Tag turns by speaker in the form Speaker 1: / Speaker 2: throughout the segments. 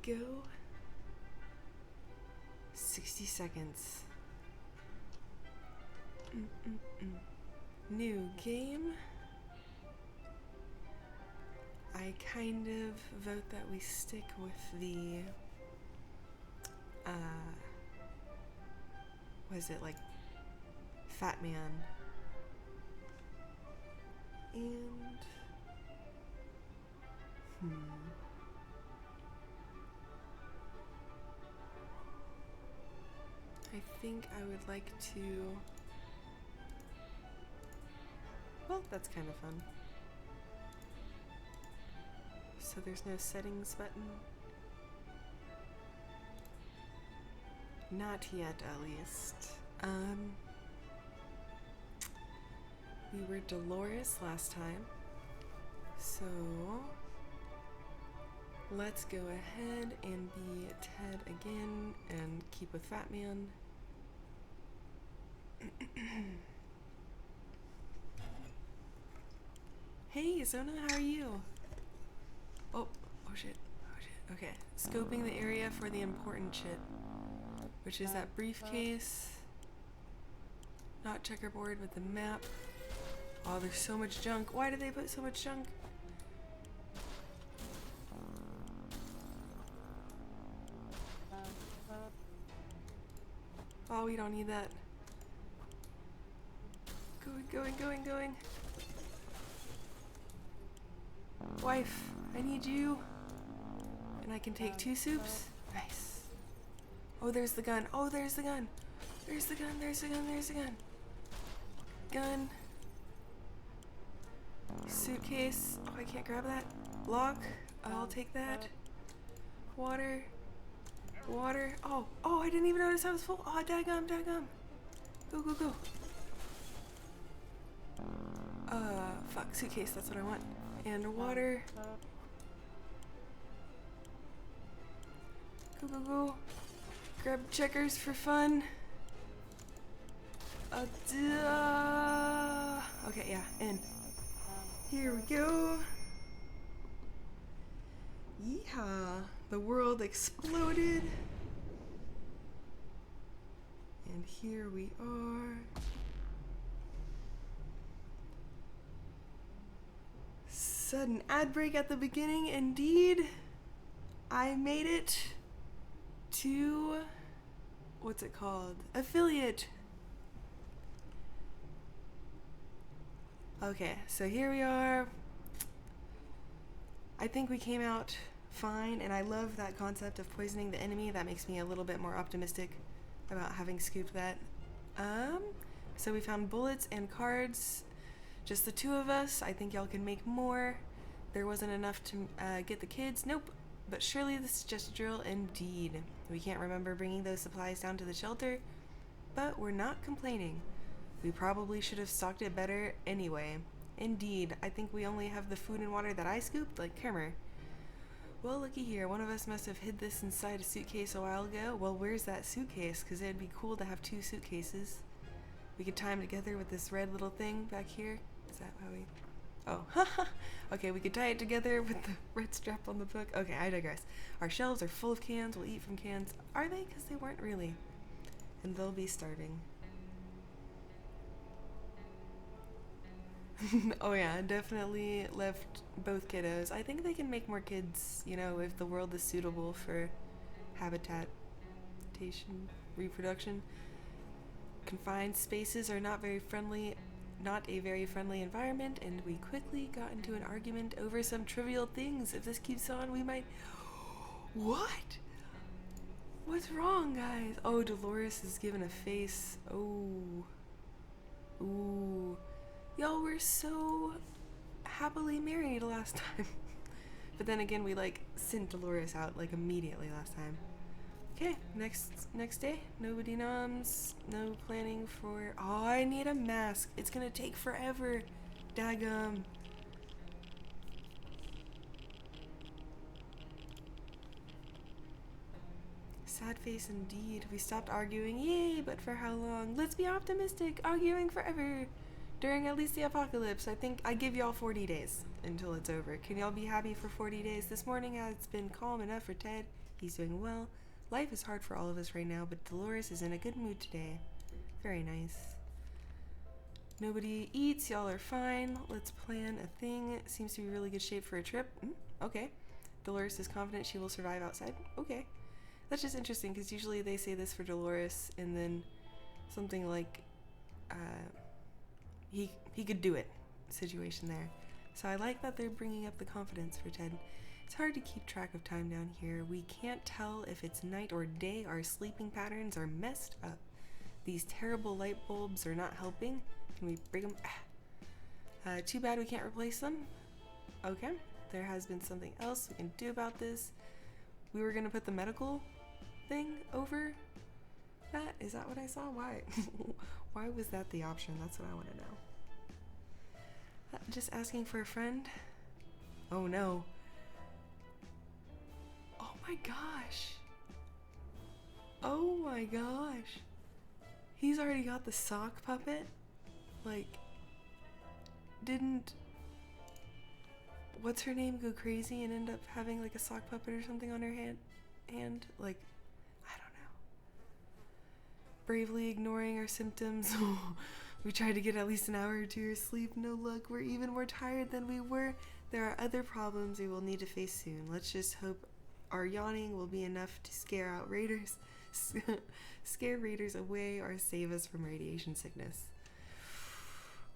Speaker 1: go. 60 seconds. New game. I kind of vote that we stick with the, what is it, like, Fat Man. And, I think I would like to, well, that's kind of fun. So there's no settings button. Not yet, at least. We were Dolores last time, so let's go ahead and be Ted again and keep with Fat Man. Hey, Zona, how are you? Oh shit, okay. Scoping the area for the important shit, which is that briefcase, not checkerboard, but the map. Oh, there's so much junk. Why did they put so much junk? Oh, we don't need that. Going. Wife, I need you. And I can take 2 soups. Nice. Oh, there's the gun. There's the gun. Gun. Suitcase. Oh, I can't grab that. Lock. I'll take that. Water. Oh, I didn't even notice I was full. Oh, daggum. Go. Fuck. Suitcase. That's what I want. And water. Go. Grab checkers for fun. Okay, yeah, in. Here we go. Yeehaw. The world exploded. And here we are. Sudden ad break at the beginning, indeed. I made it to, what's it called? Affiliate. Okay, so here we are. I think we came out fine, and I love that concept of poisoning the enemy. That makes me a little bit more optimistic about having scooped that. So we found bullets and cards. Just the 2 of us. I think y'all can make more. There wasn't enough to get the kids. Nope. But surely this is just a drill indeed. We can't remember bringing those supplies down to the shelter, but we're not complaining. We probably should have stocked it better anyway. Indeed, I think we only have the food and water that I scooped, like Kermer. Well, looky here. One of us must have hid this inside a suitcase a while ago. Well, where's that suitcase? Because it'd be cool to have 2 suitcases. We could tie them together with this red little thing back here. Is that how we... Oh, haha. Okay, we could tie it together with the red strap on the book. Okay, I digress. Our shelves are full of cans. We'll eat from cans. Are they? Because they weren't really. And they'll be starving. Oh yeah, definitely left both kiddos. I think they can make more kids, you know, if the world is suitable for habitation, reproduction. Confined spaces are not a very friendly environment, and we quickly got into an argument over some trivial things. If this keeps on, we might... What? What's wrong, guys? Oh, Dolores is given a face. Oh. Ooh. Y'all were so happily married last time. But then again, we like sent Dolores out like immediately last time. Okay, next day. Nobody noms. No planning for... Oh, I need a mask. It's gonna take forever. Daggum. Sad face indeed. We stopped arguing. Yay, but for how long? Let's be optimistic. Arguing forever. During at least the apocalypse. I think I give y'all 40 days until it's over. Can y'all be happy for 40 days? This morning it's been calm enough for Ted. He's doing well. Life is hard for all of us right now, but Dolores is in a good mood today. Very nice. Nobody eats, y'all are fine. Let's plan a thing. Seems to be really good shape for a trip. Okay. Dolores is confident she will survive outside. Okay. That's just interesting because usually they say this for Dolores and then something like he could do it situation there. So I like that they're bringing up the confidence for Ted. It's hard to keep track of time down here. We can't tell if it's night or day. Our sleeping patterns are messed up. These terrible light bulbs are not helping. Can we bring them? Too bad we can't replace them. Okay. There has been something else we can do about this. We were going to put the medical thing over that. Is that what I saw? Why? Why was that the option? That's what I want to know. Just asking for a friend. Oh no. Oh my gosh. Oh my gosh. He's already got the sock puppet? Like, didn't what's her name go crazy and end up having like a sock puppet or something on her hand? Like, I don't know. Bravely ignoring our symptoms. We tried to get at least an hour or two of sleep. No luck. We're even more tired than we were. There are other problems we will need to face soon. Let's just hope our yawning will be enough to scare out raiders. Scare raiders away or save us from radiation sickness.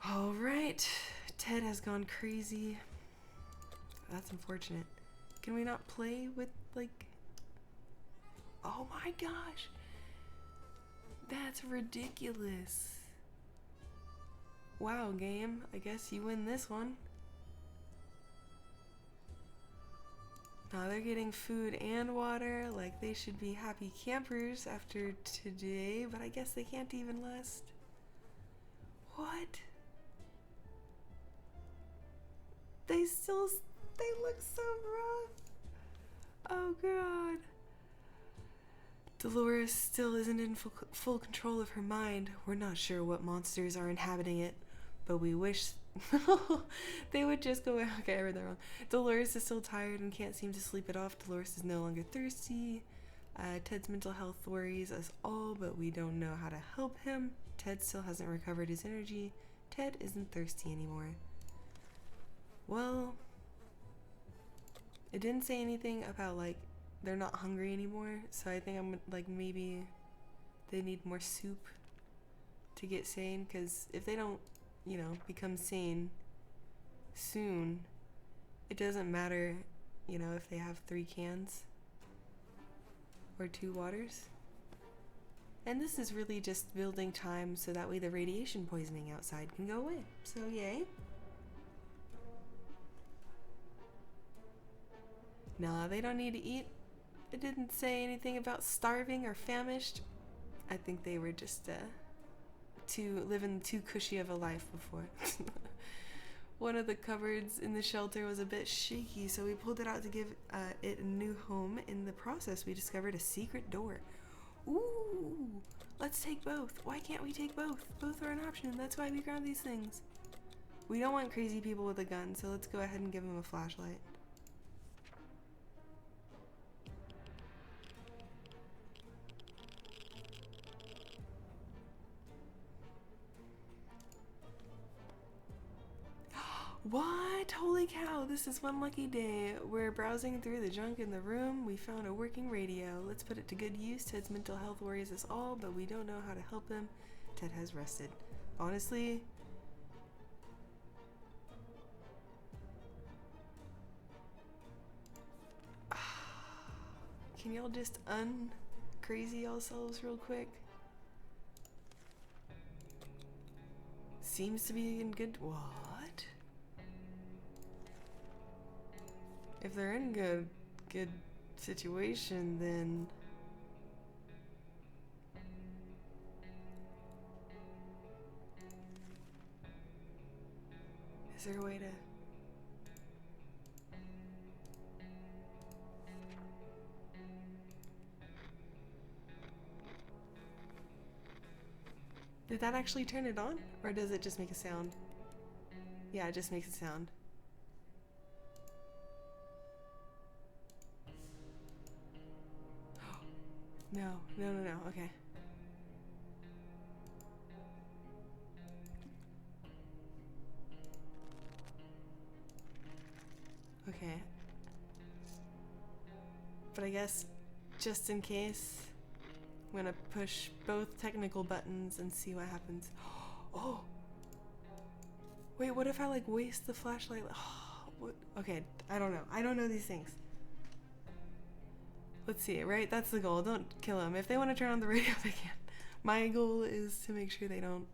Speaker 1: All right. Ted has gone crazy. That's unfortunate. Can we not play with, like... Oh my gosh. That's ridiculous. Wow, game. I guess you win this one. Now they're getting food and water. Like, they should be happy campers after today, but I guess they can't even last. What? They look so rough. Oh god. Dolores still isn't in full control of her mind. We're not sure what monsters are inhabiting it, but we wish they would just go. Okay, I read that wrong. Dolores is still tired and can't seem to sleep it off. Dolores is no longer thirsty. Ted's mental health worries us all, but we don't know how to help him. Ted still hasn't recovered his energy. Ted isn't thirsty anymore. Well, it didn't say anything about, like, they're not hungry anymore, so I think I'm, like, maybe they need more soup to get sane, because if they don't, you know, become sane soon, it doesn't matter, you know, if they have 3 cans or 2 waters. And this is really just building time so that way the radiation poisoning outside can go away. So, yay. Nah, they don't need to eat. It didn't say anything about starving or famished. I think they were just living too cushy of a life before. One of the cupboards in the shelter was a bit shaky, so we pulled it out to give it a new home. In the process, we discovered a secret door. Ooh, let's take both. Why can't we take both? Both are an option. That's why we grabbed these things. We don't want crazy people with a gun, so let's go ahead and give them a flashlight. What? Holy cow, this is one lucky day. We're browsing through the junk in the room. We found a working radio. Let's put it to good use. Ted's mental health worries us all, but we don't know how to help him. Ted has rested. Honestly, can y'all just uncrazy yourselves real quick? Seems to be in good... What? If they're in good situation, then... Is there a way to... Did that actually turn it on? Or does it just make a sound? Yeah, it just makes a sound. No, no, no, no. Okay. Okay. But I guess, just in case, I'm gonna push both technical buttons and see what happens. Oh! Wait, what if I, like, waste the flashlight? What? Okay, I don't know. I don't know these things. Let's see, right? That's the goal. Don't kill them. If they want to turn on the radio, they can. My goal is to make sure they don't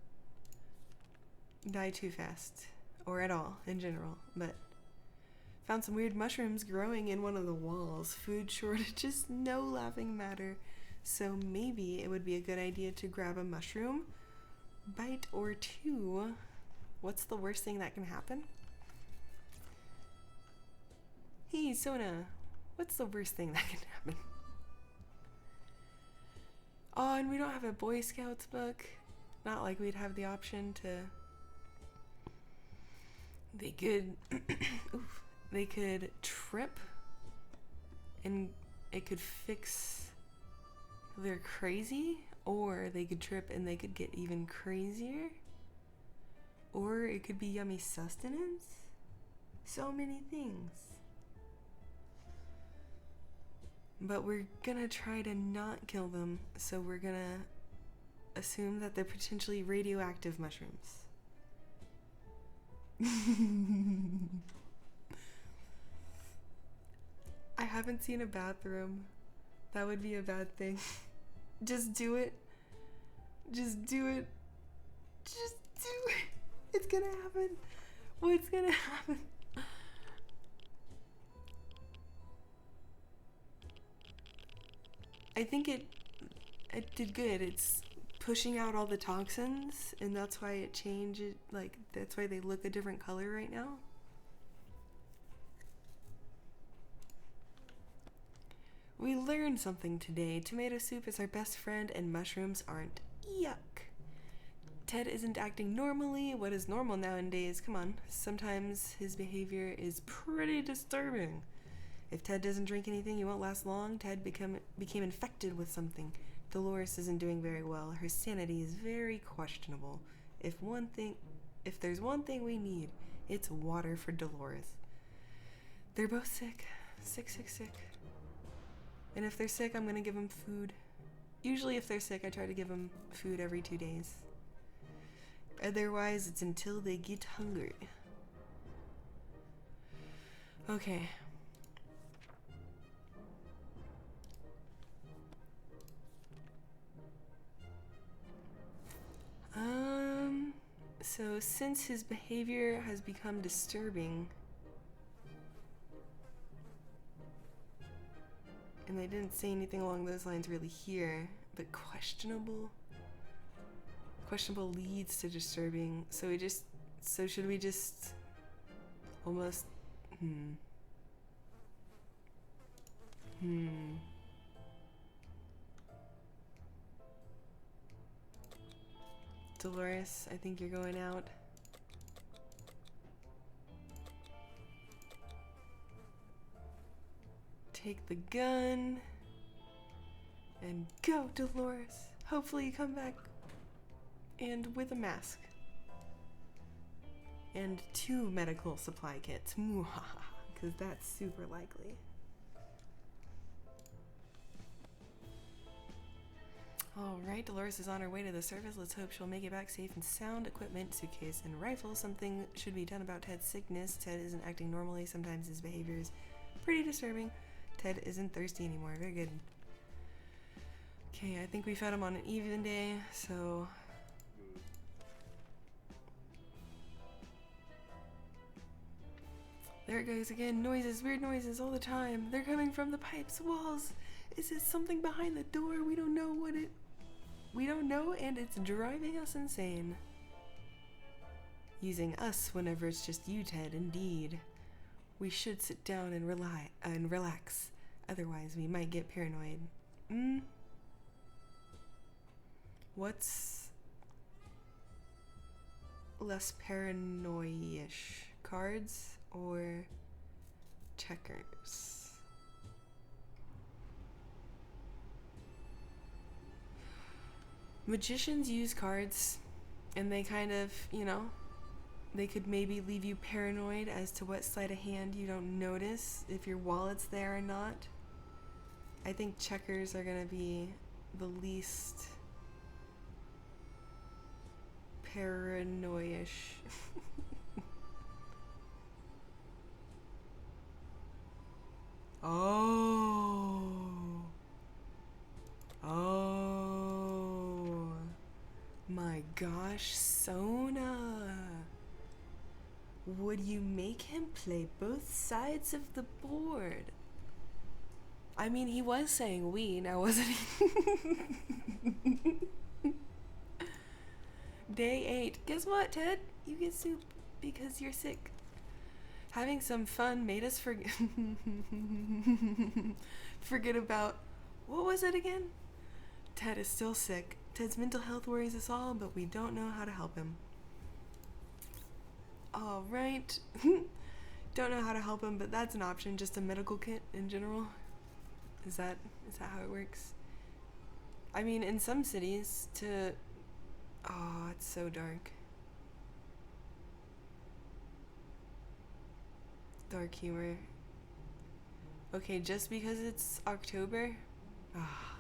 Speaker 1: die too fast. Or at all, in general. But found some weird mushrooms growing in one of the walls. Food shortages, no laughing matter. So maybe it would be a good idea to grab a mushroom bite or two. What's the worst thing that can happen? Hey, Sona. What's the worst thing that can happen? Oh, and we don't have a Boy Scouts book. Not like we'd have the option to... They could... Oof. They could trip and it could fix their crazy, or they could trip and they could get even crazier, or it could be yummy sustenance. So many things. But we're gonna try to not kill them, so we're gonna assume that they're potentially radioactive mushrooms. I haven't seen a bathroom. That would be a bad thing. Just do it. Just do it. Just do it. It's gonna happen. What's gonna happen? I think it did good. It's pushing out all the toxins, and that's why it changed it. Like, that's why they look a different color right now. We learned something today. Tomato soup is our best friend and mushrooms aren't. Yuck. Ted isn't acting normally. What is normal nowadays? Come on. Sometimes his behavior is pretty disturbing. If Ted doesn't drink anything, he won't last long. Ted became infected with something. Dolores isn't doing very well. Her sanity is very questionable. If there's one thing we need, it's water for Dolores. They're both sick. Sick. And if they're sick, I'm going to give them food. Usually if they're sick, I try to give them food every 2 days. Otherwise, it's until they get hungry. Okay. So since his behavior has become disturbing, and they didn't say anything along those lines really here, but questionable leads to disturbing. So should we just almost Dolores, I think you're going out. Take the gun and go, Dolores. Hopefully you come back and with a mask and 2 medical supply kits, because that's super likely. Alright, Dolores is on her way to the surface. Let's hope she'll make it back safe and sound. Equipment, suitcase, and rifle. Something should be done about Ted's sickness. Ted isn't acting normally. Sometimes his behavior is pretty disturbing. Ted isn't thirsty anymore. Very good. Okay, I think we fed him on an even day, so... There it goes again. Noises, weird noises all the time. They're coming from the pipes, walls. Is it something behind the door? We don't know, and it's driving us insane. Using us whenever it's just you, Ted, indeed. We should sit down and relax. Otherwise, we might get paranoid. What's less paranoid-ish? Cards or checkers? Magicians use cards, and they kind of, you know, they could maybe leave you paranoid as to what sleight of hand you don't notice, if your wallet's there or not. I think checkers are gonna be the least paranoish. Oh my gosh, Sona. Would you make him play both sides of the board? I mean, he was saying we, now wasn't he? Day 8. Guess what, Ted? You get soup because you're sick. Having some fun made us forget about, what was it again? Ted is still sick. Ted's mental health worries us all, but we don't know how to help him. All right. Don't know how to help him, but that's an option. Just a medical kit in general. Is that how it works? I mean, in some cities, oh, it's so dark. Dark humor. Okay, just because it's October? Ah,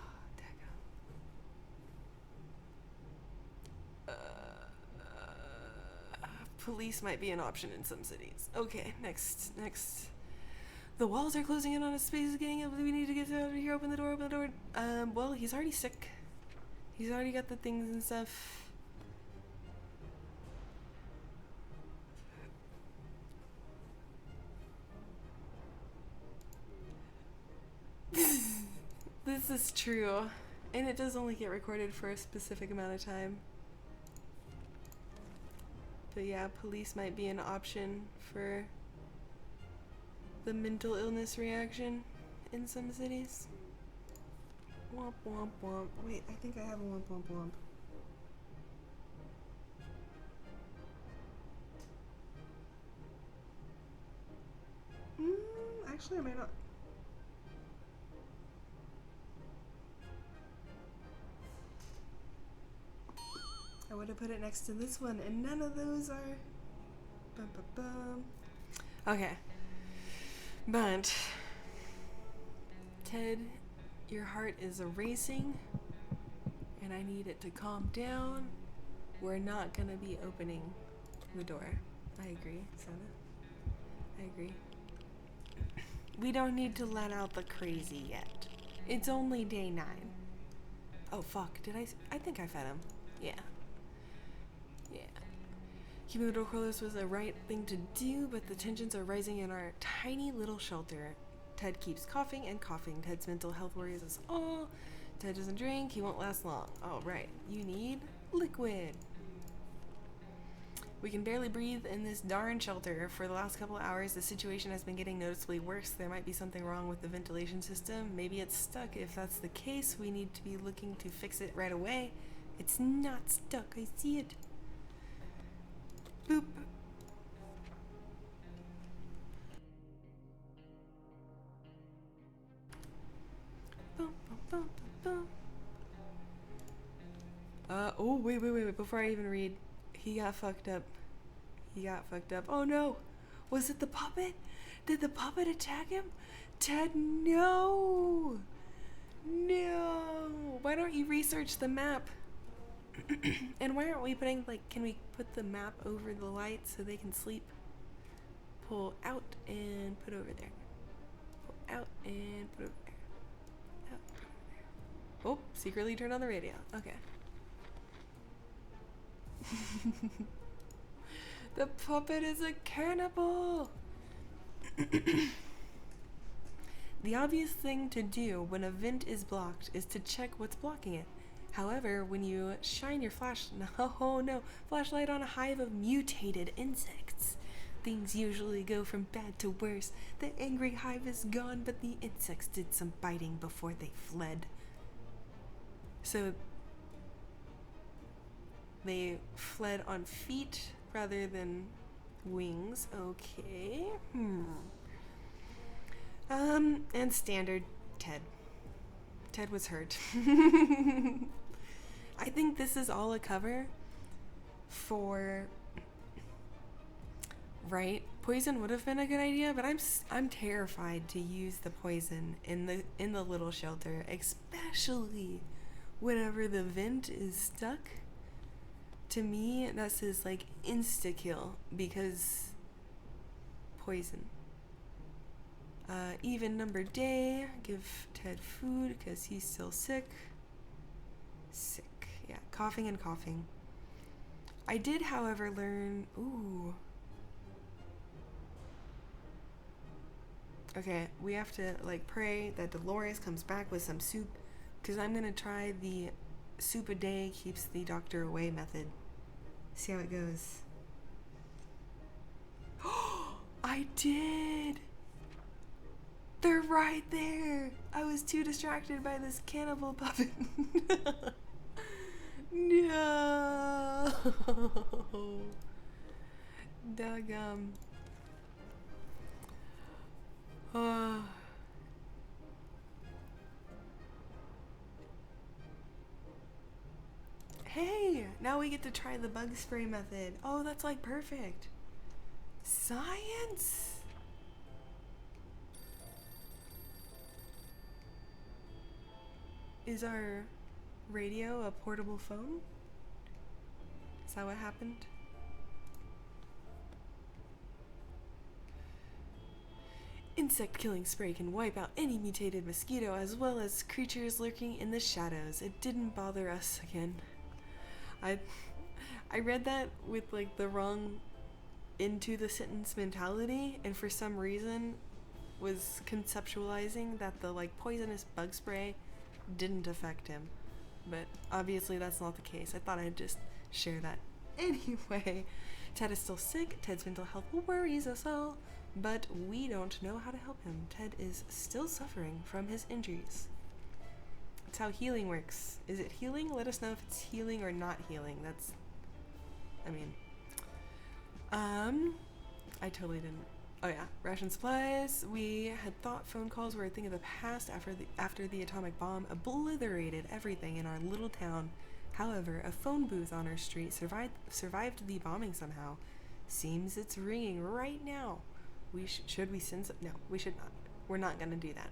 Speaker 1: police might be an option in some cities. Okay, next. The walls are closing in on us. Space is getting up. We need to get out of here. Open the door. Well, he's already sick. He's already got the things and stuff. This is true. And it does only get recorded for a specific amount of time. But yeah, police might be an option for the mental illness reaction in some cities. Womp womp womp. Wait, I think I have a womp womp womp. Actually, I might not. I would have put it next to this one, and none of those are. Bum, bum, bum. Okay. But, Ted, your heart is racing, and I need it to calm down. We're not gonna be opening the door. I agree, Sona. I agree. We don't need to let out the crazy yet. It's only day 9. Oh, fuck. I think I fed him. Yeah. Keeping the door closed was the right thing to do, but the tensions are rising in our tiny little shelter. Ted keeps coughing and coughing. Ted's mental health worries us all. Ted doesn't drink, he won't last long. Oh, right. You need liquid. We can barely breathe in this darn shelter. For the last couple of hours, the situation has been getting noticeably worse. There might be something wrong with the ventilation system. Maybe it's stuck. If that's the case, we need to be looking to fix it right away. It's not stuck. I see it. Boop. Boom, boom, boom, boom. Oh, wait. Before I even read, he got fucked up. Oh no. Was it the puppet? Did the puppet attack him? Ted, no. Why don't you research the map? And why aren't we putting, can we put the map over the light so they can sleep? Pull out and put over there. Pull out and put over there. Out, put over there. Oh, secretly turned on the radio. Okay. The puppet is a cannibal! The obvious thing to do when a vent is blocked is to check what's blocking it. However, when you shine your flashlight on a hive of mutated insects, things usually go from bad to worse. The angry hive is gone, but the insects did some biting before they fled. So they fled on feet rather than wings. Okay. And standard Ted. Ted was hurt. I think this is all a cover for, right? Poison would have been a good idea, but I'm terrified to use the poison in the little shelter, especially whenever the vent is stuck. To me, that says like insta kill because poison. Even number day, give Ted food because he's still sick. Sick, yeah, coughing and coughing. I did, however, learn, ooh. Okay, we have to like pray that Dolores comes back with some soup because I'm gonna try the soup a day keeps the doctor away method. See how it goes. I did! They're right there! I was too distracted by this cannibal puppet. No! Daggum. Hey! Now we get to try the bug spray method. Oh, that's like perfect. Science! Is our radio a portable phone? Is that what happened? Insect killing spray can wipe out any mutated mosquito as well as creatures lurking in the shadows. It didn't bother us again. I read that with like the wrong into the sentence mentality, and for some reason was conceptualizing that the like poisonous bug spray didn't affect him. But obviously that's not the case. I thought I'd just share that. Anyway, Ted is still sick. Ted's mental health worries us all, but we don't know how to help him. Ted is still suffering from his injuries. That's how healing works. Is it healing? Let us know if it's healing or not healing. That's, I mean, I totally didn't. Oh yeah, ration supplies. We had thought phone calls were a thing of the past after the atomic bomb obliterated everything in our little town. However, a phone booth on our street survived the bombing somehow. Seems it's ringing right now. Should we send some? No, we should not. We're not gonna do that.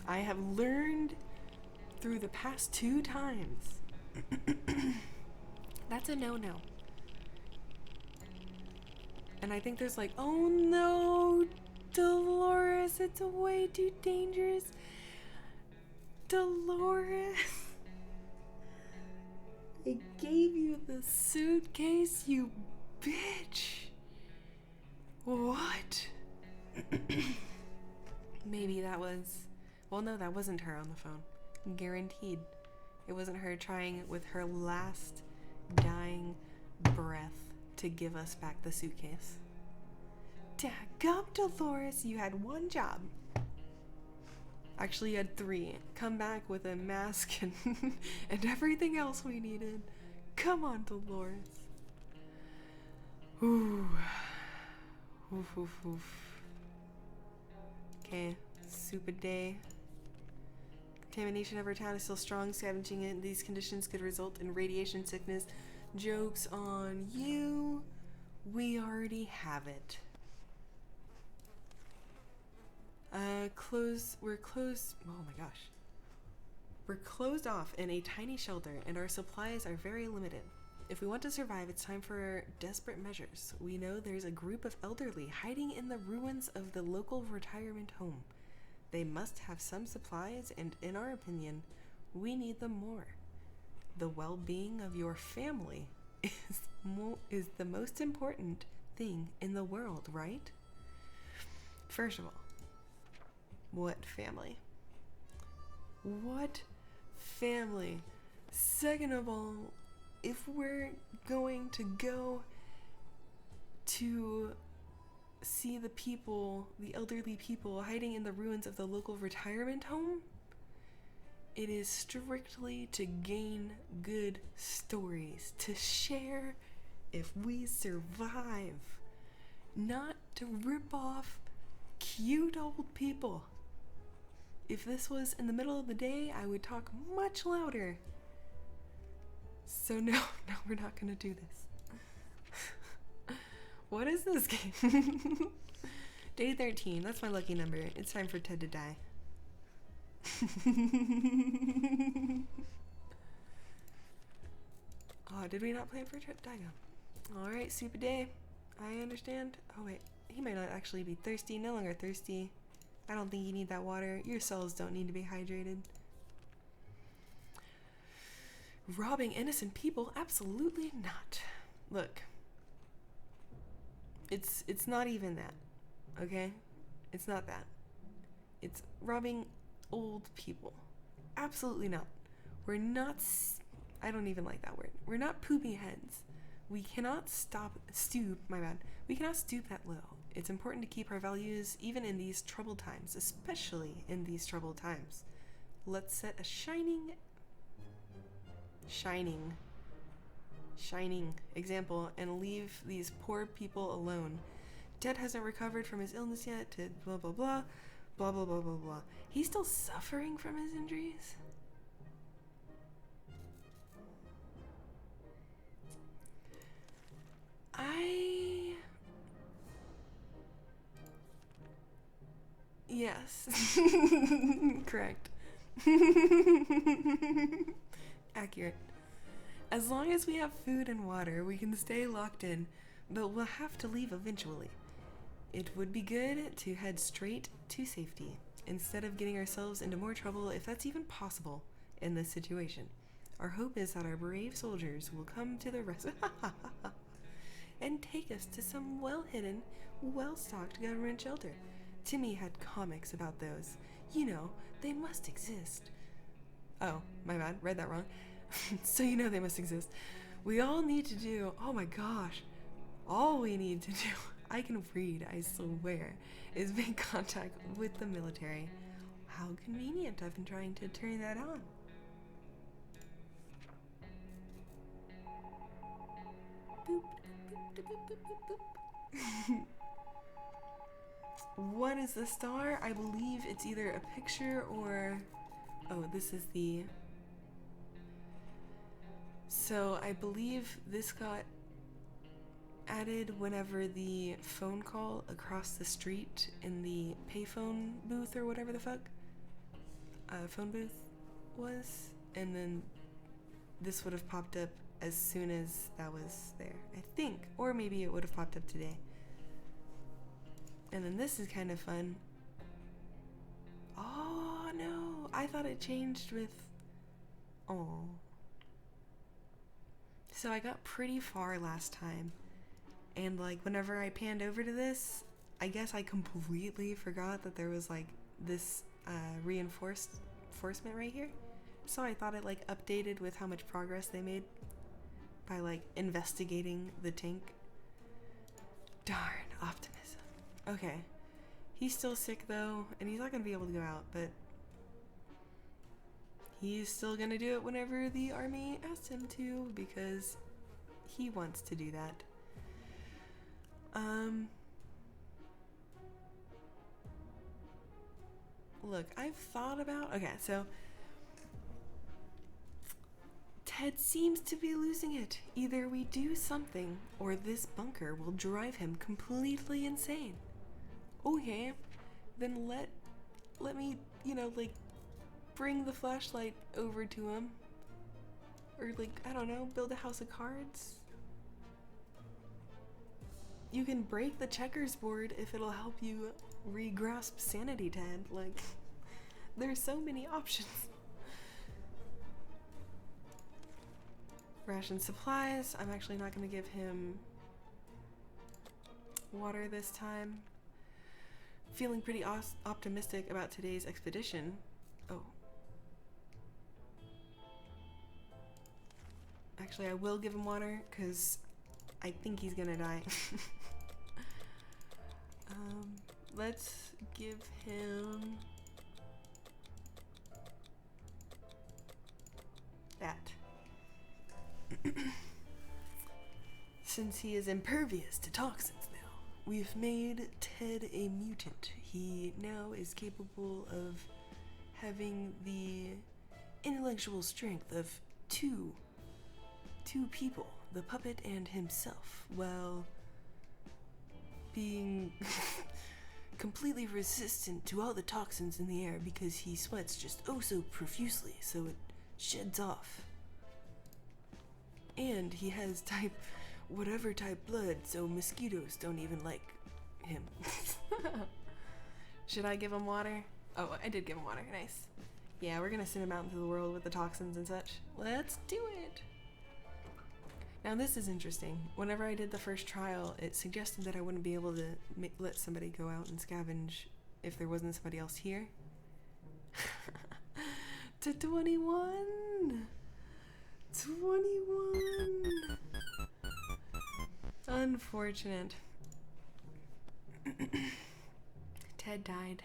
Speaker 1: I have learned through the past 2 times. That's a no-no. And I think there's like, oh no, Dolores, it's way too dangerous. Dolores, I gave you the suitcase, you bitch. What? Maybe that was, well, no, that wasn't her on the phone. Guaranteed. It wasn't her trying with her last dying breath to give us back the suitcase. Daggum, Dolores, you had 1 job. Actually, you had 3. Come back with a mask and, and everything else we needed. Come on, Dolores. Ooh. Oof, oof, oof. Okay, soup a day. Contamination of our town is still strong. Scavenging in these conditions could result in radiation sickness. Joke's on you. We already have it. We're closed. Oh my gosh. We're closed off in a tiny shelter, and our supplies are very limited. If we want to survive, it's time for desperate measures. We know there's a group of elderly hiding in the ruins of the local retirement home. They must have some supplies, and in our opinion, we need them more. The well-being of your family is the most important thing in the world, right? First of all, what family? What family? Second of all, if we're going to go to see the people, the elderly people hiding in the ruins of the local retirement home, it is strictly to gain good stories, to share if we survive, not to rip off cute old people. If this was in the middle of the day, I would talk much louder. So no, no, we're not gonna do this. What is this game? Day 13, that's my lucky number. It's time for Ted to die. Oh, did we not plan for Ted to die? Alright, super day. I understand. Oh wait, he might not actually be thirsty. No longer thirsty. I don't think you need that water. Your cells don't need to be hydrated. Robbing innocent people? Absolutely not. Look. It's not even that. Okay? It's not that. It's robbing old people. Absolutely not. We're not I don't even like that word. We're not poopy heads. We cannot stoop that low. It's important to keep our values even in these troubled times, especially in these troubled times. Let's set a shining example and leave these poor people alone. Ted hasn't recovered from his illness yet to blah blah blah, blah blah blah blah blah. He's still suffering from his injuries? Yes. Correct. Accurate. As long as we have food and water, we can stay locked in, but we'll have to leave eventually. It would be good to head straight to safety, instead of getting ourselves into more trouble, if that's even possible in this situation. Our hope is that our brave soldiers will come to the rescue and take us to some well-hidden, well-stocked government shelter. Timmy had comics about those. You know, they must exist. Oh, my bad, read that wrong. So you know they must exist. We all need to do, oh my gosh, all we need to do, I can read, I swear, is make contact with the military. How convenient, I've been trying to turn that on. Boop, boop, boop, boop, boop, boop. What is the star? I believe it's either a picture or... Oh, this is the... So I believe this got added whenever the phone call across the street in the payphone booth or whatever the fuck phone booth was, and then this would have popped up as soon as that was there, I think, or maybe it would have popped up today. And then this is kind of fun. Oh no, I thought it changed with... Oh. So I got pretty far last time, and like whenever I panned over to this, I guess I completely forgot that there was like this reinforcement right here. So I thought it like updated with how much progress they made by like investigating the tank. Darn optimism. Okay, he's still sick though, and he's not gonna be able to go out, but he's still gonna do it whenever the army asks him to, because he wants to do that. Look, I've thought about... Okay, so... Ted seems to be losing it. Either we do something, or this bunker will drive him completely insane. Okay, then let me, you know, like, bring the flashlight over to him. Or, like, I don't know, build a house of cards. You can break the checkers board if it'll help you re-grasp sanity, Ted. Like, there's so many options. Ration supplies. I'm actually not going to give him water this time. Feeling pretty optimistic about today's expedition. Oh. Actually, I will give him water, because I think he's gonna die. Let's give him that. Since he is impervious to toxins now, we've made Ted a mutant. He now is capable of having the intellectual strength of 2 two people, the puppet and himself, while being completely resistant to all the toxins in the air because he sweats just oh so profusely, so it sheds off. And he has whatever type blood, so mosquitoes don't even like him. Should I give him water? Oh, I did give him water. Nice. Yeah, we're gonna send him out into the world with the toxins and such. Let's do it! Now this is interesting. Whenever I did the first trial, it suggested that I wouldn't be able to let somebody go out and scavenge if there wasn't somebody else here. To 21! 21! Unfortunate. Ted died.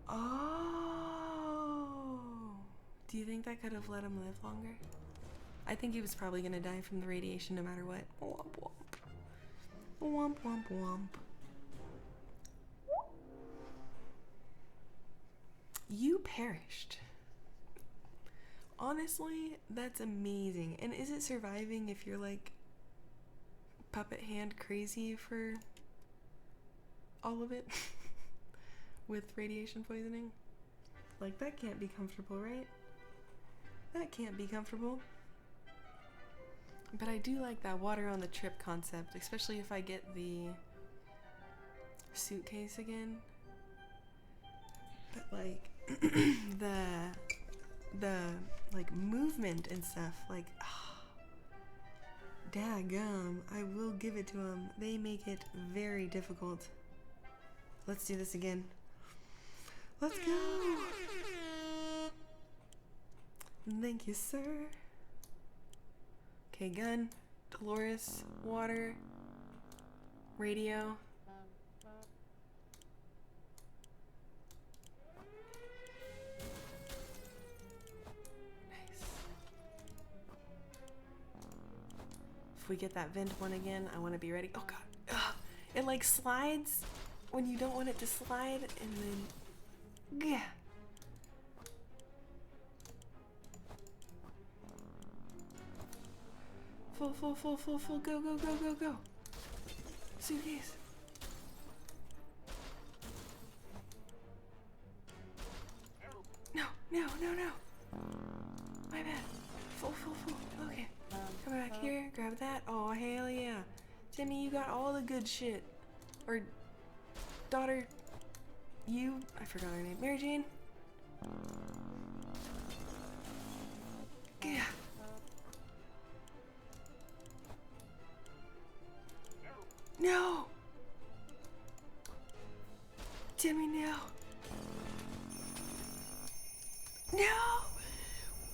Speaker 1: Oh! Do you think that could have let him live longer? I think he was probably gonna die from the radiation no matter what. Womp womp. Womp womp womp. You perished. Honestly, that's amazing. And is it surviving if you're like puppet hand crazy for all of it? With radiation poisoning? Like, that can't be comfortable, right? That can't be comfortable. But I do like that water on the trip concept, especially if I get the suitcase again. But like the like movement and stuff, like daggum, I will give it to them. They make it very difficult. Let's do this again. Let's go! Thank you, sir. Okay, gun, Dolores, water, radio. Nice. If we get that vent one again, I want to be ready. Oh god. Ugh. It like slides when you don't want it to slide, and then yeah. Full, full, full, full, full, go, go, go, go, go. Suitcase. No, no, no, no. My bad. Full, full, full. Okay. Come back here, grab that. Oh, hell yeah. Timmy, you got all the good shit. Or, daughter, I forgot her name. Mary Jane? Yeah. No! Timmy, no! No!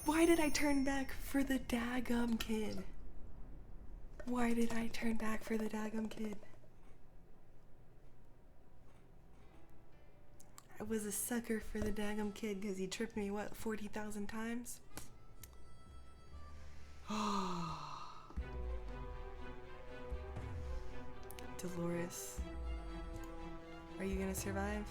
Speaker 1: Why did I turn back for the daggum kid? Why did I turn back for the daggum kid? I was a sucker for the daggum kid because he tripped me, what, 40,000 times? Dolores, are you gonna survive?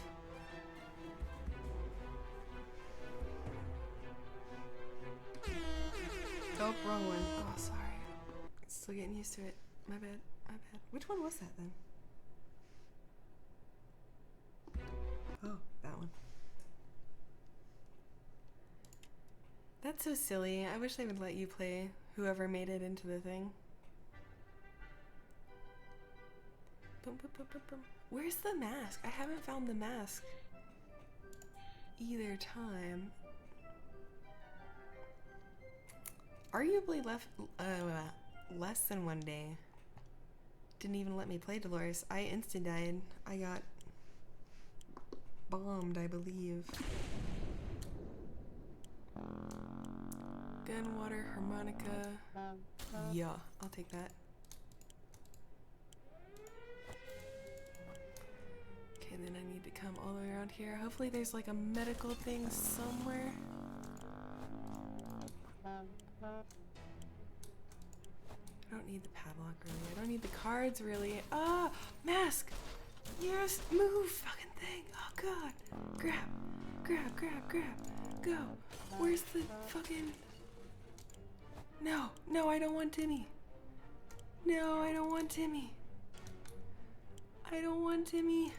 Speaker 1: Oh, wrong one. Oh, sorry. Still getting used to it. My bad, my bad. Which one was that then? Oh, that one. That's so silly. I wish they would let you play whoever made it into the thing. Boom, boom, boom, boom, boom. Where's the mask? I haven't found the mask either time. Arguably less than one day. Didn't even let me play Dolores. I insta-died. I got bombed, I believe. Gun, water, harmonica. Yeah, I'll take that. Okay, then I need to come all the way around here. Hopefully there's like a medical thing somewhere. I don't need the padlock really. I don't need the cards really. Ah, mask! Yes, move, fucking thing. Oh god. Grab, grab, grab, grab. Go. Where's the fucking... No, no, I don't want Timmy. No, I don't want Timmy. I don't want Timmy.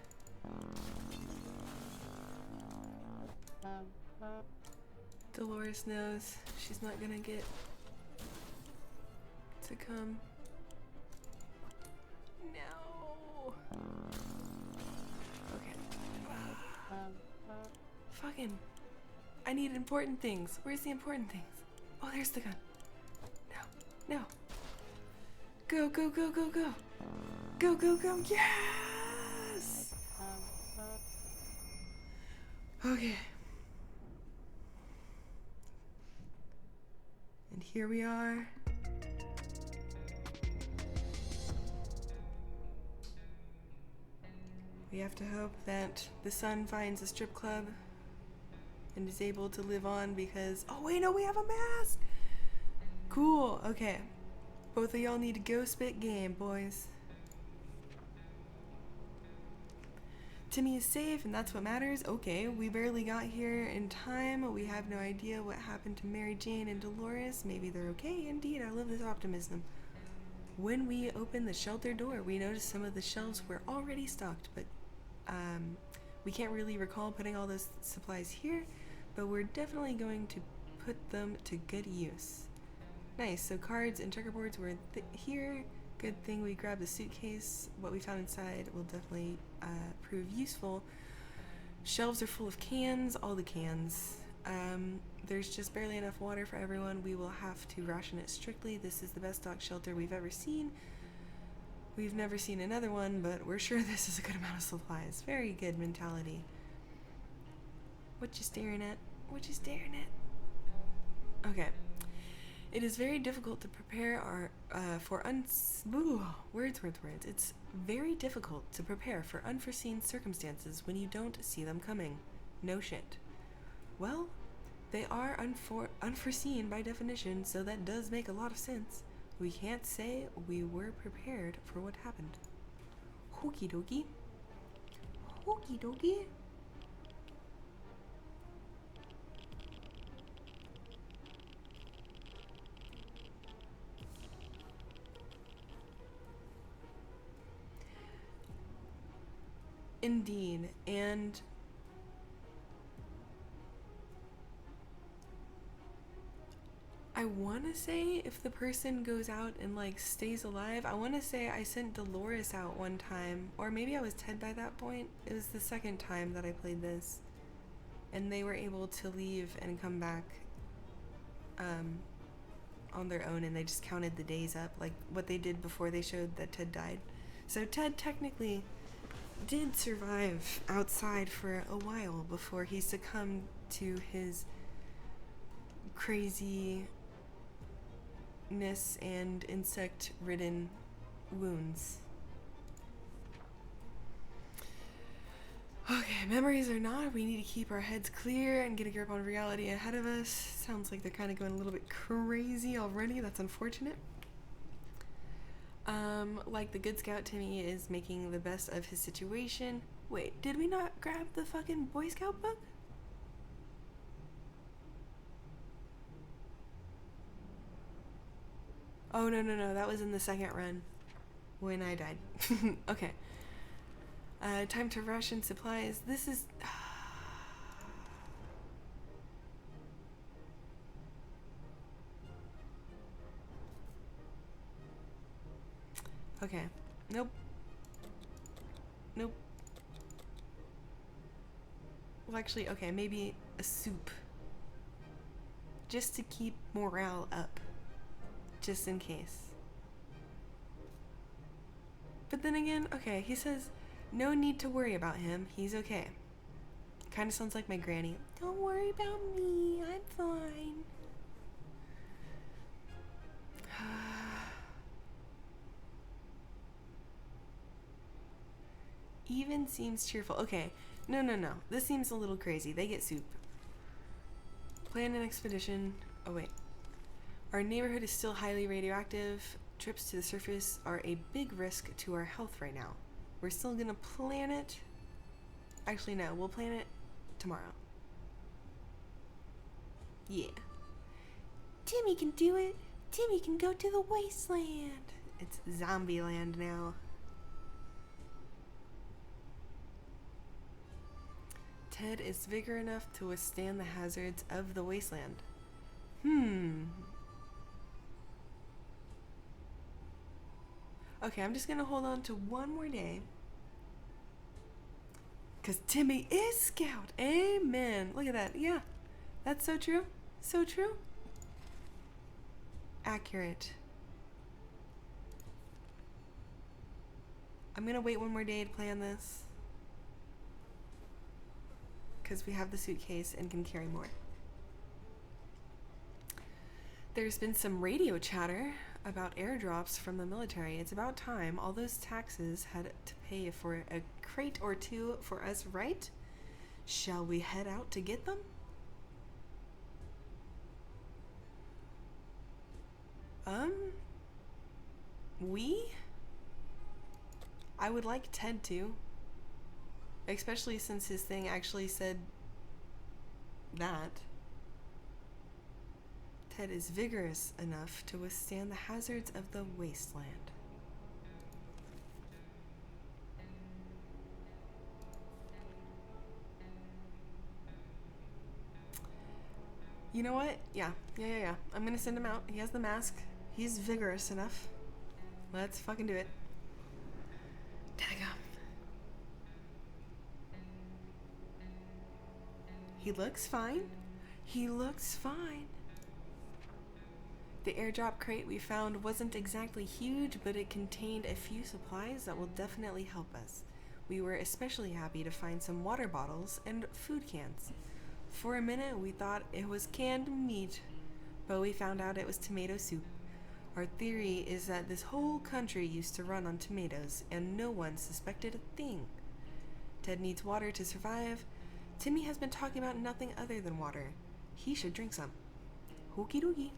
Speaker 1: Dolores knows she's not gonna get to come. No. Okay. Fucking. I need important things. Where's the important things? Oh, there's the gun. No. No. Go, go, go, go, go. Go, go, go. Yes! Okay. And here we are. We have to hope that the sun finds a strip club and is able to live on because... Oh, wait, no, we have a mask! Cool, okay. Both of y'all need to go spit game, boys. Timmy is safe, and that's what matters. Okay, we barely got here in time. We have no idea what happened to Mary Jane and Dolores. Maybe they're okay. Indeed, I love this optimism. When we opened the shelter door, we noticed some of the shelves were already stocked, but we can't really recall putting all those supplies here, but we're definitely going to put them to good use. Nice, so cards and checkerboards were here. Good thing we grabbed the suitcase. What we found inside will definitely prove useful. Shelves are full of cans, all the cans. There's just barely enough water for everyone. We will have to ration it strictly. This is the best stock shelter we've ever seen. We've never seen another one, but we're sure this is a good amount of supplies. Very good mentality. What you staring at? What you staring at? Okay. It is very difficult to prepare words. It's very difficult to prepare for unforeseen circumstances when you don't see them coming. No shit. Well, they are unforeseen by definition, so that does make a lot of sense. We can't say we were prepared for what happened. Okie dokie. Okie dokie. Indeed, and I want to say if the person goes out and like stays alive, I want to say I sent Dolores out one time, or maybe I was Ted by that point. It was the second time that I played this, and they were able to leave and come back on their own, and they just counted the days up, like what they did before they showed that Ted died. So Ted technically did survive outside for a while before he succumbed to his craziness and insect-ridden wounds. Okay, memories or not, we need to keep our heads clear and get a grip on reality ahead of us. Sounds like they're kind of going a little bit crazy already. That's unfortunate. Like the good scout, Timmy is making the best of his situation. Wait, did we not grab the fucking Boy Scout book? Oh, no, that was in the second run when I died. Okay. Time to ration supplies. This is... Okay. Nope. Well, actually, okay, maybe a soup. Just to keep morale up. Just in case. But then again, okay, he says, no need to worry about him. He's okay. Kind of sounds like my granny. Don't worry about me. I'm fine. Even seems cheerful. Okay, no. This seems a little crazy. They get soup. Plan an expedition. Oh, wait. Our neighborhood is still highly radioactive. Trips to the surface are a big risk to our health right now. We're still gonna plan it. Actually, no. We'll plan it tomorrow. Yeah. Timmy can do it. Timmy can go to the wasteland. It's zombie land now. Ted is vigor enough to withstand the hazards of the wasteland. Okay, I'm just gonna hold on to one more day. Because Timmy is Scout. Amen. Look at that. Yeah. That's so true. So true. Accurate. I'm gonna wait one more day to plan this. Because we have the suitcase and can carry more. There's been some radio chatter about airdrops from the military. It's about time. All those taxes had to pay for a crate or two for us, right? Shall we head out to get them? I would like Ted to. Especially since his thing actually said that. Ted is vigorous enough to withstand the hazards of the wasteland. You know what? Yeah. I'm gonna send him out. He has the mask. He's vigorous enough. Let's fucking do it. Daggum. He looks fine. He looks fine. The airdrop crate we found wasn't exactly huge, but it contained a few supplies that will definitely help us. We were especially happy to find some water bottles and food cans. For a minute, we thought it was canned meat, but we found out it was tomato soup. Our theory is that this whole country used to run on tomatoes, and no one suspected a thing. Ted needs water to survive. Timmy has been talking about nothing other than water. He should drink some. Hookie dookie.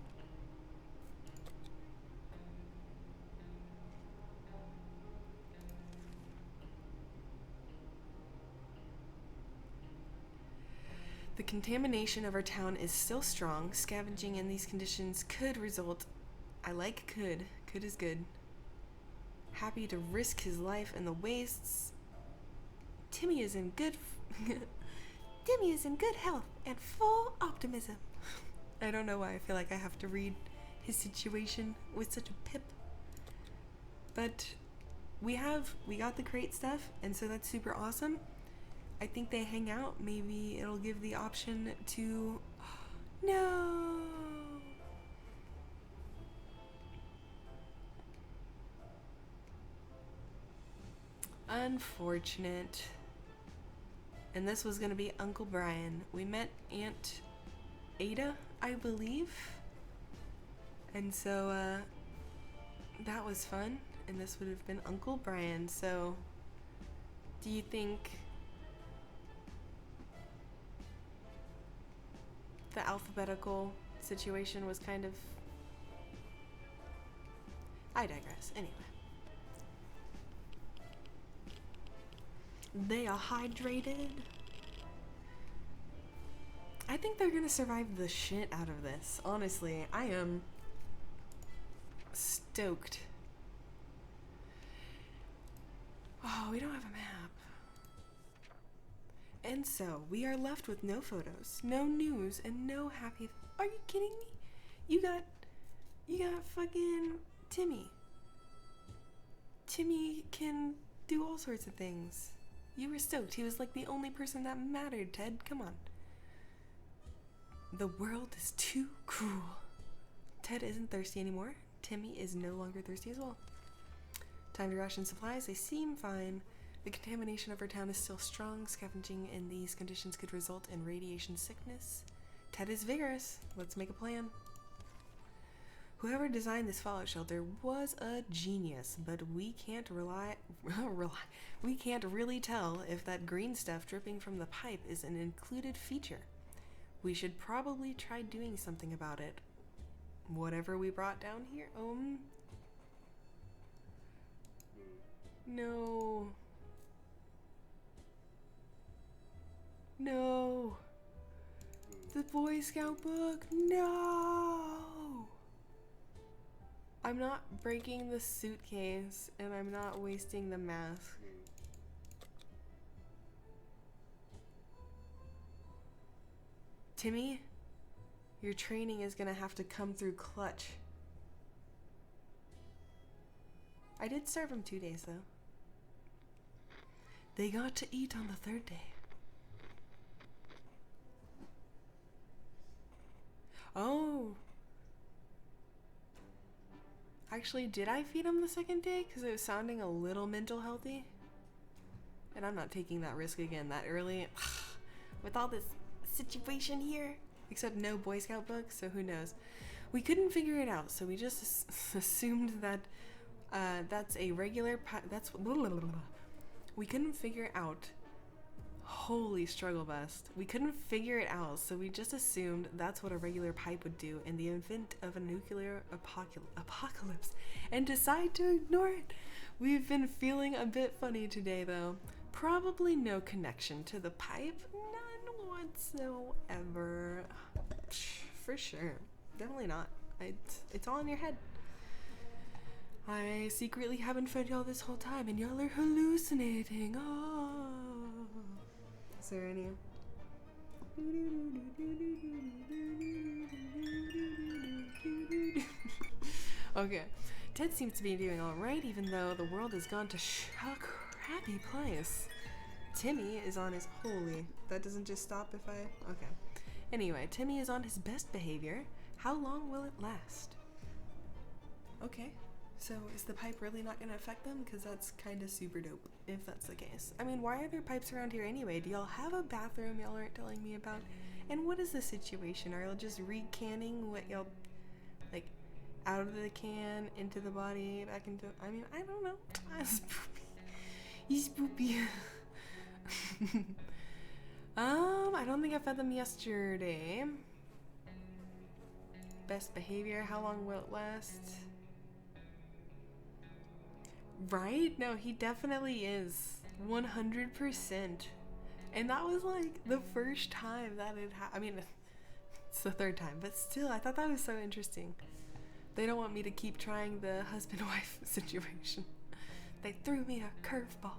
Speaker 1: The contamination of our town is still strong. Scavenging in these conditions could result. I like could. Could is good. Happy to risk his life in the wastes. Timmy is in good health and full optimism. I don't know why I feel like I have to read his situation with such a pip. But we got the crate stuff, and so that's super awesome. I think they hang out. Maybe it'll give the option to... No! Unfortunate. And this was going to be Uncle Brian. We met Aunt Ada, I believe. And so, that was fun. And this would have been Uncle Brian. So, do you think the alphabetical situation was kind of... I digress. Anyway. They are hydrated. I think they're gonna survive the shit out of this. Honestly, I am stoked. Oh, we don't have a map. And so, we are left with no photos, no news, and no happy... Are you kidding me? You got fucking Timmy. Timmy can do all sorts of things. You were stoked. He was like the only person that mattered, Ted. Come on. The world is too cruel. Ted isn't thirsty anymore. Timmy is no longer thirsty as well. Time to ration supplies. They seem fine. The contamination of our town is still strong. Scavenging in these conditions could result in radiation sickness. Ted is vigorous. Let's make a plan. Whoever designed this fallout shelter was a genius, but we can't we can't really tell if that green stuff dripping from the pipe is an included feature. We should probably try doing something about it. Whatever we brought down here, no. No. the Boy Scout book. No! I'm not breaking the suitcase, and I'm not wasting the mask. Timmy, your training is gonna have to come through clutch. I did serve him 2 days, though. They got to eat on the 3rd day. Oh. Actually, did I feed him the 2nd day? Because it was sounding a little mental healthy. And I'm not taking that risk again that early. With all this situation here. Except no Boy Scout book, so who knows. We couldn't figure it out, so we just assumed that that's a regular that's we couldn't figure out. Holy struggle bust. We couldn't figure it out, so we just assumed that's what a regular pipe would do in the event of a nuclear apocalypse and decide to ignore it. We've been feeling a bit funny today, though. Probably no connection to the pipe. None whatsoever. For sure. Definitely not. It's all in your head. I secretly haven't fed y'all this whole time, and y'all are hallucinating. Oh. Is there any? Okay. Ted seems to be doing alright, even though the world has gone to a crappy place. Timmy is on his holy. That doesn't just stop if I. Okay. Anyway, Timmy is on his best behavior. How long will it last? Okay. So is the pipe really not going to affect them? Because that's kind of super dope, if that's the case. I mean, why are there pipes around here anyway? Do y'all have a bathroom y'all aren't telling me about? And what is the situation? Are y'all just re-canning what y'all, like, out of the can, into the body, back into... I mean, I don't know. He's poopy. I don't think I fed them yesterday. Best behavior, how long will it last? Right? No, he definitely is. 100%. And that was like the first time that it I mean, it's the 3rd time, but still, I thought that was so interesting. They don't want me to keep trying the husband-wife situation. They threw me a curveball.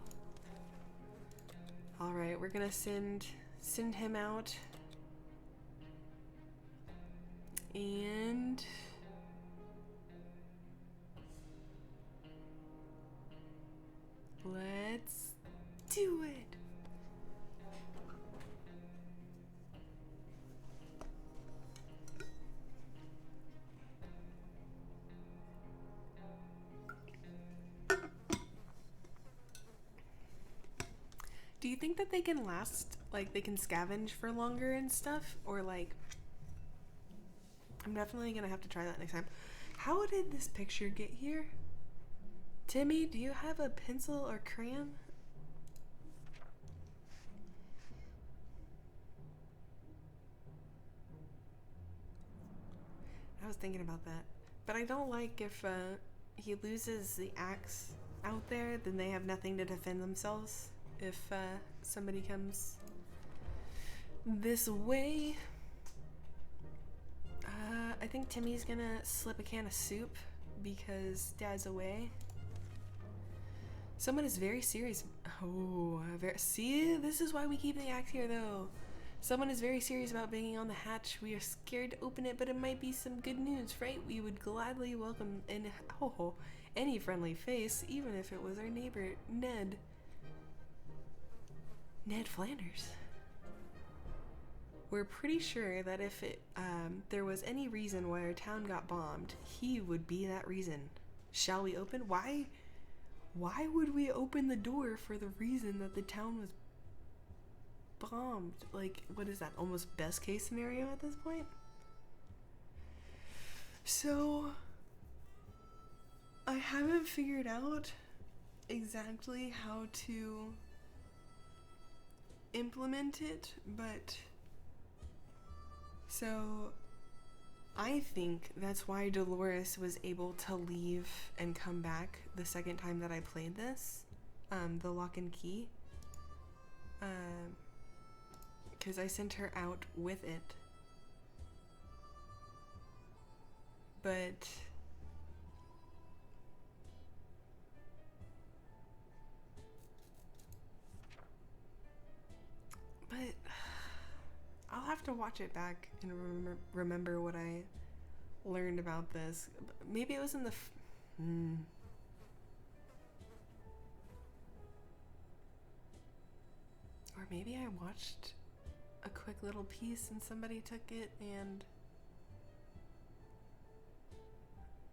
Speaker 1: Alright, we're gonna send him out. And... let's do it. Do you think that they can last, like they can scavenge for longer and stuff? Or like, I'm definitely gonna have to try that next time. How did this picture get here? Timmy, do you have a pencil or crayon? I was thinking about that. But I don't like if he loses the axe out there, then they have nothing to defend themselves. If somebody comes this way. I think Timmy's gonna slip a can of soup because Dad's away. Someone is very serious. Oh, see, this is why we keep the axe here, though. Someone is very serious about banging on the hatch. We are scared to open it, but it might be some good news, right? We would gladly welcome any friendly face, even if it was our neighbor, Ned. Ned Flanders. We're pretty sure that if there was any reason why our town got bombed, he would be that reason. Shall we open? Why would we open the door for the reason that the town was bombed? Like, what is that? Almost best case scenario at this point? So, I haven't figured out exactly how to implement it, but so I think that's why Dolores was able to leave and come back the second time that I played this, the lock and key, because I sent her out with it But I'll have to watch it back and remember what I learned about this. Maybe it was in the or maybe I watched a quick little piece and somebody took it, and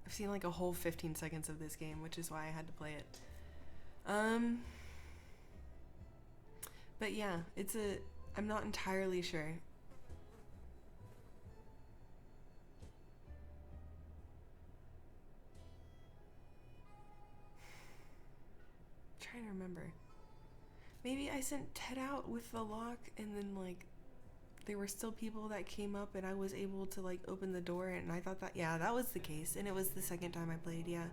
Speaker 1: I've seen like a whole 15 seconds of this game, which is why I had to play it. But yeah, I'm not entirely sure. Trying to remember. Maybe I sent Ted out with the lock, and then like there were still people that came up and I was able to like open the door, and I thought that, yeah, that was the case, and it was the second time I played, yeah.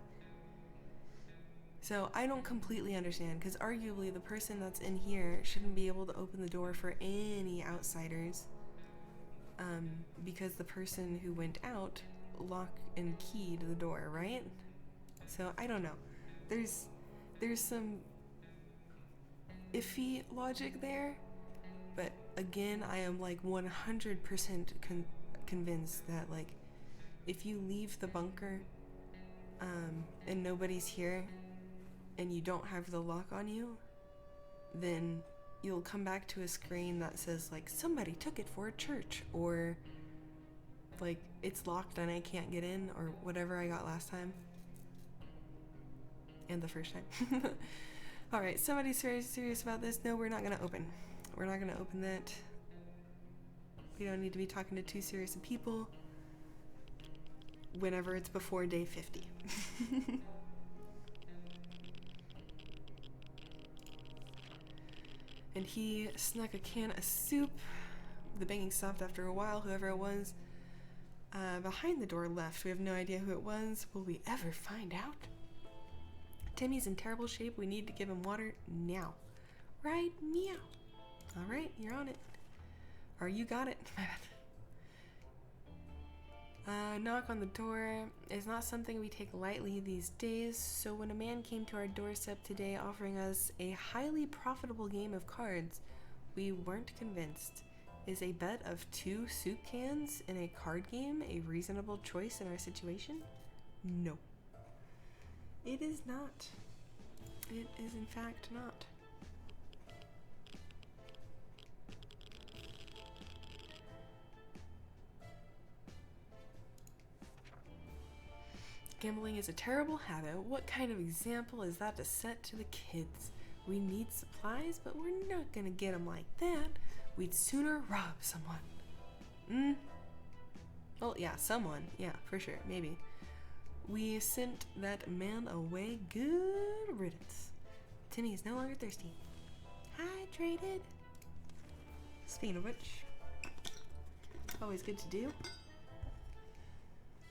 Speaker 1: So I don't completely understand, because arguably the person that's in here shouldn't be able to open the door for any outsiders, because the person who went out locked and keyed the door, right? So I don't know. There's some iffy logic there, but again, I am like 100% convinced that like if you leave the bunker and nobody's here and you don't have the lock on you, then you'll come back to a screen that says like somebody took it for a church, or like it's locked and I can't get in, or whatever I got last time and the first time. Alright, somebody's very serious about this. No, we're not gonna open. We're not gonna open that. We don't need to be talking to too serious of people whenever it's before day 50. And he snuck a can of soup. The banging stopped after a while. Whoever it was behind the door left. We have no idea who it was. Will we ever find out? Timmy's in terrible shape. We need to give him water now. Right? Meow. Alright, you're on it. Or you got it. My bad. Knock on the door is not something we take lightly these days, so when a man came to our doorstep today offering us a highly profitable game of cards, we weren't convinced. Is a bet of 2 soup cans in a card game a reasonable choice in our situation? No. It is not. It is in fact not. Gambling is a terrible habit. What kind of example is that to set to the kids? We need supplies, but we're not gonna get them like that. We'd sooner rob someone. Well, yeah, someone. Yeah, for sure. Maybe. We sent that man away. Good riddance. Timmy is no longer thirsty. Hydrated. Speaking of which, always good to do.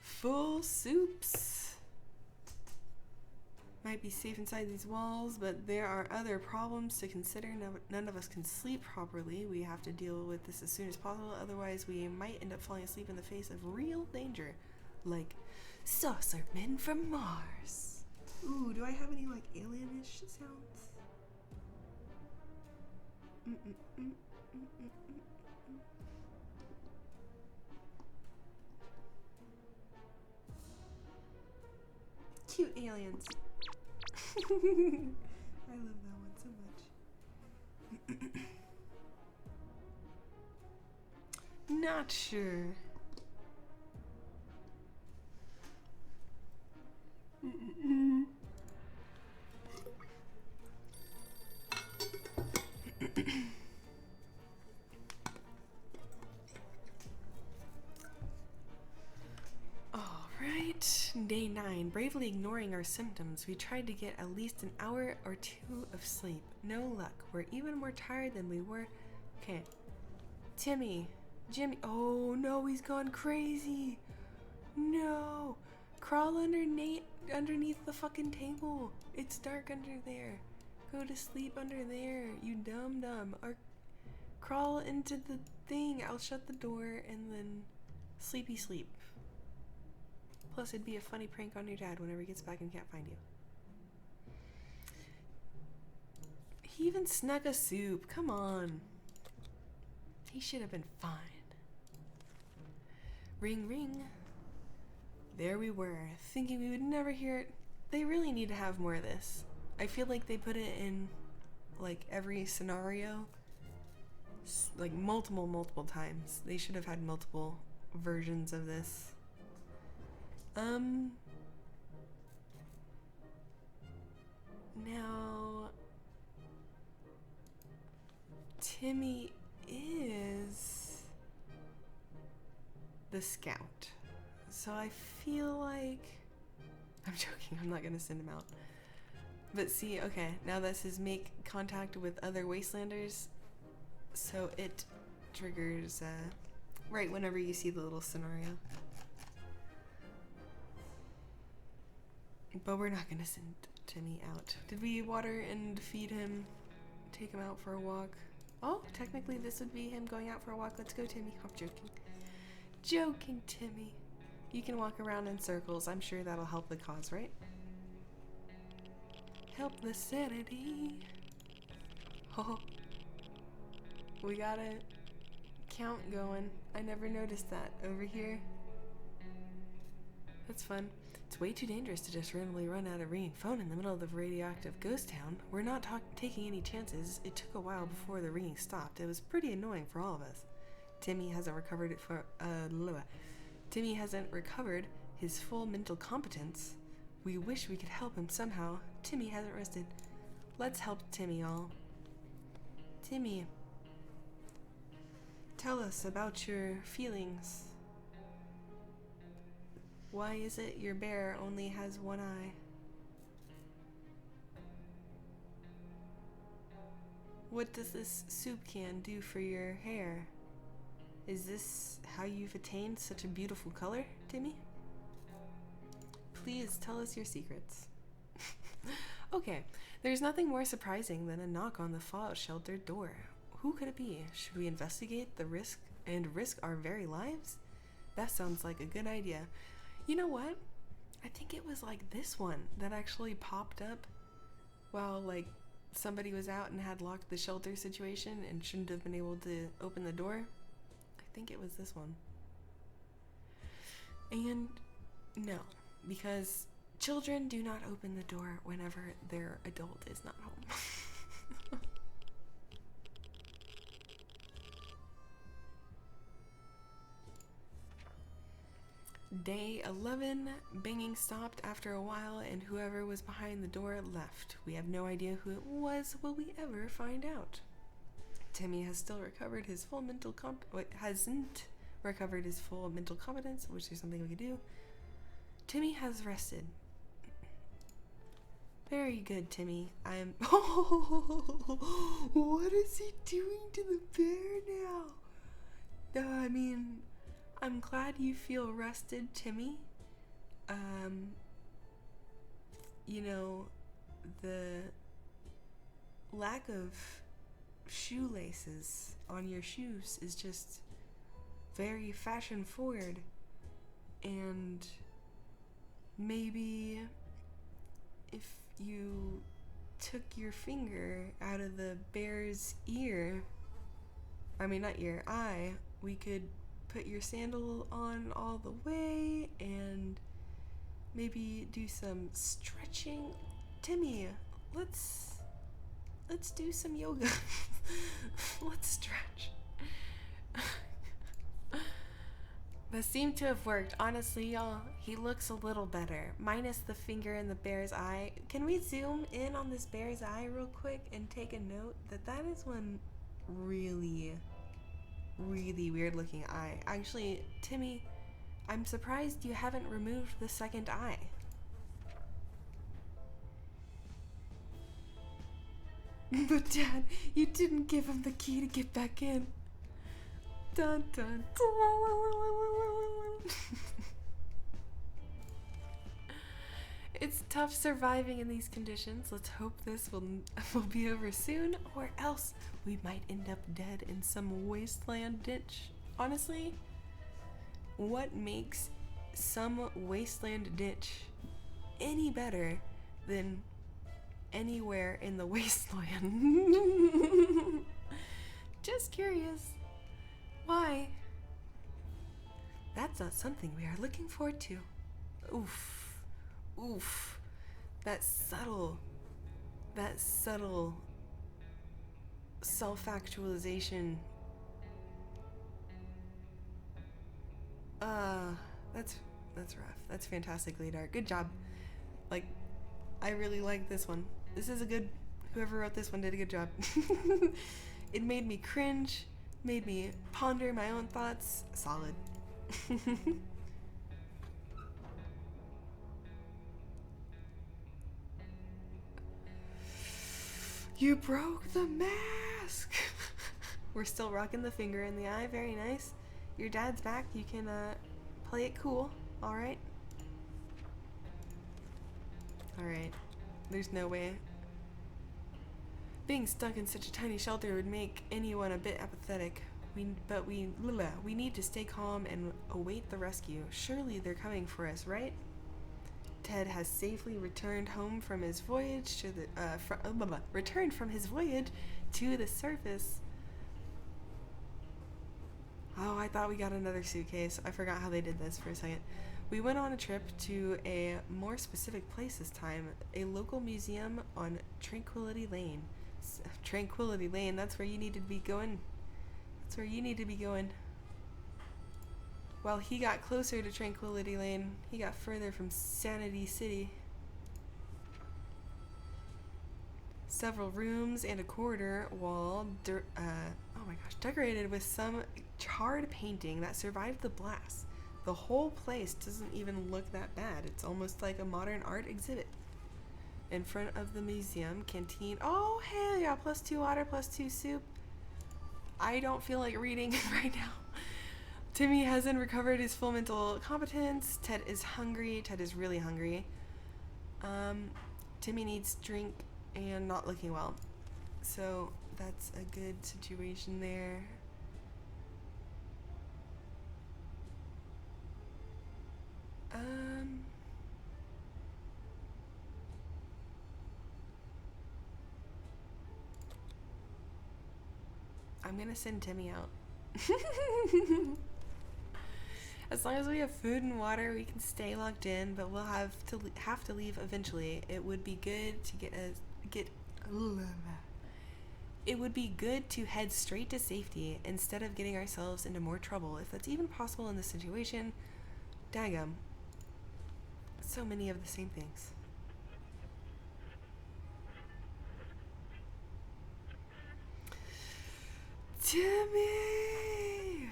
Speaker 1: Full soups. Might be safe inside these walls, but there are other problems to consider. None of us can sleep properly. We have to deal with this as soon as possible, otherwise we might end up falling asleep in the face of real danger, like saucer men from Mars. Ooh, do I have any like alienish sounds? Cute aliens. I love that one so much. Not sure. Alright, day 9. Bravely ignoring our symptoms, we tried to get at least an hour or 2 of sleep. No luck. We're even more tired than we were. Okay. Timmy. Jimmy. Oh no, he's gone crazy. No. Crawl underneath the fucking table. It's dark under there. Go to sleep under there, you dumb. Or crawl into the thing. I'll shut the door and then sleepy sleep. Plus, it'd be a funny prank on your dad whenever he gets back and can't find you. He even snuck a soup. Come on. He should have been fine. Ring, ring. There we were, thinking we would never hear it. They really need to have more of this. I feel like they put it in, like, every scenario. Like, multiple times. They should have had multiple versions of this. Now, Timmy is the scout. So I feel like, I'm joking, I'm not gonna send him out. But see, okay, now this says make contact with other wastelanders. So it triggers right whenever you see the little scenario. But we're not gonna send Timmy out. Did we water and feed him? Take him out for a walk? Oh, technically this would be him going out for a walk. Let's go, Timmy. I'm joking. Joking, Timmy. You can walk around in circles. I'm sure that'll help the cause, right? Help the sanity. Oh, we got a count going. I never noticed that over here. That's fun. It's way too dangerous to just randomly run out a ringing phone in the middle of the radioactive ghost town. We're not taking any chances. It took a while before the ringing stopped. It was pretty annoying for all of us. Timmy hasn't recovered his full mental competence. We wish we could help him somehow. Timmy hasn't rested. Let's help Timmy, all. Timmy, tell us about your feelings. Why is it your bear only has one eye? What does this soup can do for your hair? Is this how you've attained such a beautiful color, Timmy? Please tell us your secrets. Okay, there's nothing more surprising than a knock on the fallout shelter door. Who could it be? Should we investigate the risk our very lives? That sounds like a good idea. You know what? I think it was like this one that actually popped up while like somebody was out and had locked the shelter situation and shouldn't have been able to open the door. I think it was this one. And no, because children do not open the door whenever their adult is not home. Day 11, banging stopped after a while and whoever was behind the door left. We have no idea who it was. Will we ever find out? Timmy has still recovered his full mental hasn't recovered his full mental competence, which is something we could do. Timmy has rested. Very good, Timmy. What is he doing to the bear now? No, I mean, I'm glad you feel rested, Timmy. You know, the lack of shoelaces on your shoes is just very fashion forward, and maybe if you took your finger out of the bear's eye, we could put your sandal on all the way and maybe do some stretching. Timmy, let's do some yoga. Let's stretch. That seemed to have worked. Honestly, y'all, he looks a little better. Minus the finger in the bear's eye. Can we zoom in on this bear's eye real quick and take a note that is one really weird looking eye. Actually, Timmy, I'm surprised you haven't removed the second eye. But Dad, you didn't give him the key to get back in. Dun dun dun. It's tough surviving in these conditions. Let's hope this will be over soon, or else we might end up dead in some wasteland ditch. Honestly, what makes some wasteland ditch any better than anywhere in the wasteland? Just curious. Why? That's not something we are looking forward to. Oof. Oof. That subtle self-actualization. That's rough. That's fantastically dark. Good job. Like, I really like this one. This is a good, whoever wrote this one did a good job. It made me cringe, made me ponder my own thoughts. Solid. You broke the mask! We're still rocking the finger in the eye. Very nice. Your dad's back. You can play it cool. Alright. Alright. There's no way. Being stuck in such a tiny shelter would make anyone a bit apathetic. We need to stay calm and await the rescue. Surely they're coming for us, right? Ted has safely returned home from his voyage to the returned from his voyage to the surface. Oh, I thought we got another suitcase. I forgot how they did this for a second. We went on a trip to a more specific place this time, a local museum on Tranquility Lane. Tranquility Lane, that's where you need to be going. That's where you need to be going. While he got closer to Tranquility Lane, he got further from Sanity City. Several rooms and a corridor wall, decorated with some charred painting that survived the blast. The whole place doesn't even look that bad. It's almost like a modern art exhibit. In front of the museum canteen. Oh, hell yeah, +2 water, +2 soup. I don't feel like reading right now. Timmy hasn't recovered his full mental competence. Ted is hungry. Ted is really hungry. Timmy needs drink and not looking well. So that's a good situation there. I'm gonna send Timmy out. As long as we have food and water, we can stay locked in, but we'll have to leave eventually. It would be good to It would be good to head straight to safety instead of getting ourselves into more trouble, if that's even possible in this situation. Daggum. So many of the same things. Timmy!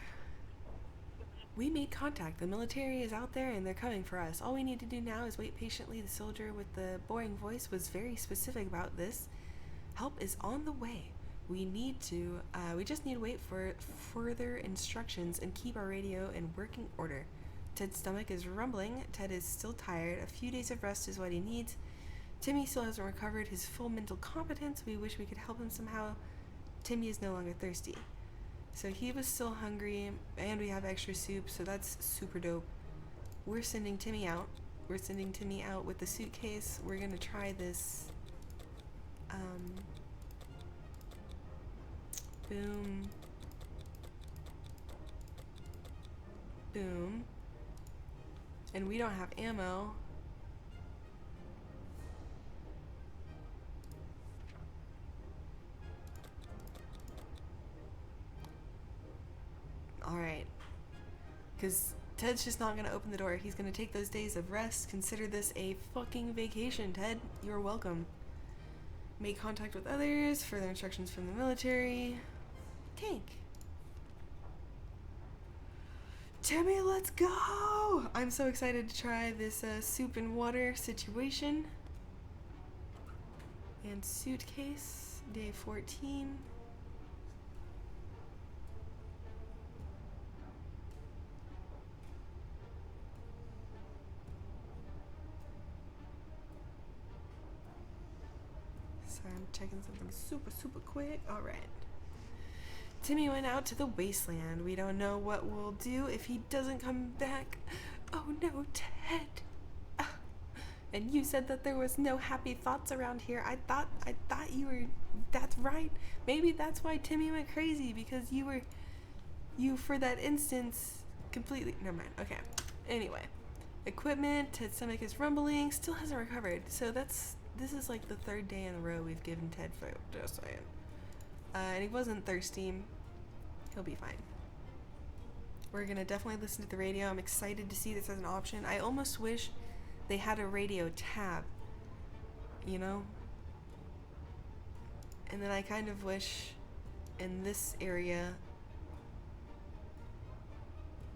Speaker 1: We made contact. The military is out there and they're coming for us. All we need to do now is wait patiently. The soldier with the boring voice was very specific about this. Help is on the way. We just need to wait for further instructions and keep our radio in working order. Ted's stomach is rumbling. Ted is still tired. A few days of rest is what he needs. Timmy still hasn't recovered his full mental competence. We wish we could help him somehow. Timmy is no longer thirsty. So he was still hungry, and we have extra soup, so that's super dope. We're sending Timmy out. We're sending Timmy out with the suitcase. We're gonna try this. Boom. Boom. And we don't have ammo. Alright. Because Ted's just not going to open the door. He's going to take those days of rest. Consider this a fucking vacation, Ted. You're welcome. Make contact with others. Further instructions from the military. Tank. Timmy, let's go! I'm so excited to try this soup and water situation. And suitcase. Day 14. Sorry, I'm checking something super quick. Alright. Timmy went out to the wasteland. We don't know what we'll do if he doesn't come back. Oh no, Ted. And you said that there was no happy thoughts around here. I thought you were, that's right. Maybe that's why Timmy went crazy, because you for that instance completely, never mind. Okay. Anyway, equipment, Ted's stomach is rumbling, still hasn't recovered. So this is like the 3rd day in a row we've given Ted food, just saying. And he wasn't thirsty. He'll be fine. We're gonna definitely listen to the radio. I'm excited to see this as an option. I almost wish they had a radio tab, you know? And then I kind of wish in this area,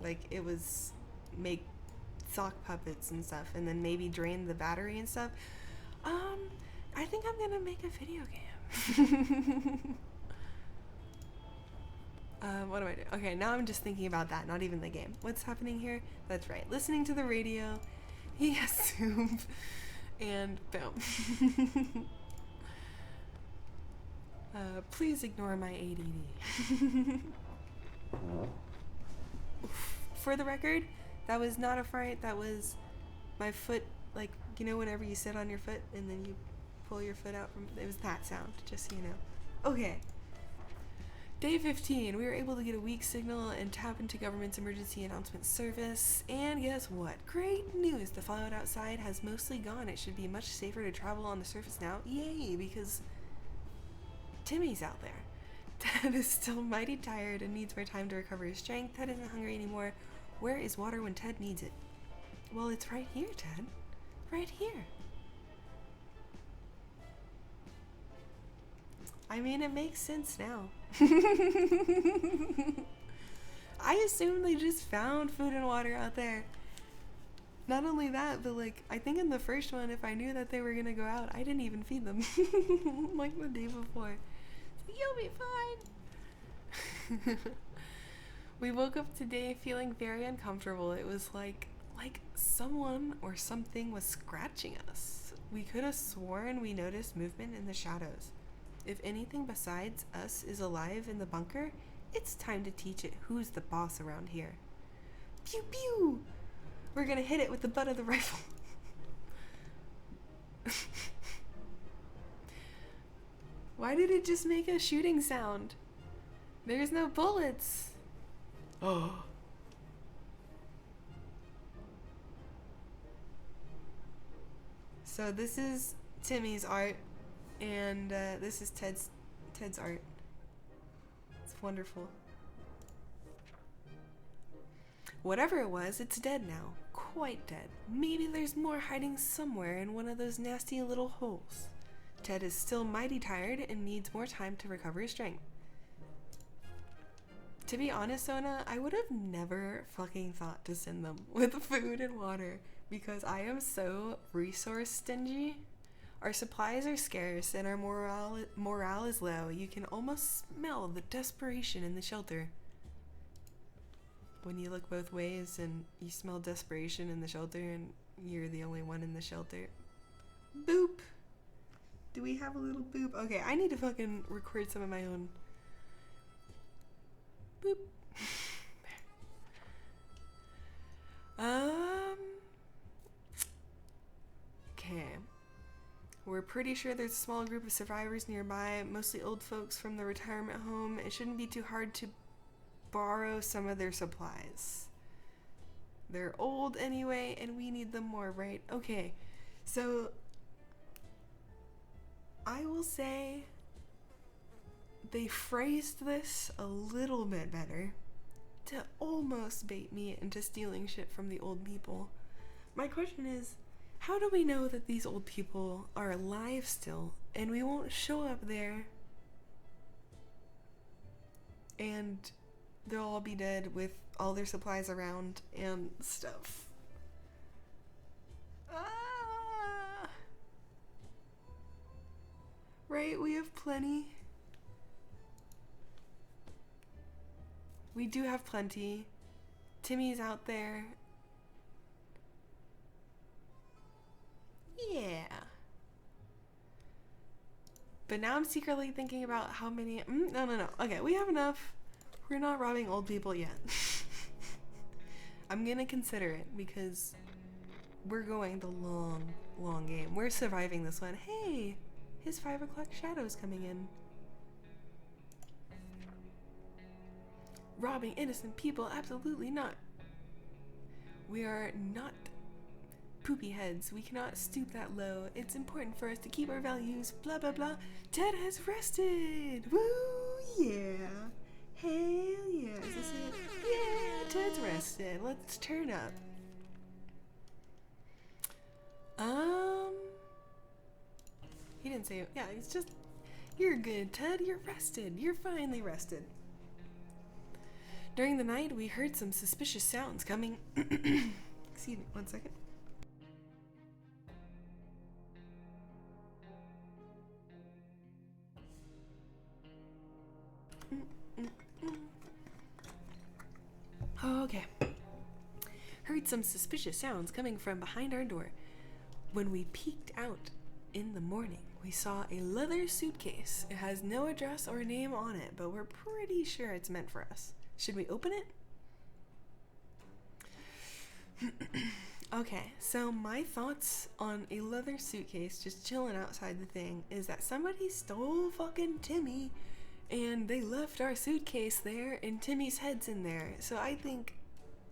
Speaker 1: like, it was make sock puppets and stuff, and then maybe drain the battery and stuff. I think I'm gonna make a video game. What do I do? Okay, now I'm just thinking about that, not even the game. What's happening here? That's right, listening to the radio. He has soup, and boom. Please ignore my ADD. For the record, that was not a fright, that was my foot, like, you know whenever you sit on your foot and then you pull your foot out from, it was that sound, just so you know. Okay. Day 15, we were able to get a weak signal and tap into government's emergency announcement service. And guess what? Great news! The fallout outside has mostly gone. It should be much safer to travel on the surface now. Yay! Because Timmy's out there. Ted is still mighty tired and needs more time to recover his strength. Ted isn't hungry anymore. Where is water when Ted needs it? Well, it's right here, Ted. Right here. I mean, it makes sense now. I assumed they just found food and water out there. Not only that, but like, I think in the first one, if I knew that they were gonna go out, I didn't even feed them. Like the day before. So you'll be fine. We woke up today feeling very uncomfortable. It was like someone or something was scratching us. We could have sworn we noticed movement in the shadows. If anything besides us is alive in the bunker, it's time to teach it who's the boss around here. Pew pew! We're gonna hit it with the butt of the rifle. Why did it just make a shooting sound? There's no bullets. Oh. So this is Timmy's art, and this is Ted's art. It's wonderful. Whatever it was, it's dead now. Quite dead. Maybe there's more hiding somewhere in one of those nasty little holes. Ted is still mighty tired and needs more time to recover his strength. To be honest, Sona, I would have never fucking thought to send them with food and water because I am so resource stingy. Our supplies are scarce and our morale is low. You can almost smell the desperation in the shelter. When you look both ways and you smell desperation in the shelter and you're the only one in the shelter. Boop! Do we have a little boop? Okay, I need to fucking record some of my own. Boop. Okay. We're pretty sure there's a small group of survivors nearby, mostly old folks from the retirement home. It shouldn't be too hard to borrow some of their supplies. They're old anyway, and we need them more, right? Okay, so I will say they phrased this a little bit better to almost bait me into stealing shit from the old people. My question is, how do we know that these old people are alive still and we won't show up there and they'll all be dead with all their supplies around and stuff? Right, we have plenty. We do have plenty. Timmy's out there. Yeah. But now I'm secretly thinking about how many... No. Okay, we have enough. We're not robbing old people yet. I'm gonna consider it because we're going the long game. We're surviving this one. Hey, his 5 o'clock shadow's coming in. Robbing innocent people? Absolutely not. We are not poopy heads. We cannot stoop that low. It's important for us to keep our values. Blah, blah, blah. Ted has rested. Woo, yeah. Hell yeah. Is this it? Yeah, Ted's rested. Let's turn up. He didn't say it. Yeah, it's just, you're good, Ted. You're rested. You're finally rested. During the night, we heard some suspicious sounds coming. Excuse me, 1 second. Okay. Heard some suspicious sounds coming from behind our door. When we peeked out in the morning, we saw a leather suitcase. It has no address or name on it, but we're pretty sure it's meant for us. Should we open it? Okay, so my thoughts on a leather suitcase just chilling outside the thing is that somebody stole fucking Timmy and they left our suitcase there and Timmy's head's in there. So I think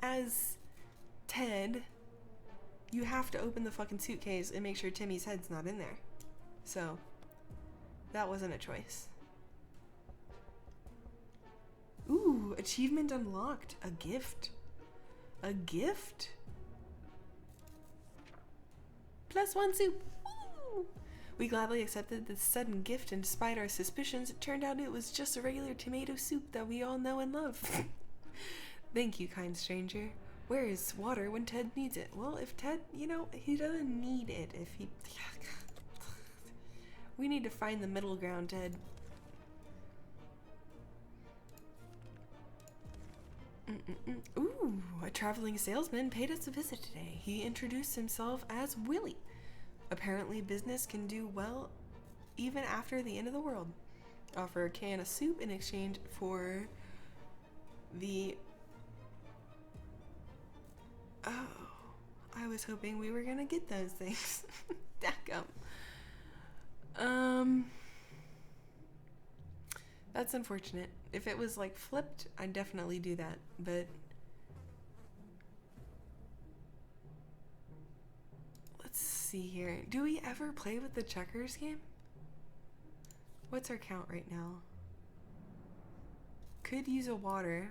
Speaker 1: as Ted, you have to open the fucking suitcase and make sure Timmy's head's not in there. So that wasn't a choice. Ooh, achievement unlocked. A gift. A gift? +1 soup. Woo! We gladly accepted this sudden gift, and despite our suspicions, it turned out it was just a regular tomato soup that we all know and love. Thank you, kind stranger. Where is water when Ted needs it? Well, if Ted, he doesn't need it. If he... We need to find the middle ground, Ted. Ooh, a traveling salesman paid us a visit today. He introduced himself as Willie. Apparently business can do well even after the end of the world. Offer a can of soup in exchange for the... Oh, I was hoping we were gonna get those things. Dackum. That's unfortunate. If it was like flipped, I'd definitely do that, but let's see here. Do we ever play with the checkers game? What's our count right now? Could use a water.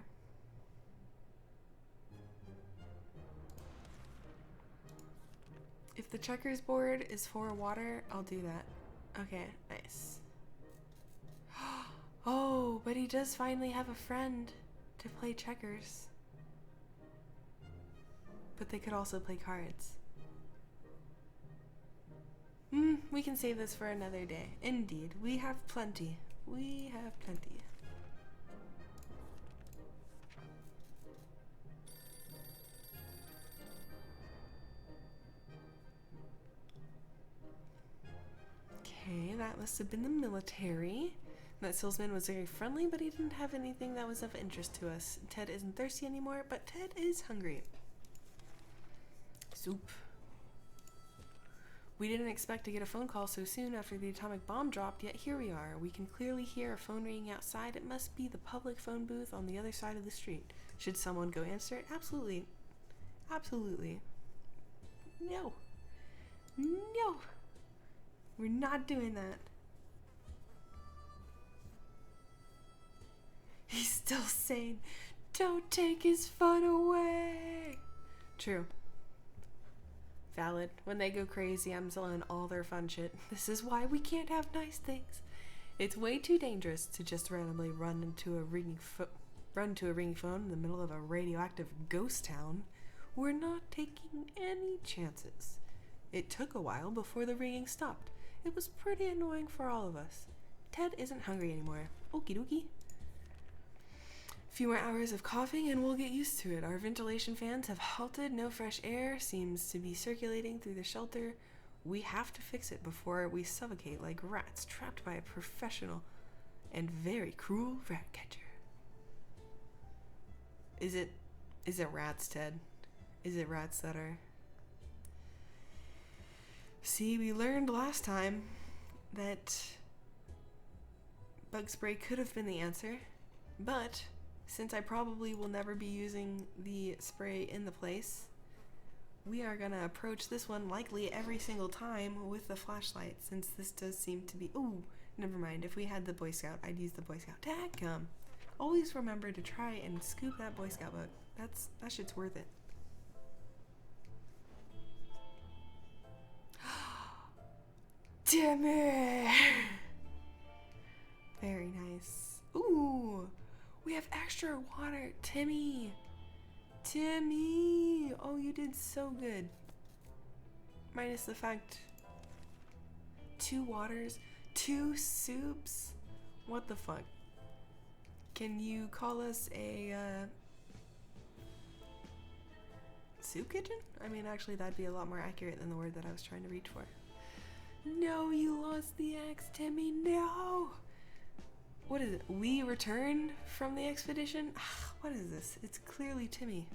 Speaker 1: If the checkers board is for water, I'll do that. Okay, nice. Oh, but he does finally have a friend to play checkers. But they could also play cards. We can save this for another day. Indeed, we have plenty. We have plenty. Okay, that must have been the military. That salesman was very friendly, but he didn't have anything that was of interest to us. Ted isn't thirsty anymore, but Ted is hungry. Soup. We didn't expect to get a phone call so soon after the atomic bomb dropped, yet here we are. We can clearly hear a phone ringing outside. It must be the public phone booth on the other side of the street. Should someone go answer it? Absolutely. Absolutely. No. No. We're not doing that. He's still saying, don't take his fun away. True. Valid. When they go crazy, I'm selling all their fun shit. This is why we can't have nice things. It's way too dangerous to just randomly run to a ringing phone in the middle of a radioactive ghost town. We're not taking any chances. It took a while before the ringing stopped. It was pretty annoying for all of us. Ted isn't hungry anymore. Okie dokie. Few more hours of coughing and we'll get used to it. Our ventilation fans have halted. No fresh air seems to be circulating through the shelter. We have to fix it before we suffocate like rats trapped by a professional and very cruel rat catcher. Is it rats, Ted? is it rats that are... See, we learned last time that bug spray could have been the answer, but since I probably will never be using the spray in the place, we are gonna approach this one likely every single time with the flashlight, since this does seem to be... Ooh, never mind. If we had the Boy Scout, I'd use the Boy Scout. Dadgum! Always remember to try and scoop that Boy Scout book. That shit's worth it. Damn it! Very nice. Ooh! We have extra water! Timmy! Timmy! Oh, you did so good. Minus the fact... 2 waters, 2 soups? What the fuck? Can you call us a, soup kitchen? I mean, actually, that'd be a lot more accurate than the word that I was trying to reach for. No, you lost the axe, Timmy, no! What is it? We returned from the expedition? What is this? It's clearly Timmy.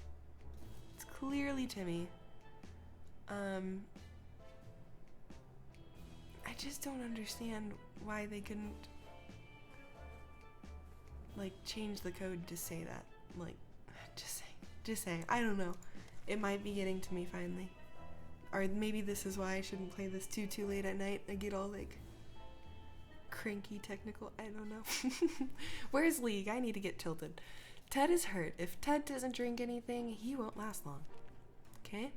Speaker 1: It's clearly Timmy. I just don't understand why they couldn't, like, change the code to say that. Like, just saying. I don't know. It might be getting to me finally. Or maybe this is why I shouldn't play this too late at night. I get all, like, cranky technical. I don't know. Where's League? I need to get tilted. Ted is hurt. If Ted doesn't drink anything, he won't last long. Okay?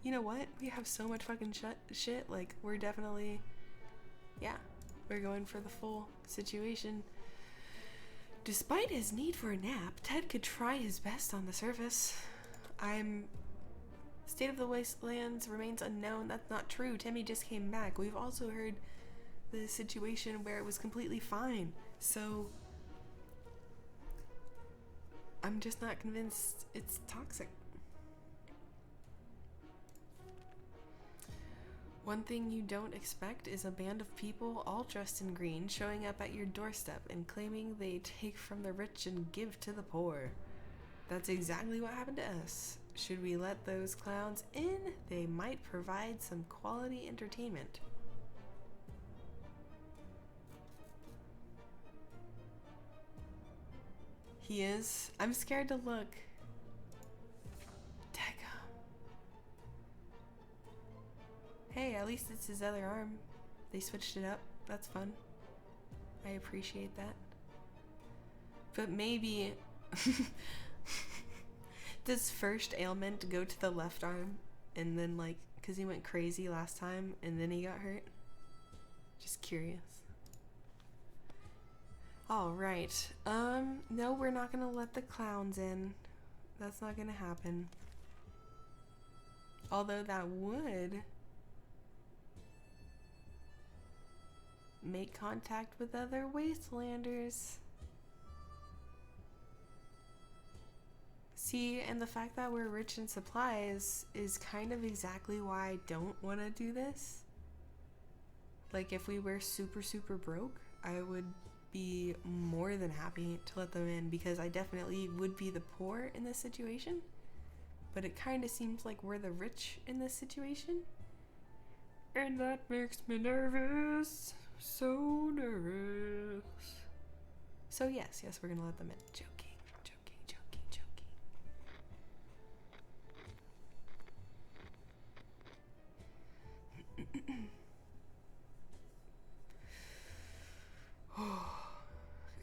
Speaker 1: You know what? We have so much fucking shit. Like, we're definitely... Yeah. We're going for the full situation. Despite his need for a nap, Ted could try his best on the surface. State of the wastelands remains unknown. That's not true. Timmy just came back. We've also heard the situation where it was completely fine. So I'm just not convinced it's toxic. One thing you don't expect is a band of people all dressed in green showing up at your doorstep and claiming they take from the rich and give to the poor. That's exactly what happened to us. Should we let those clowns in? They might provide some quality entertainment. He is. I'm scared to look. Hey, at least it's his other arm. They switched it up. That's fun. I appreciate that. But maybe... Does first ailment go to the left arm? And then, like, because he went crazy last time and then he got hurt? Just curious. Alright. No, we're not gonna let the clowns in. That's not gonna happen. Although that would... make contact with other wastelanders. See, and the fact that we're rich in supplies is kind of exactly why I don't want to do this. Like, if we were super broke, I would be more than happy to let them in, because I definitely would be the poor in this situation. But it kind of seems like we're the rich in this situation. And that makes me nervous. So nervous. So yes, we're gonna let them in. Joking.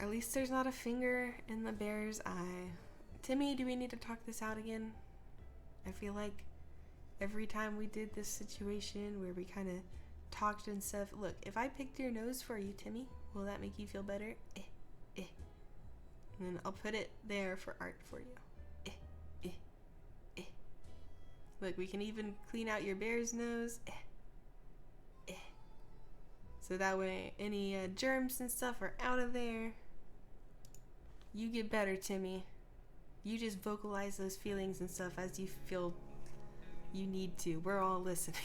Speaker 1: At least there's not a finger in the bear's eye. Timmy, do we need to talk this out again? I feel like every time we did this situation where we kind of talked and stuff. Look, if I picked your nose for you, Timmy, will that make you feel better? And then I'll put it there for art for you. Look, we can even clean out your bear's nose. So that way any germs and stuff are out of there. You get better, Timmy. You just vocalize those feelings and stuff as you feel you need to. We're all listening.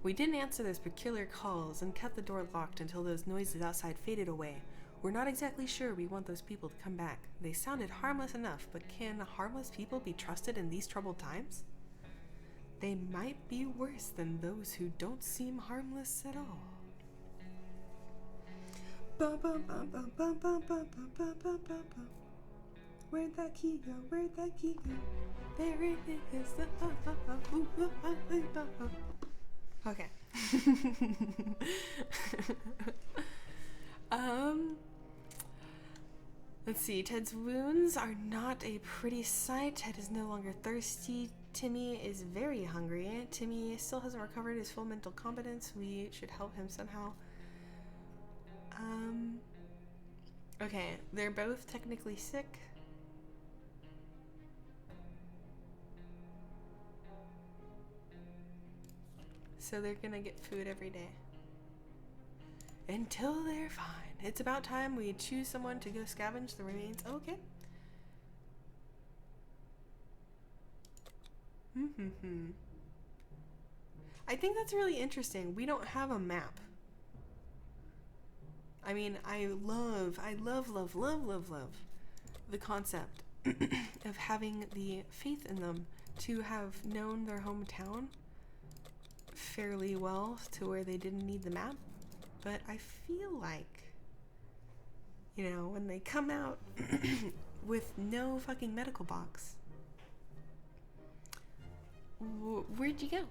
Speaker 1: We didn't answer those peculiar calls and kept the door locked until those noises outside faded away. We're not exactly sure we want those people to come back. They sounded harmless enough, but can harmless people be trusted in these troubled times? They might be worse than those who don't seem harmless at all. Where'd that key go? Where'd that key go? There it is. Okay. Let's see. Ted's wounds are not a pretty sight. Ted is no longer thirsty. Timmy is very hungry. Timmy still hasn't recovered his full mental competence. We should help him somehow. Okay, they're both technically sick. So they're gonna get food every day. Until they're fine. It's about time we choose someone to go scavenge the remains. Okay. I think that's really interesting. We don't have a map. I mean, I love the concept of having the faith in them to have known their hometown fairly well to where they didn't need the map. But I feel like, you know, when they come out with no fucking medical box, where'd you go?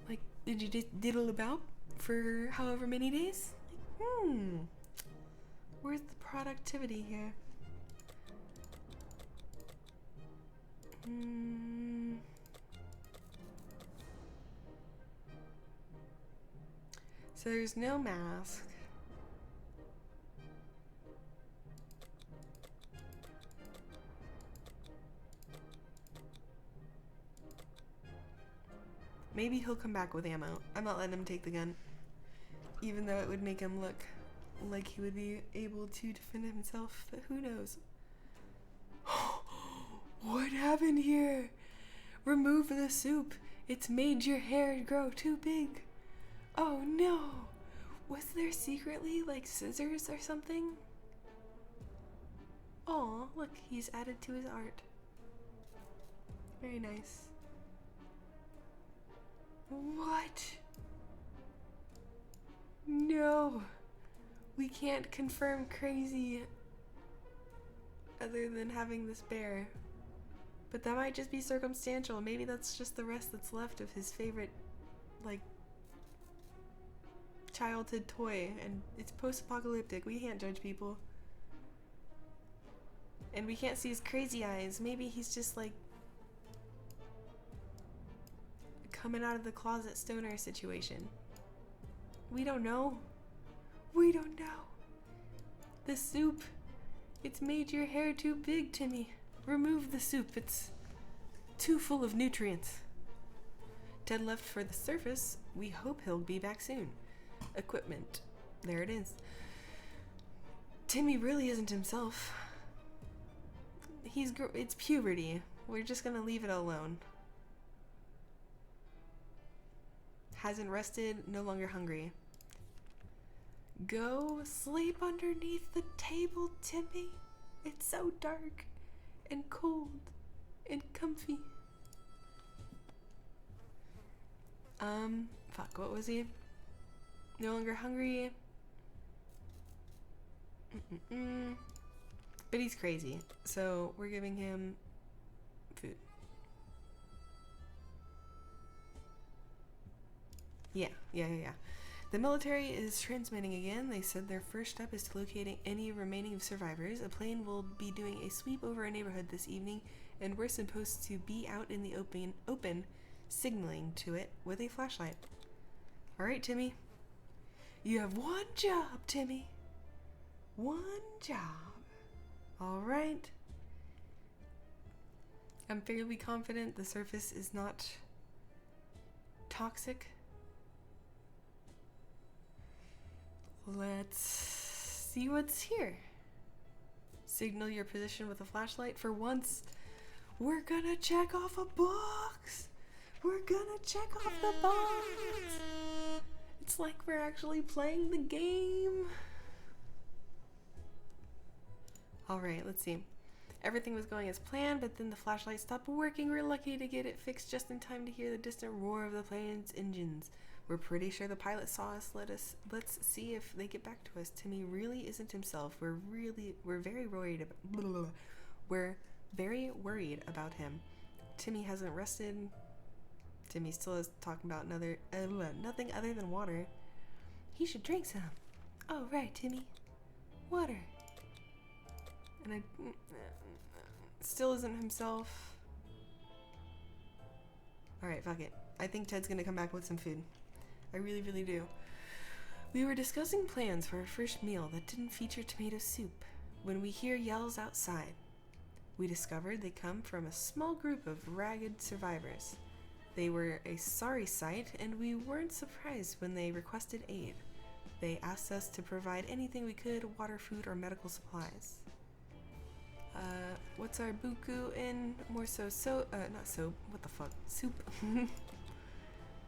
Speaker 1: Like, did you just diddle about for however many days? Like, where's the productivity here? So there's no mask. Maybe he'll come back with ammo. I'm not letting him take the gun. Even though it would make him look like he would be able to defend himself, but who knows? What happened here? Remove the soup. It's made your hair grow too big. Oh no! Was there secretly like scissors or something? Aw, look, he's added to his art. Very nice. What? No! We can't confirm crazy other than having this bear. But that might just be circumstantial. Maybe that's just the rest that's left of his favorite, like, childhood toy. And it's post-apocalyptic. We can't judge people. And we can't see his crazy eyes. Maybe he's just, like, coming out of the closet stoner situation. We don't know. We don't know. The soup. It's made your hair too big, Timmy. Remove the soup. It's too full of nutrients. Ted left for the surface. We hope he'll be back soon. Equipment. There it is. Timmy really isn't himself. It's puberty. We're just gonna leave it alone. Hasn't rested, no longer hungry. Go sleep underneath the table, Timmy. It's so dark and cold and comfy. Fuck, what was he? No longer hungry. But he's crazy, so we're giving him food. Yeah. The military is transmitting again. They said their first step is to locating any remaining survivors. A plane will be doing a sweep over a neighborhood this evening, and we're supposed to be out in the open signaling to it with a flashlight. Alright, Timmy. You have one job, Timmy. One job. Alright. I'm fairly confident the surface is not toxic. Let's see what's here. Signal your position with a flashlight. For once, we're gonna check off a box. We're gonna check off the box. It's like we're actually playing the game. Alright, let's see. Everything was going as planned, but then the flashlight stopped working. We're lucky to get it fixed just in time to hear the distant roar of the plane's engines. We're pretty sure the pilot saw us. Let's see if they get back to us. Timmy really isn't himself. We're very worried about him. Timmy hasn't rested. Timmy still is talking about nothing other than water. He should drink some. Oh right, Timmy. Water. And I still isn't himself. Alright, fuck it. I think Ted's gonna come back with some food. I really, really do. We were discussing plans for our first meal that didn't feature tomato soup when we hear yells outside. We discovered they come from a small group of ragged survivors. They were a sorry sight, and we weren't surprised when they requested aid. They asked us to provide anything we could, water, food, or medical supplies. What's our buku in? More so, not soap, what the fuck? Soup.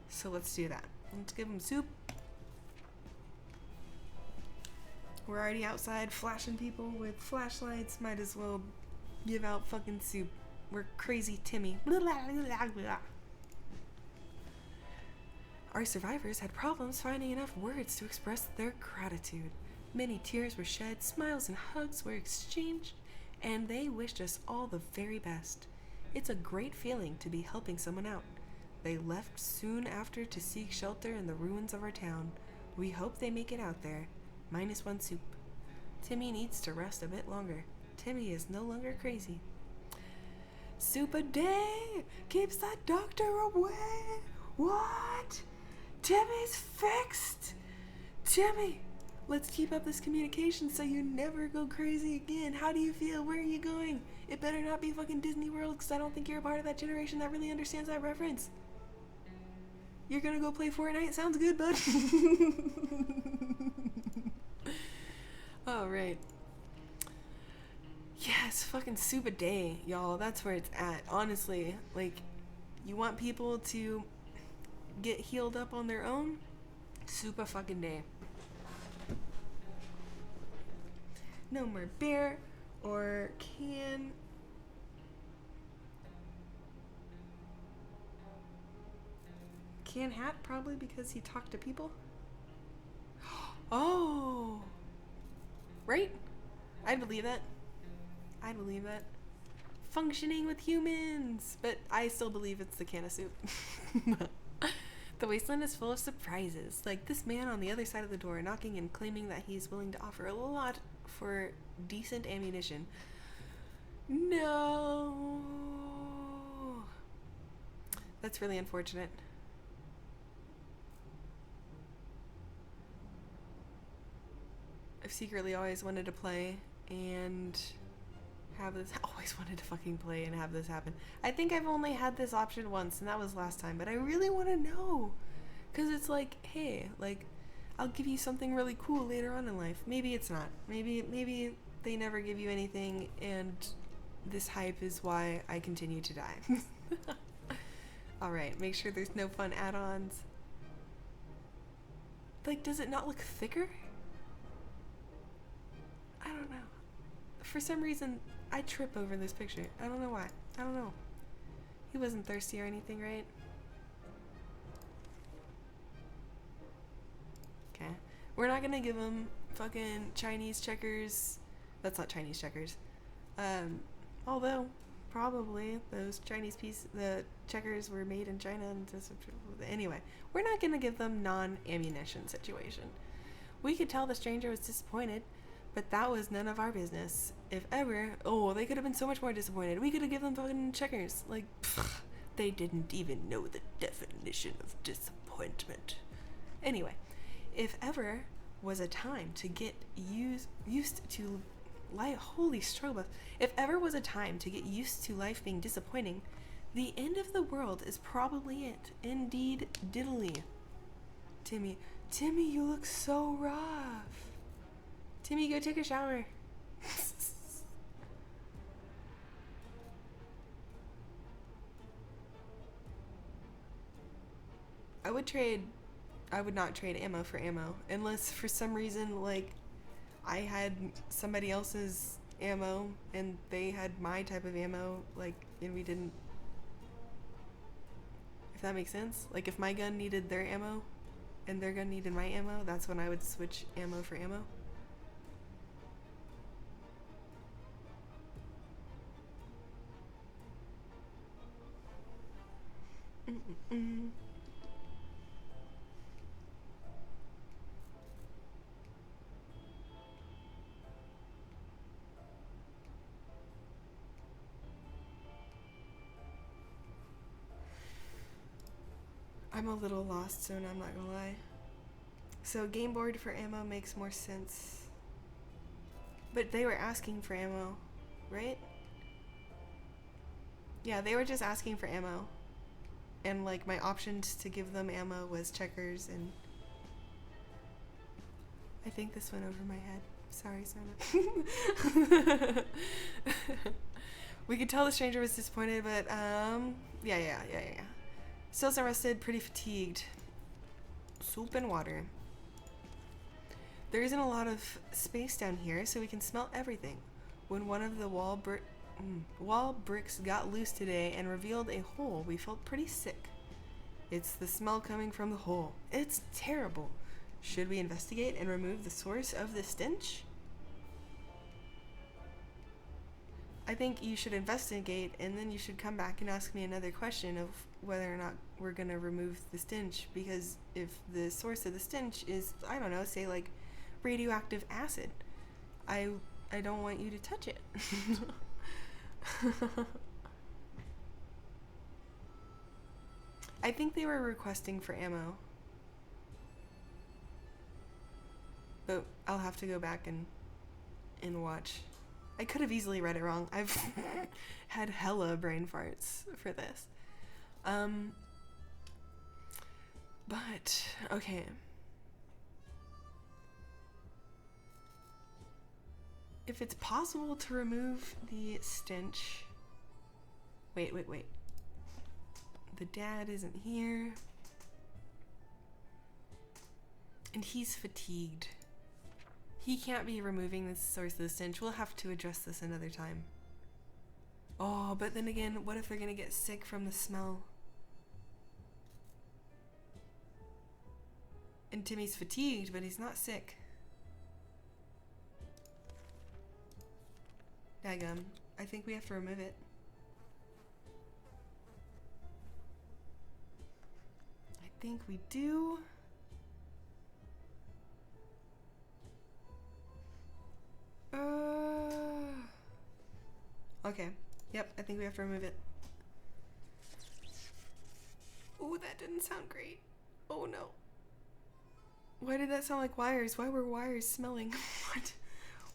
Speaker 1: So let's do that. Let's give them soup. We're already outside flashing people with flashlights. Might as well give out fucking soup. We're crazy Timmy. Our survivors had problems finding enough words to express their gratitude. Many tears were shed, smiles and hugs were exchanged, and they wished us all the very best. It's a great feeling to be helping someone out. They left soon after to seek shelter in the ruins of our town. We hope they make it out there. -1 soup. Timmy needs to rest a bit longer. Timmy is no longer crazy. Soup a day keeps that doctor away. What? Timmy's fixed. Timmy, let's keep up this communication so you never go crazy again. How do you feel? Where are you going? It better not be fucking Disney World, because I don't think you're a part of that generation that really understands that reference. You're gonna go play Fortnite? Sounds good, bud. Alright. Yes, fucking soup a day, y'all. That's where it's at. Honestly, like, you want people to get healed up on their own? Soup a fucking day. No more bear or can hat, probably because he talked to people. Oh, right? I'd believe that. Functioning with humans, but I still believe it's the can of soup. The wasteland is full of surprises, like this man on the other side of the door knocking and claiming that he's willing to offer a lot for decent ammunition. No, that's really unfortunate. I've secretly always wanted to play and have this. Always wanted to fucking play and have this happen. I think I've only had this option once, and that was last time. But I really want to know, because it's like, hey, like, I'll give you something really cool later on in life. Maybe it's not. Maybe they never give you anything, and this hype is why I continue to die. All right, make sure there's no fun add-ons. Like, does it not look thicker? I don't know. For some reason, I trip over this picture. I don't know why. I don't know. He wasn't thirsty or anything, right? Okay. We're not gonna give him fucking Chinese checkers. That's not Chinese checkers. Although, probably, those the checkers were made in China. And anyway, we're not gonna give them non-ammunition situation. We could tell the stranger was disappointed, but that was none of our business. If ever, they could have been so much more disappointed. We could have given them fucking checkers. Like, they didn't even know the definition of disappointment. Anyway, if ever was a time to get used to life, holy strobe, if ever was a time to get used to life being disappointing, the end of the world is probably it. Indeed, diddly. Timmy, you look so rough. Timmy, go take a shower. I would not trade ammo for ammo, unless for some reason, like, I had somebody else's ammo and they had my type of ammo, like, and we didn't. If that makes sense? Like, if my gun needed their ammo and their gun needed my ammo, that's when I would switch ammo for ammo. Mm-mm-mm. I'm a little lost soon, I'm not gonna lie. So game board for ammo makes more sense. But they were asking for ammo, right? Yeah, they were just asking for ammo. And like my options to give them ammo was checkers, and I think this went over my head. Sorry, Sona. We could tell the stranger was disappointed, but yeah. Still rested, pretty fatigued. Soup and water. There isn't a lot of space down here, so we can smell everything. When one of the wall bricks got loose today and revealed a hole, we felt pretty sick. It's the smell coming from the hole. It's terrible. Should we investigate and remove the source of the stench? I think you should investigate, and then you should come back and ask me another question of whether or not we're gonna remove the stench, because if the source of the stench is, I don't know, say like radioactive acid, I don't want you to touch it. I think they were requesting for ammo, but I'll have to go back and watch. I could have easily read it wrong. I've had hella brain farts for this. But, okay. If it's possible to remove the stench... Wait. The dad isn't here. And he's fatigued. He can't be removing the source of the stench. We'll have to address this another time. Oh, but then again, what if they're gonna get sick from the smell? And Timmy's fatigued, but he's not sick. Daggum. I think we have to remove it. I think we do. Okay. Yep, I think we have to remove it. Ooh, that didn't sound great. Oh no. Why did that sound like wires? Why were wires smelling?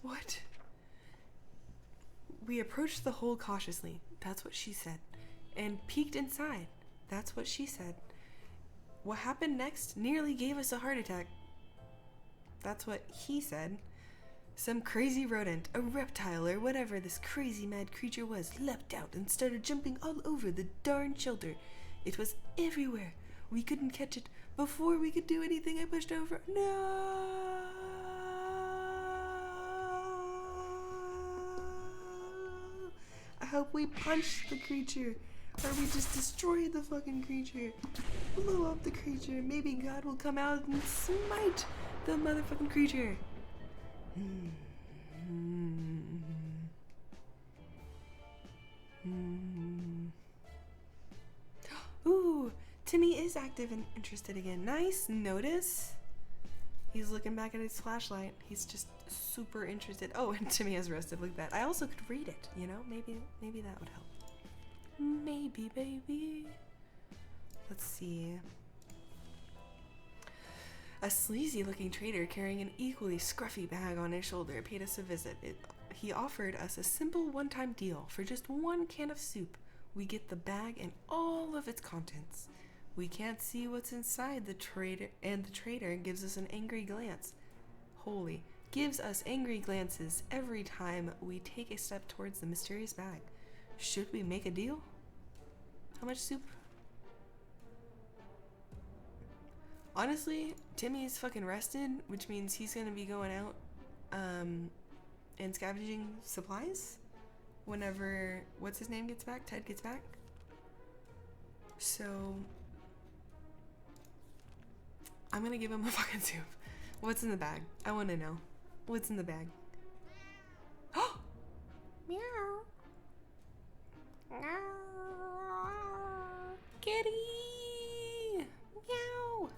Speaker 1: What? We approached the hole cautiously. That's what she said. And peeked inside. That's what she said. What happened next nearly gave us a heart attack. That's what he said. Some crazy rodent, a reptile, or whatever this crazy mad creature was, leapt out and started jumping all over the darn shelter. It was everywhere. We couldn't catch it. Before we could do anything, I pushed over. No! I hope we punched the creature. Or we just destroyed the fucking creature. Blew up the creature. Maybe God will come out and smite the motherfucking creature. Ooh, Timmy is active and interested again. Nice notice. He's looking back at his flashlight. He's just super interested. Oh, and Timmy has rested. Look at that. I also could read it, you know? Maybe that would help. Maybe, baby. Let's see. A sleazy-looking trader carrying an equally scruffy bag on his shoulder paid us a visit. He offered us a simple one-time deal. For just one can of soup, we get the bag and all of its contents. We can't see what's inside the trader, and the trader gives us an angry glance. Gives us angry glances every time we take a step towards the mysterious bag. Should we make a deal? How much soup? Honestly, Timmy's fucking rested, which means he's gonna be going out and scavenging supplies whenever, what's his name gets back? Ted gets back. So I'm gonna give him a fucking soup. What's in the bag? I want to know. What's in the bag? Oh! Meow. Kitty! Meow!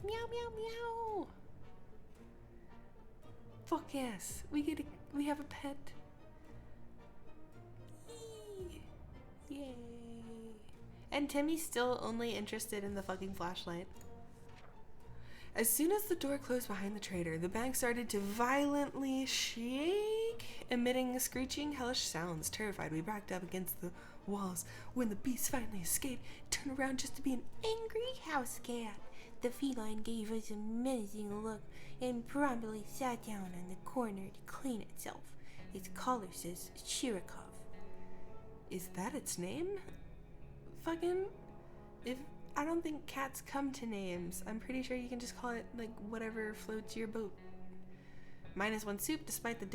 Speaker 1: Meow, meow, meow! Fuck yes! We have a pet. Yay! And Timmy's still only interested in the fucking flashlight. As soon as the door closed behind the trader, the bank started to violently shake, emitting screeching, hellish sounds. Terrified, we backed up against the walls. When the beast finally escaped, it turned around just to be an angry house cat. The feline gave us a menacing look and promptly sat down in the corner to clean itself. Its collar says Shirikov. Is that its name? Fucking... I don't think cats come to names. I'm pretty sure you can just call it, like, whatever floats your boat. -1 soup, despite the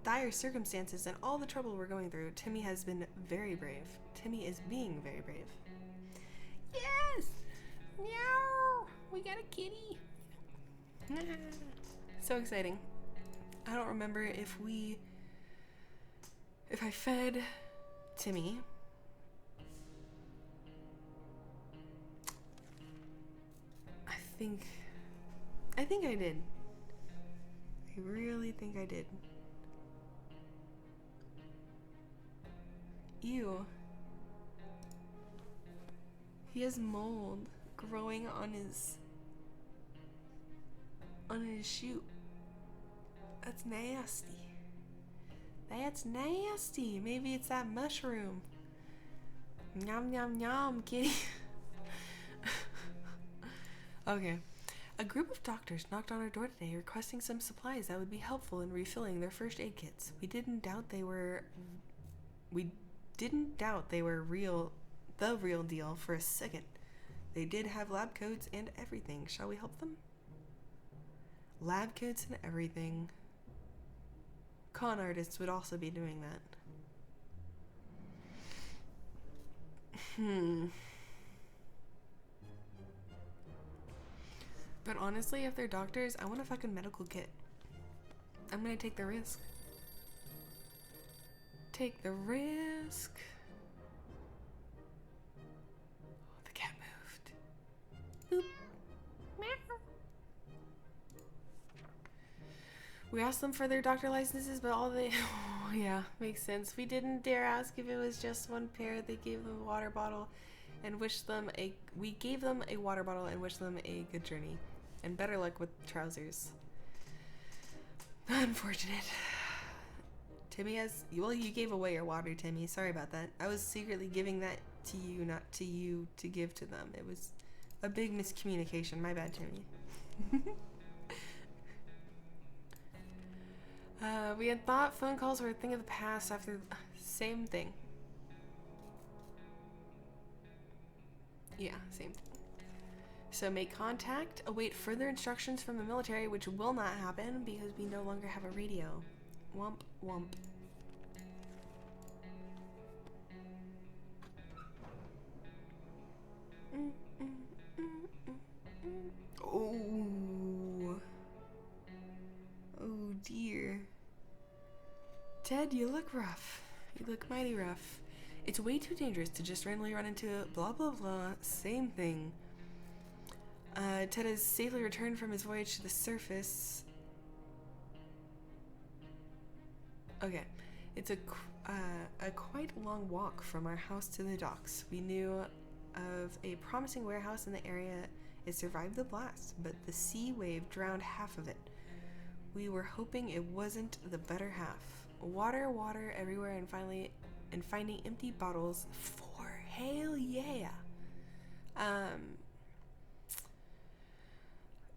Speaker 1: dire circumstances and all the trouble we're going through. Timmy has been very brave. Timmy is being very brave. Yes! Meow! We got a kitty! So exciting. I don't remember if I fed Timmy. I think I did. I really think I did. Ew. He has mold growing on his shoe. That's nasty. That's nasty. Maybe it's that mushroom. Nom nom nom, kitty. Okay. A group of doctors knocked on our door today requesting some supplies that would be helpful in refilling their first aid kits. We didn't doubt they were the real deal for a second. They did have lab coats and everything. Shall we help them? Lab coats and everything. Con artists would also be doing that. But honestly, if they're doctors, I want a fucking medical kit. I'm gonna take the risk. Take the risk. Oh, the cat moved. Boop. Meow. We asked them for their doctor licenses, but all they... Oh, yeah, makes sense. We didn't dare ask if it was just one pair. They gave them a water bottle and wished them a... We gave them a water bottle and wished them a good journey. And better luck with trousers. Unfortunate. Timmy has... Well, you gave away your water, Timmy. Sorry about that. I was secretly giving that to you, not to you, to give to them. It was a big miscommunication. My bad, Timmy. We had thought phone calls were a thing of the past after... Same thing. Yeah, same thing. So make contact, await further instructions from the military, which will not happen because we no longer have a radio. Womp womp. Oh. Oh dear. Ted, you look rough. You look mighty rough. It's way too dangerous to just randomly run into a blah blah blah. Same thing. Ted has safely returned from his voyage to the surface. Okay, it's a quite long walk from our house to the docks. We knew of a promising warehouse in the area. It survived the blast, but the sea wave drowned half of it. We were hoping it wasn't the better half. Water, water everywhere, and finding empty bottles for hell yeah.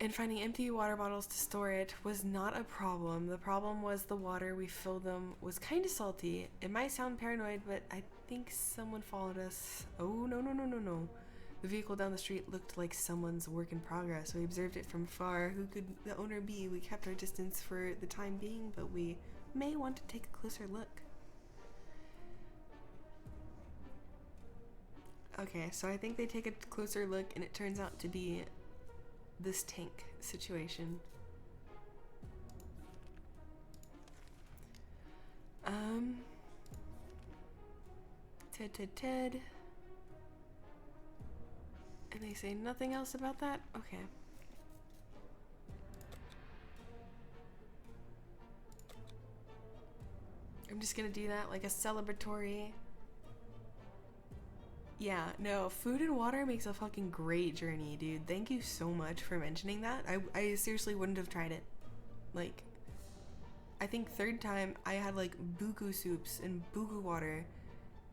Speaker 1: And finding empty water bottles to store it was not a problem. The problem was the water we filled them was kind of salty. It might sound paranoid, but I think someone followed us. Oh, no, no, no, no, no. The vehicle down the street looked like someone's work in progress. We observed it from far. Who could the owner be? We kept our distance for the time being, but we may want to take a closer look. Okay, so I think they take a closer look and it turns out to be this tank situation. Ted. And they say nothing else about that? Okay. I'm just gonna do that like a celebratory. Yeah, no, food and water makes a fucking great journey, dude. Thank you so much for mentioning that. I seriously wouldn't have tried it. Like, I think third time I had like buku soups and buku water,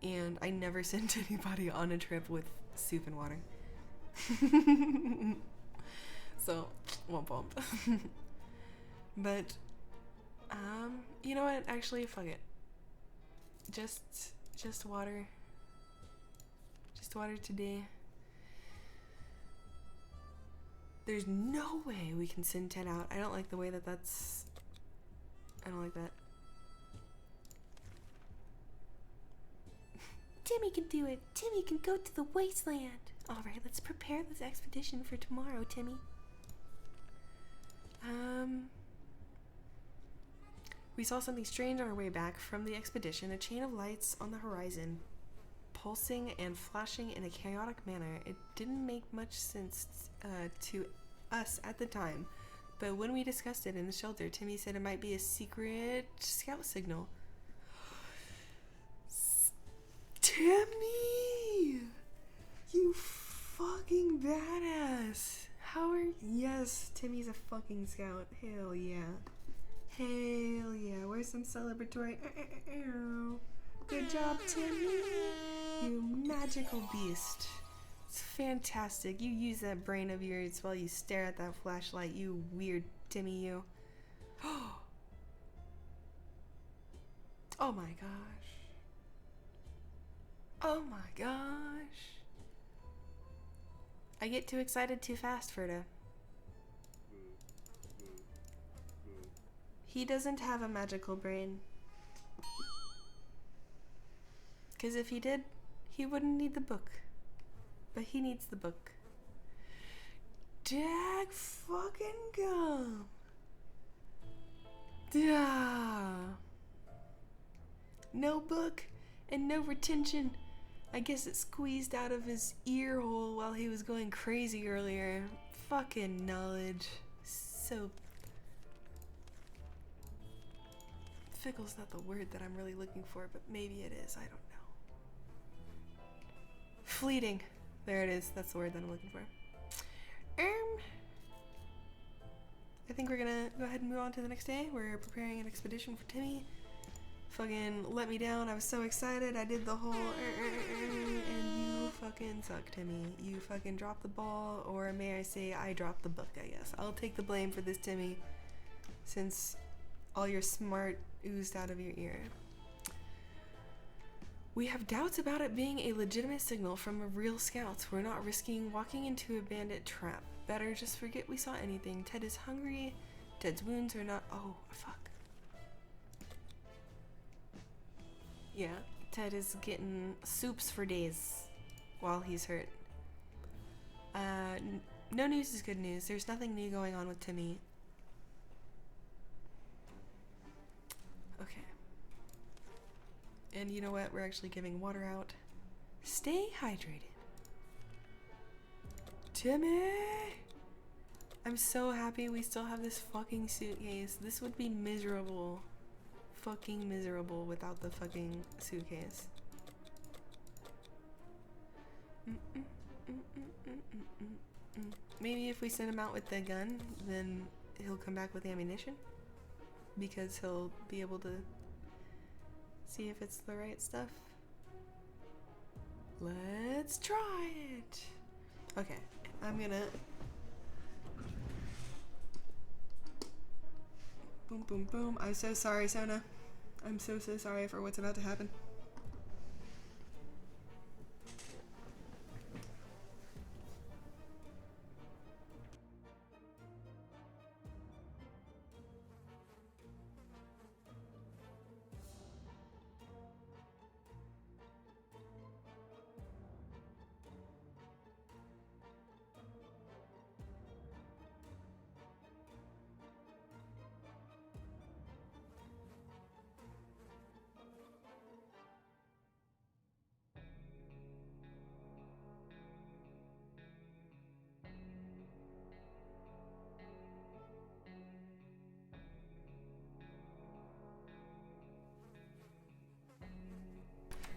Speaker 1: and I never sent anybody on a trip with soup and water. So, womp womp. But, you know what? Actually, fuck it. Just water. Just water today. There's no way we can send Ted out. I don't like the way that that's... I don't like that. Timmy can do it. Timmy can go to the wasteland. Alright, let's prepare this expedition for tomorrow, Timmy. We saw something strange on our way back from the expedition. A chain of lights on the horizon, pulsing and flashing in a chaotic manner. It didn't make much sense to us at the time, but when we discussed it in the shelter, Timmy said it might be a secret scout signal. Timmy! You fucking badass! How are... Yes, Timmy's a fucking scout. Hell yeah. Hell yeah. Where's some celebratory... Good job, Timmy! You magical beast. It's fantastic. You use that brain of yours while you stare at that flashlight, you weird Timmy, you. Oh my gosh. Oh my gosh. I get too excited too fast, Ferda. He doesn't have a magical brain. Because if he did, he wouldn't need the book. But he needs the book. Dag fucking gum. Yeah. No book and no retention. I guess it squeezed out of his ear hole while he was going crazy earlier. Fucking knowledge. So... Fickle's not the word that I'm really looking for, but maybe it is. I don't know. Fleeting. There it is. That's the word that I'm looking for. I think we're gonna go ahead and move on to the next day. We're preparing an expedition for Timmy. Fucking let me down. I was so excited. I did the whole and you fucking suck, Timmy. You fucking dropped the ball, or may I say I dropped the book, I guess. I'll take the blame for this, Timmy, since all your smart oozed out of your ear. We have doubts about it being a legitimate signal from a real scout. We're not risking walking into a bandit trap. Better just forget we saw anything. Ted is hungry. Ted's wounds are not... Oh, fuck. Yeah, Ted is getting soups for days while he's hurt. No news is good news. There's nothing new going on with Timmy. Okay. And you know what? We're actually giving water out. Stay hydrated. Timmy! I'm so happy we still have this fucking suitcase. This would be miserable. Fucking miserable without the fucking suitcase. Maybe if we send him out with the gun, then he'll come back with ammunition. Because he'll be able to see if it's the right stuff. Let's try it. Okay, I'm gonna... Boom, boom, boom. I'm so sorry, Sona. I'm so sorry for what's about to happen.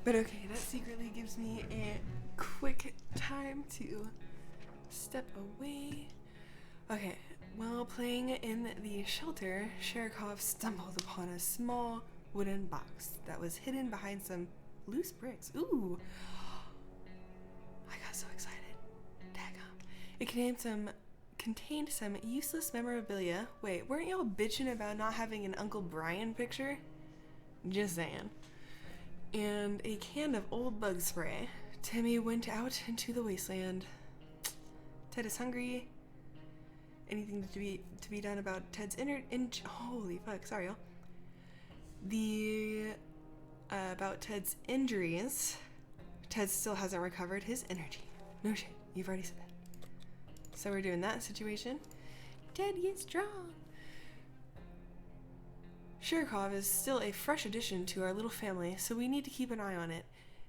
Speaker 1: But okay, that secretly gives me a quick time to step away. Okay, while playing in the shelter, Sherikov stumbled upon a small wooden box that was hidden behind some loose bricks. Ooh! I got so excited. Daggum. It contained some useless memorabilia. Wait, weren't y'all bitching about not having an Uncle Brian picture? Just saying. And a can of old bug spray. Timmy went out into the wasteland. Ted is hungry. Anything to be done about Ted's holy fuck, sorry y'all. About Ted's injuries. Ted still hasn't recovered his energy. No shit, you've already said that. So we're doing that situation. Ted, get strong. Sherikov is still a fresh addition to our little family, so we need to keep an eye on it.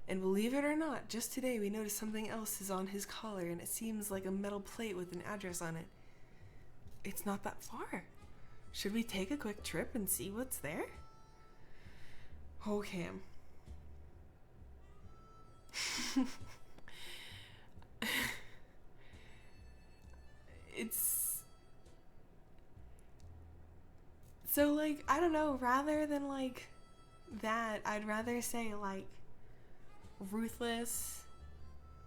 Speaker 1: And believe it or not, just today we noticed something else is on his collar, and it seems like a metal plate with an address on it. It's not that far. Should we take a quick trip and see what's there? Okay. It's so like, I don't know, rather than like that, I'd rather say like ruthless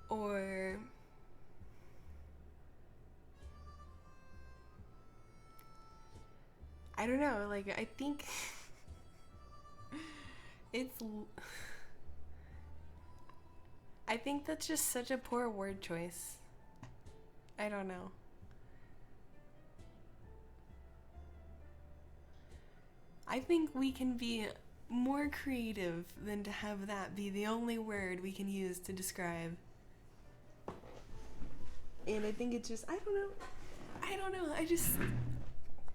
Speaker 1: or I don't know, like I think I think that's just such a poor word choice. I don't know. I think we can be more creative than to have that be the only word we can use to describe. And I think it's just, I don't know.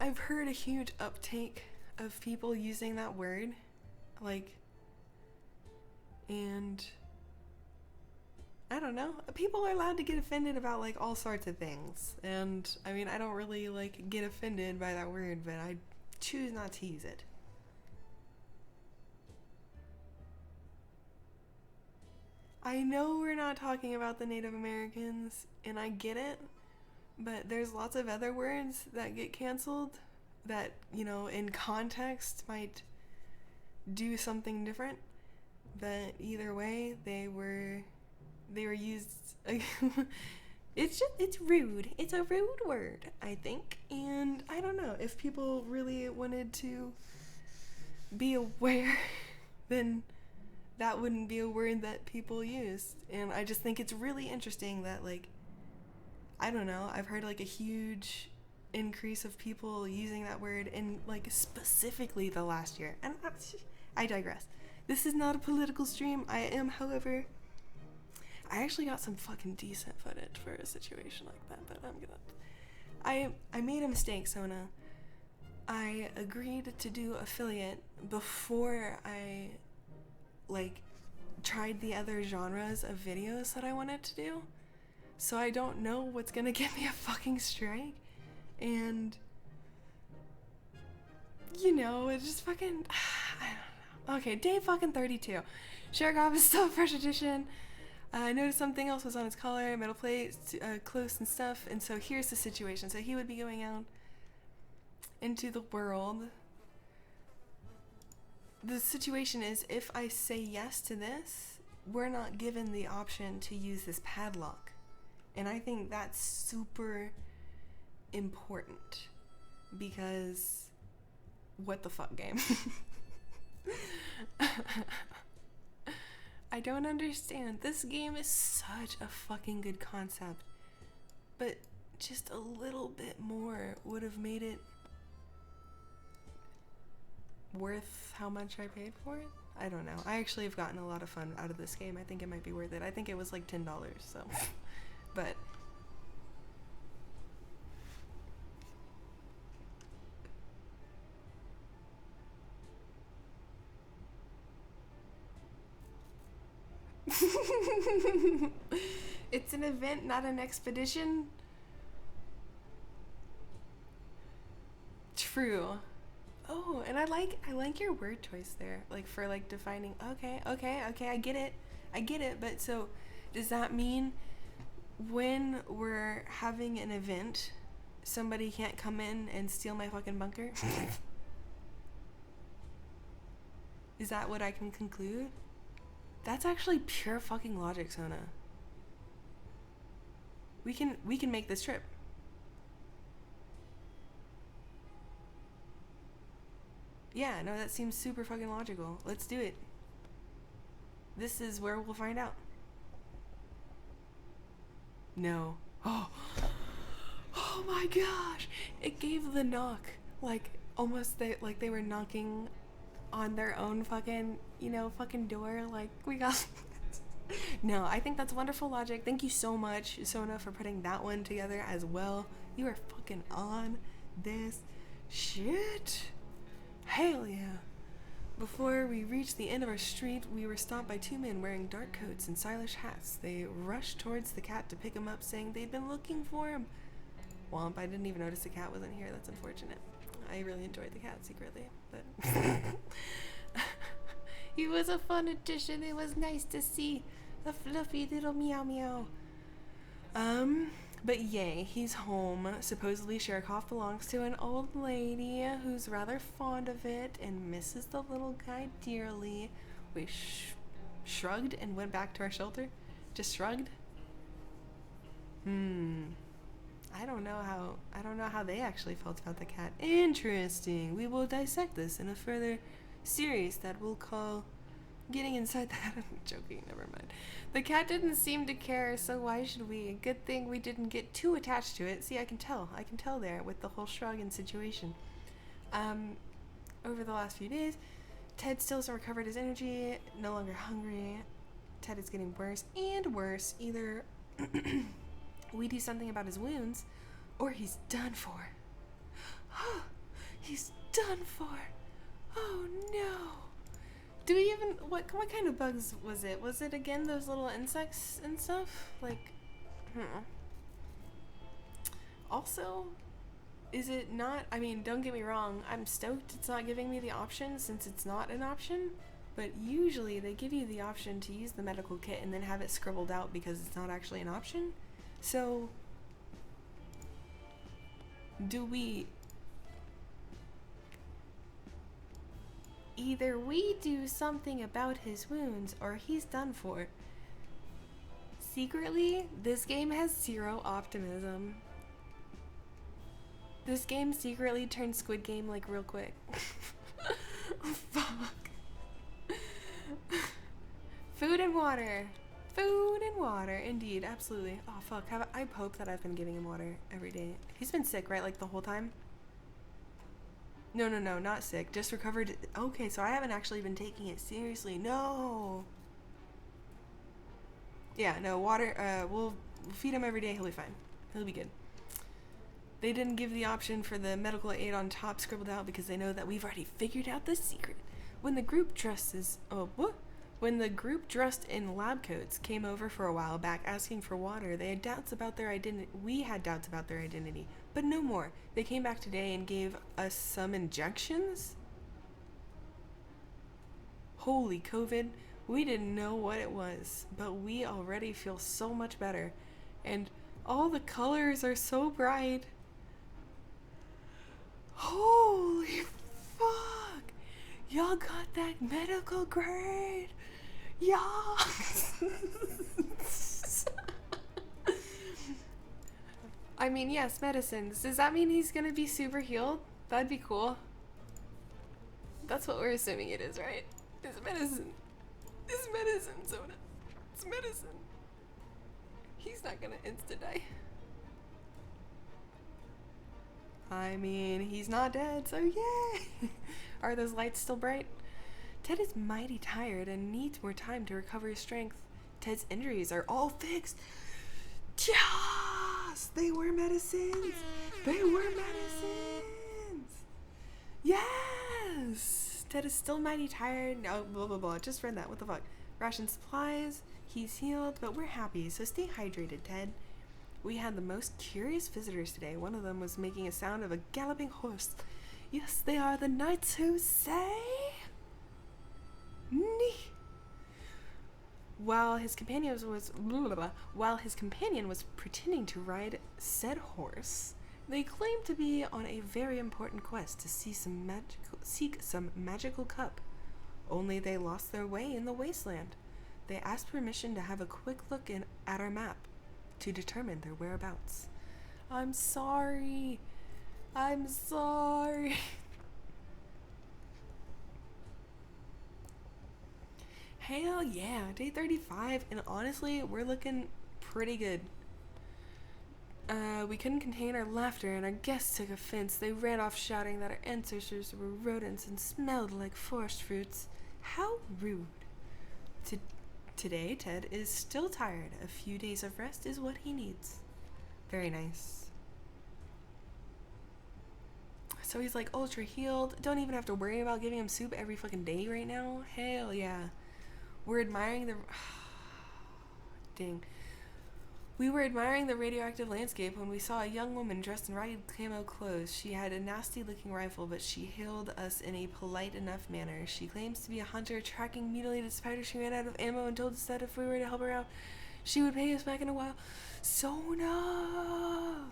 Speaker 1: I've heard a huge uptake of people using that word. Like, and I don't know. People are allowed to get offended about like all sorts of things. And I mean, I don't really like get offended by that word, but I choose not to use it. I know we're not talking about the Native Americans, and I get it, but there's lots of other words that get canceled that, you know, in context might do something different, but either way, they were used. It's rude. It's a rude word, I think, and I don't know, if people really wanted to be aware, then that wouldn't be a word that people used. And I just think it's really interesting that, like, I don't know, I've heard like a huge increase of people using that word in like specifically the last year. And I digress. This is not a political stream. I am, however, I actually got some fucking decent footage for a situation like that, but I made a mistake, Sona. I agreed to do affiliate before I like tried the other genres of videos that I wanted to do. So I don't know what's gonna get me a fucking strike. And you know, it's just fucking I don't know. Okay, day fucking 32. Sherikov is still a fresh edition. I noticed something else was on his collar, metal plates, close and stuff, and so here's the situation. So he would be going out into the world. The situation is, if I say yes to this, we're not given the option to use this padlock. And I think that's super important, because what the fuck, game? I don't understand. This game is such a fucking good concept, but just a little bit more would have made it worth how much I paid for it. I don't know. I actually have gotten a lot of fun out of this game. I think it might be worth it. I think it was like $10, so but it's an event, not an expedition. True. Oh, and I like your word choice there, like for like defining. Okay, I get it, But so, does that mean when we're having an event, somebody can't come in and steal my fucking bunker? Is that what I can conclude? That's actually pure fucking logic, Sona. We can make this trip. Yeah, no, that seems super fucking logical. Let's do it. This is where we'll find out. No. Oh. Oh my gosh. It gave the knock. Like almost like they were knocking on their own fucking, fucking door. Like we got No, I think that's wonderful logic. Thank you so much, Sona, for putting that one together as well. You are fucking on this shit. Hell yeah. Before we reached the end of our street, we were stopped by two men wearing dark coats and stylish hats. They rushed towards the cat to pick him up, saying they'd been looking for him. Womp, I didn't even notice the cat wasn't here. That's unfortunate. I really enjoyed the cat secretly, but he was a fun addition. It was nice to see a fluffy little meow meow. But yay, he's home. Supposedly Sherikov belongs to an old lady who's rather fond of it and misses the little guy dearly. We shrugged and went back to our shelter. Just shrugged. I don't know how they actually felt about the cat. Interesting. We will dissect this in a further series that we'll call Getting Inside the Head. I'm joking, never mind. The cat didn't seem to care, so why should we? Good thing we didn't get too attached to it. See, I can tell there with the whole shrug and situation. Over the last few days, Ted still hasn't recovered his energy, no longer hungry. Ted is getting worse and worse. Either we do something about his wounds, or he's done for. He's done for. Oh no. Do we even, what kind of bugs was it? Was it again those little insects and stuff? Like, Also, is it not, I mean, don't get me wrong, I'm stoked it's not giving me the option since it's not an option, but usually they give you the option to use the medical kit and then have it scribbled out because it's not actually an option. So, do we... Either we do something about his wounds or he's done for. Secretly, this game has zero optimism. This game secretly turned Squid Game like real quick. Oh, fuck. Food and water. Food and water. Indeed, absolutely. Oh fuck, I hope that I've been giving him water every day. He's been sick, right? Like the whole time? No, not sick. Just recovered. Okay, so I haven't actually been taking it seriously. No. Yeah, no, water, we'll feed him every day. He'll be fine. He'll be good. They didn't give the option for the medical aid on top scribbled out because they know that we've already figured out the secret. When the group dressed in lab coats came over for a while back asking for water, they had doubts about their identity. We had doubts about their identity, but no more. They came back today and gave us some injections? Holy COVID, we didn't know what it was, but we already feel so much better. And all the colors are so bright. Holy fuck! Y'all got that medical grade? Yeah! I mean, yes, medicines. Does that mean he's gonna be super healed? That'd be cool. That's what we're assuming it is, right? It's medicine. It's medicine, Zona. It's medicine. He's not gonna insta-die. I mean, he's not dead, so yay! Are those lights still bright? Ted is mighty tired and needs more time to recover his strength. Ted's injuries are all fixed. Yes! They were medicines! They were medicines! Yes! Ted is still mighty tired. No, blah, blah, blah. Just read that. What the fuck? Ration supplies. He's healed, but we're happy, so stay hydrated, Ted. We had the most curious visitors today. One of them was making a sound of a galloping horse. Yes, they are the knights who say... Nee. While his companion was pretending to ride said horse, they claimed to be on a very important quest to seek some magical cup. Only they lost their way in the wasteland. They asked permission to have a quick look at our map to determine their whereabouts. I'm sorry. I'm sorry. Hell yeah, day 35, and honestly, we're looking pretty good. We couldn't contain our laughter, and our guests took offense. They ran off shouting that our ancestors were rodents and smelled like forest fruits. How rude. Today, Ted is still tired. A few days of rest is what he needs. Very nice. So he's like ultra healed. Don't even have to worry about giving him soup every fucking day right now. Hell yeah. We're admiring the... Dang. We were admiring the radioactive landscape when we saw a young woman dressed in ragged camo clothes. She had a nasty-looking rifle, but she hailed us in a polite enough manner. She claims to be a hunter tracking mutilated spiders. She ran out of ammo and told us that if we were to help her out, she would pay us back in a while. Sona,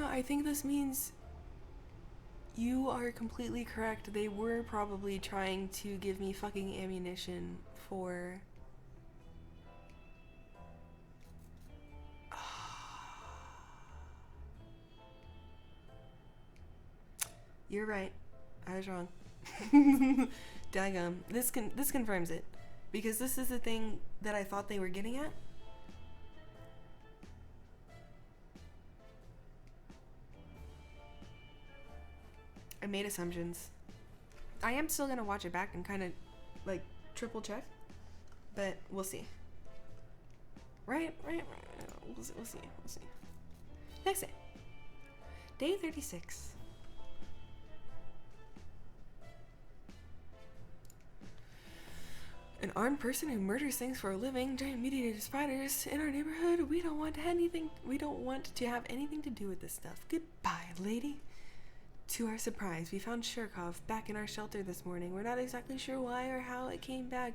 Speaker 1: I think this means you are completely correct. They were probably trying to give me fucking ammunition for... You're right. I was wrong. Daggum. This confirms it. Because this is the thing that I thought they were getting at. I made assumptions. I am still gonna watch it back and kind of like triple check. But we'll see. Right. We'll see. Next day. Day 36. An armed person who murders things for a living, giant mutilated spiders in our neighborhood. We don't want to have anything to do with this stuff. Goodbye, lady. To our surprise, we found Shirkov back in our shelter this morning. We're not exactly sure why or how it came back.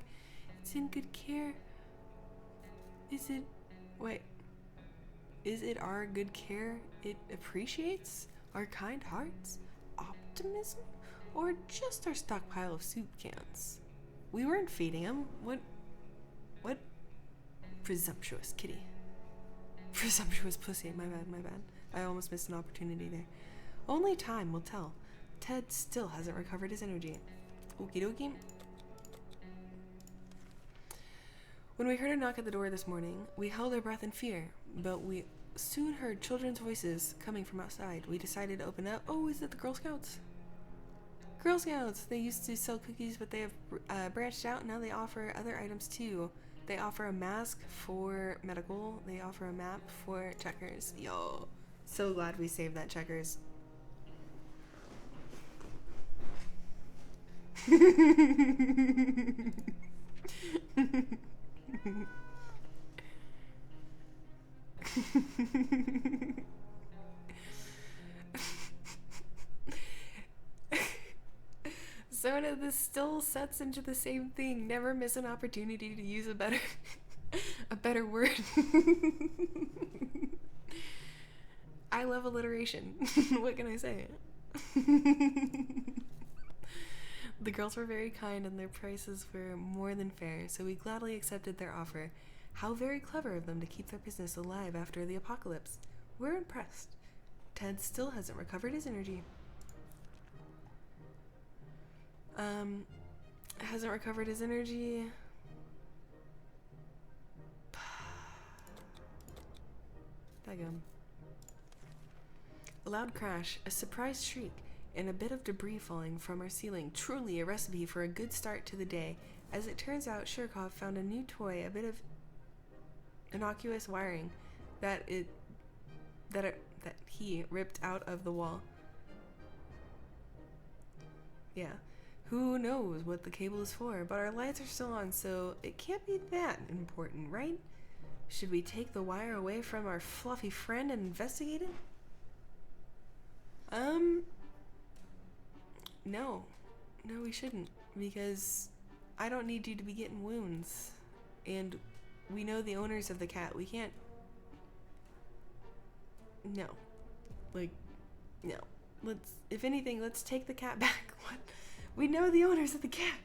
Speaker 1: It's in good care. Is it our good care it appreciates? Our kind hearts? Optimism? Or just our stockpile of soup cans? We weren't feeding him. What? Presumptuous kitty. Presumptuous pussy. My bad. I almost missed an opportunity there. Only time will tell. Ted still hasn't recovered his energy. Okie dokie. When we heard a knock at the door this morning, we held our breath in fear, but we soon heard children's voices coming from outside. We decided to open up. Oh, is it the Girl Scouts? Girl Scouts! They used to sell cookies, but they have branched out. Now they offer other items too. They offer a mask for medical. They offer a map for checkers. Yo, so glad we saved that checkers. So this still sets into the same thing. Never miss an opportunity to use a better word. I love alliteration. What can I say? The girls were very kind and their prices were more than fair, so we gladly accepted their offer. How very clever of them to keep their business alive after the apocalypse. We're impressed. Ted still hasn't recovered his energy. Hasn't recovered his energy. Daggum. A loud crash, a surprised shriek, and a bit of debris falling from our ceiling. Truly a recipe for a good start to the day. As it turns out, Shirkov found a new toy, a bit of innocuous wiring that he ripped out of the wall. Yeah. Who knows what the cable is for, but our lights are still on, so it can't be that important, right? Should we take the wire away from our fluffy friend and investigate it? No. No, we shouldn't. Because I don't need you to be getting wounds. And we know the owners of the cat. We can't... No. Like, no. If anything, let's take the cat back. What? We know the owners of the cat.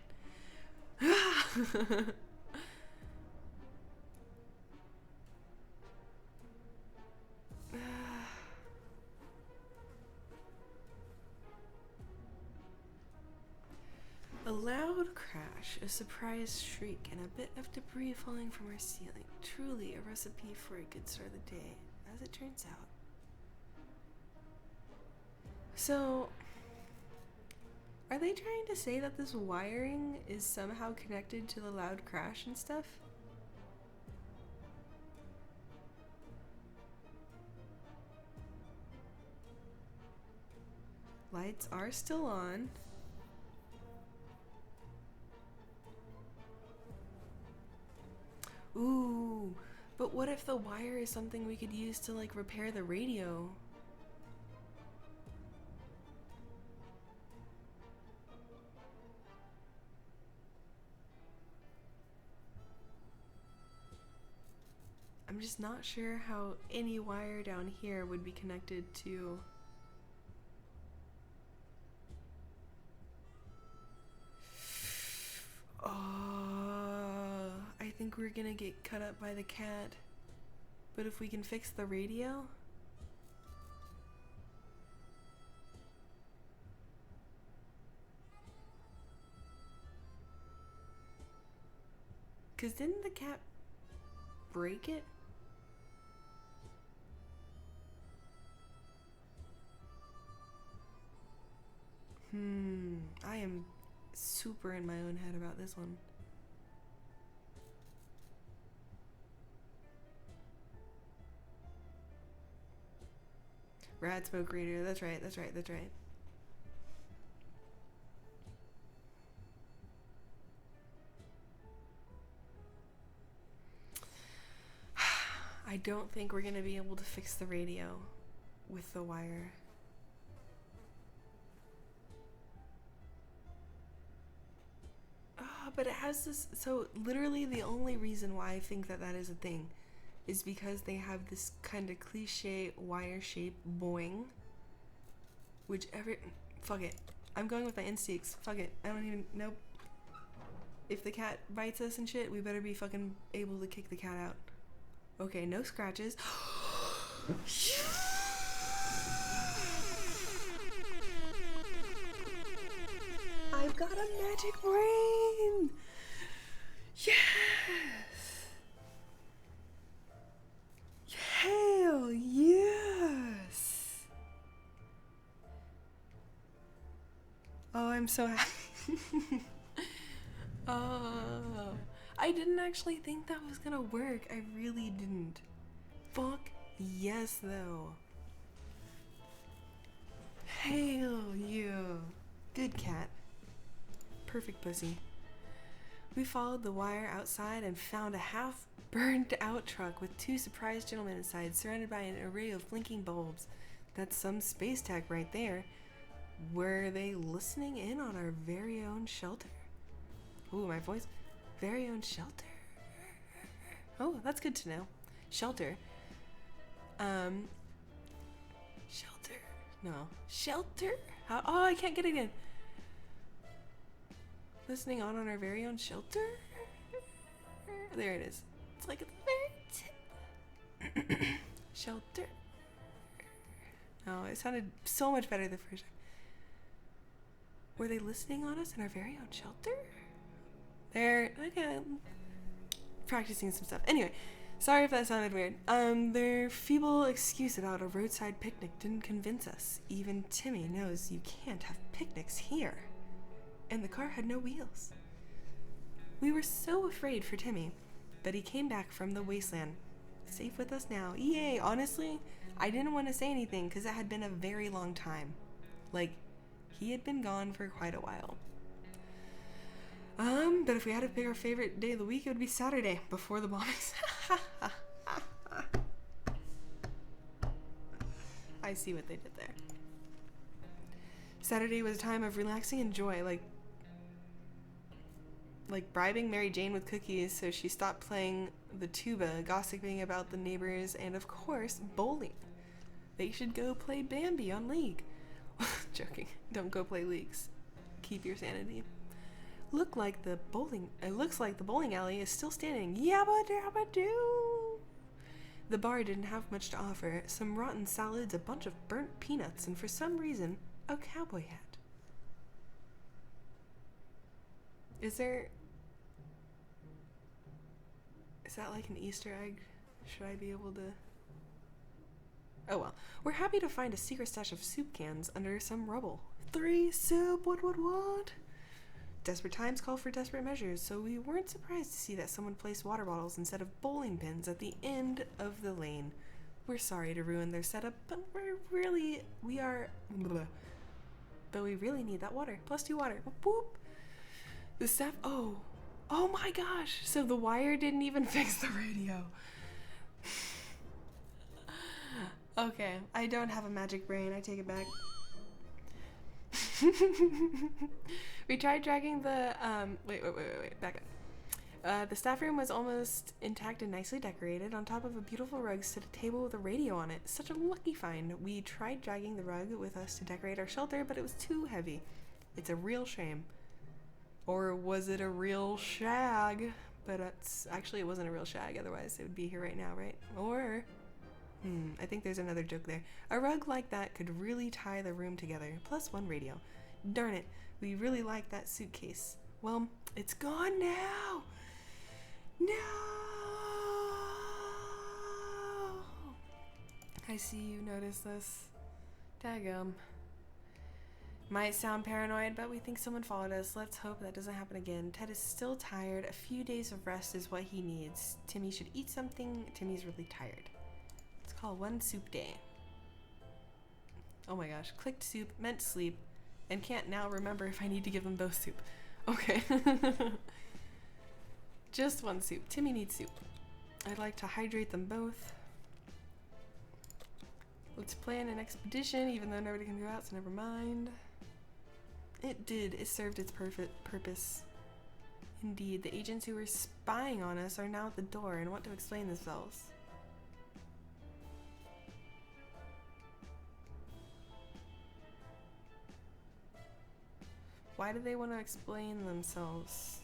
Speaker 1: A loud crash, a surprised shriek, and a bit of debris falling from our ceiling. Truly a recipe for a good start of the day, as it turns out. So, are they trying to say that this wiring is somehow connected to the loud crash and stuff? Lights are still on. Ooh, but what if the wire is something we could use to like repair the radio? I'm just not sure how any wire down here would be connected to... I think we're gonna get cut up by the cat. But if we can fix the radio... Cause didn't the cat break it? I am super in my own head about this one. Rat smoke reader, that's right. I don't think we're gonna be able to fix the radio with the wire. But it has this, so literally the only reason why I think that is a thing is because they have this kind of cliche wire shape boing, which fuck it. I'm going with my instincts. Fuck it. I don't even, nope. If the cat bites us and shit, we better be fucking able to kick the cat out. Okay, no scratches. I've got a magic brain! Yes! Hell yes! Oh, I'm so happy. Oh, I didn't actually think that was gonna work. I really didn't. Fuck yes, though. Hell yeah. Good cat. Perfect pussy. We followed the wire outside and found a half-burned out truck with two surprised gentlemen inside, surrounded by an array of blinking bulbs. That's some space tech right there. Were they listening in on our very own shelter? Ooh, my voice. Very own shelter. Oh, that's good to know. Shelter. Shelter. No. Shelter? How? Oh, I can't get it again. Listening on our very own shelter? There it is. It's like at the very tip. Shelter. Oh, it sounded so much better the first time. Were they listening on us in our very own shelter? They're, okay, practicing some stuff. Anyway, sorry if that sounded weird. Their feeble excuse about a roadside picnic didn't convince us. Even Timmy knows you can't have picnics here. And the car had no wheels. We were so afraid for Timmy, but he came back from the wasteland. Safe with us now. Yay! Honestly, I didn't want to say anything because it had been a very long time. Like, he had been gone for quite a while. But if we had to pick our favorite day of the week, it would be Saturday, before the bombings. I see what they did there. Saturday was a time of relaxing and joy, like bribing Mary Jane with cookies so she stopped playing the tuba, gossiping about the neighbors, and of course, bowling. They should go play Bambi on League. Joking. Don't go play leagues. Keep your sanity. It looks like the bowling alley is still standing. Yabba dabba doo! The bar didn't have much to offer. Some rotten salads, a bunch of burnt peanuts, and for some reason, a cowboy hat. Is that like an Easter egg? Should I be able to... Oh well. We're happy to find a secret stash of soup cans under some rubble. 3 soup, what? Desperate times call for desperate measures, so we weren't surprised to see that someone placed water bottles instead of bowling pins at the end of the lane. We're sorry to ruin their setup, but we really need that water. +2 water. Boop. The staff, oh my gosh. So the wire didn't even fix the radio. Okay, I don't have a magic brain. I take it back. We tried dragging the, wait, back up. The staff room was almost intact and nicely decorated. On top of a beautiful rug stood a table with a radio on it. Such a lucky find. We tried dragging the rug with us to decorate our shelter, but it was too heavy. It's a real shame. Or was it a real shag? But actually it wasn't a real shag, otherwise it would be here right now, right? Or... I think there's another joke there. A rug like that could really tie the room together. +1 radio. Darn it, we really like that suitcase. Well, it's gone now! No! I see you notice this. Daggum. Might sound paranoid, but we think someone followed us. Let's hope that doesn't happen again. Ted is still tired. A few days of rest is what he needs. Timmy should eat something. Timmy's really tired. Let's call 1 soup day. Oh my gosh. Clicked soup, meant sleep, and can't now remember if I need to give them both soup. Okay. Just 1 soup. Timmy needs soup. I'd like to hydrate them both. Let's plan an expedition, even though nobody can go out, so never mind. It did. It served its perfect purpose. Indeed, the agents who were spying on us are now at the door and want to explain themselves. Why do they want to explain themselves?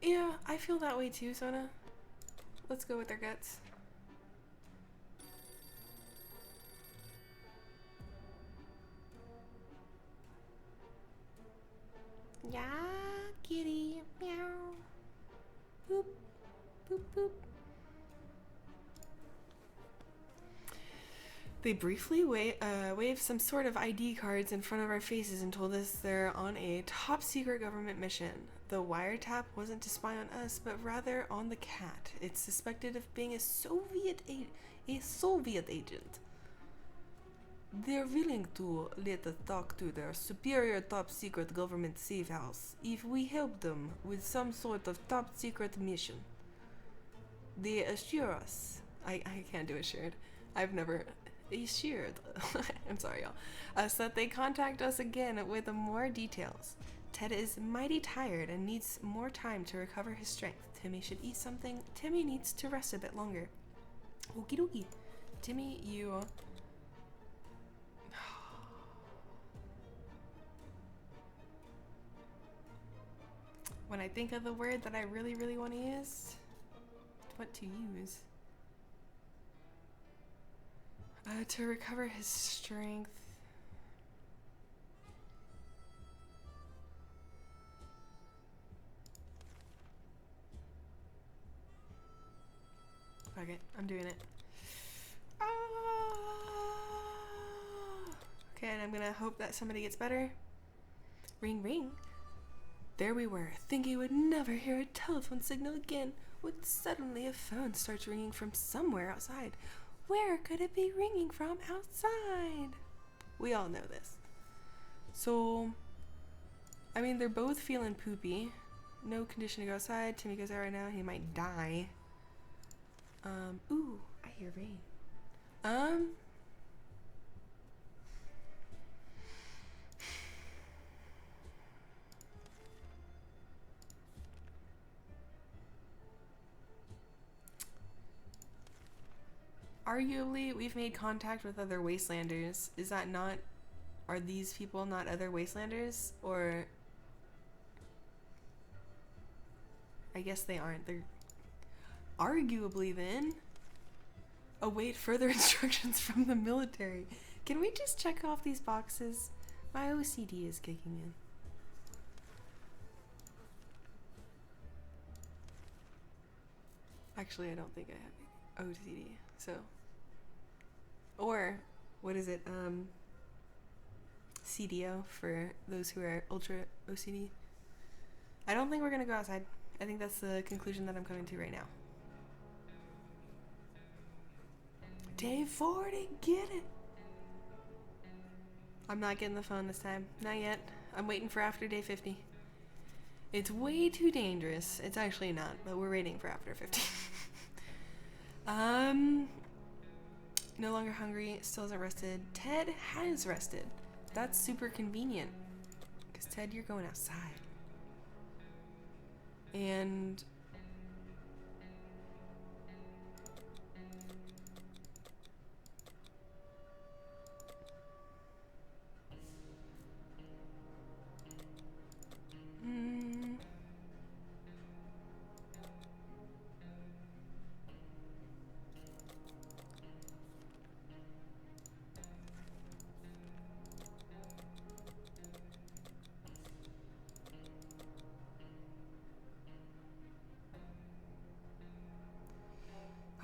Speaker 1: Yeah, I feel that way too, Sona. Let's go with their guts. Yeah, kitty. Meow. Boop. Boop, boop. They briefly waved some sort of ID cards in front of our faces and told us they're on a top secret government mission. The wiretap wasn't to spy on us, but rather on the cat. It's suspected of being a Soviet agent. They're willing to let us talk to their superior top secret government safe house if we help them with some sort of top secret mission. They assure us. I can't do assured. I've never assured. I'm sorry, y'all. So that they contact us again with more details. Ted is mighty tired and needs more time to recover his strength. Timmy should eat something. Timmy needs to rest a bit longer. Okie dokie. Timmy, you... When I think of the word that I really, really want to use, what to use? To recover his strength. Fuck it, I'm doing it. Okay, and I'm gonna hope that somebody gets better. Ring, ring. There we were, thinking we'd never hear a telephone signal again, when suddenly a phone starts ringing from somewhere outside. Where could it be ringing from outside? We all know this. So, I mean, they're both feeling poopy. No condition to go outside. Timmy goes out right now. He might die. Ooh, I hear rain. Arguably, we've made contact with other Wastelanders. Is that not... Are these people not other Wastelanders? Or... I guess they aren't. They're... Arguably, then... Await further instructions from the military. Can we just check off these boxes? My OCD is kicking in. Actually, I don't think I have OCD, so... Or, what is it? CDO for those who are ultra OCD. I don't think we're gonna go outside. I think that's the conclusion that I'm coming to right now. Day 40, get it! I'm not getting the phone this time. Not yet. I'm waiting for after day 50. It's way too dangerous. It's actually not, but we're waiting for after 50. No longer hungry, still hasn't rested. Ted has rested. That's super convenient. Because Ted, you're going outside. And...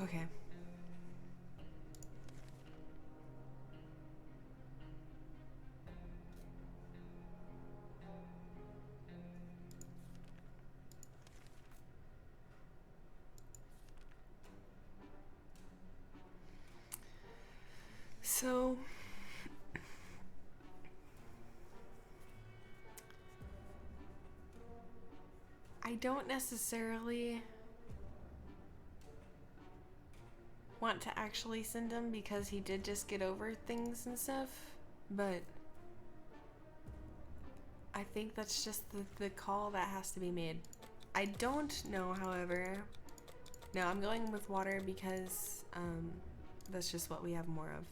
Speaker 1: Okay. So... I don't necessarily want to actually send him because he did just get over things and stuff, but I think that's just the call that has to be made. I don't know, however. No, I'm going with water because that's just what we have more of.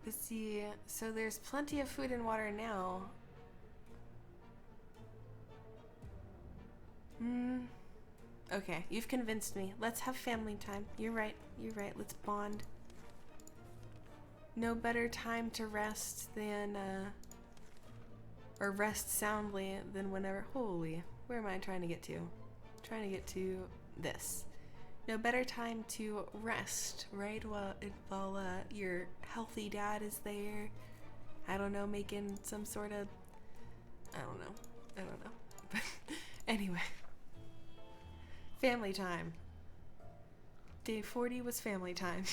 Speaker 1: Let's see, so there's plenty of food and water now. Okay, you've convinced me. Let's have family time. You're right, let's bond. No better time to rest than, or rest soundly than whenever, holy, where am I trying to get to? Trying to get to this. No better time to rest, right? While your healthy dad is there. I don't know, making some sort of... I don't know. But anyway. Family time. Day 40 was family time.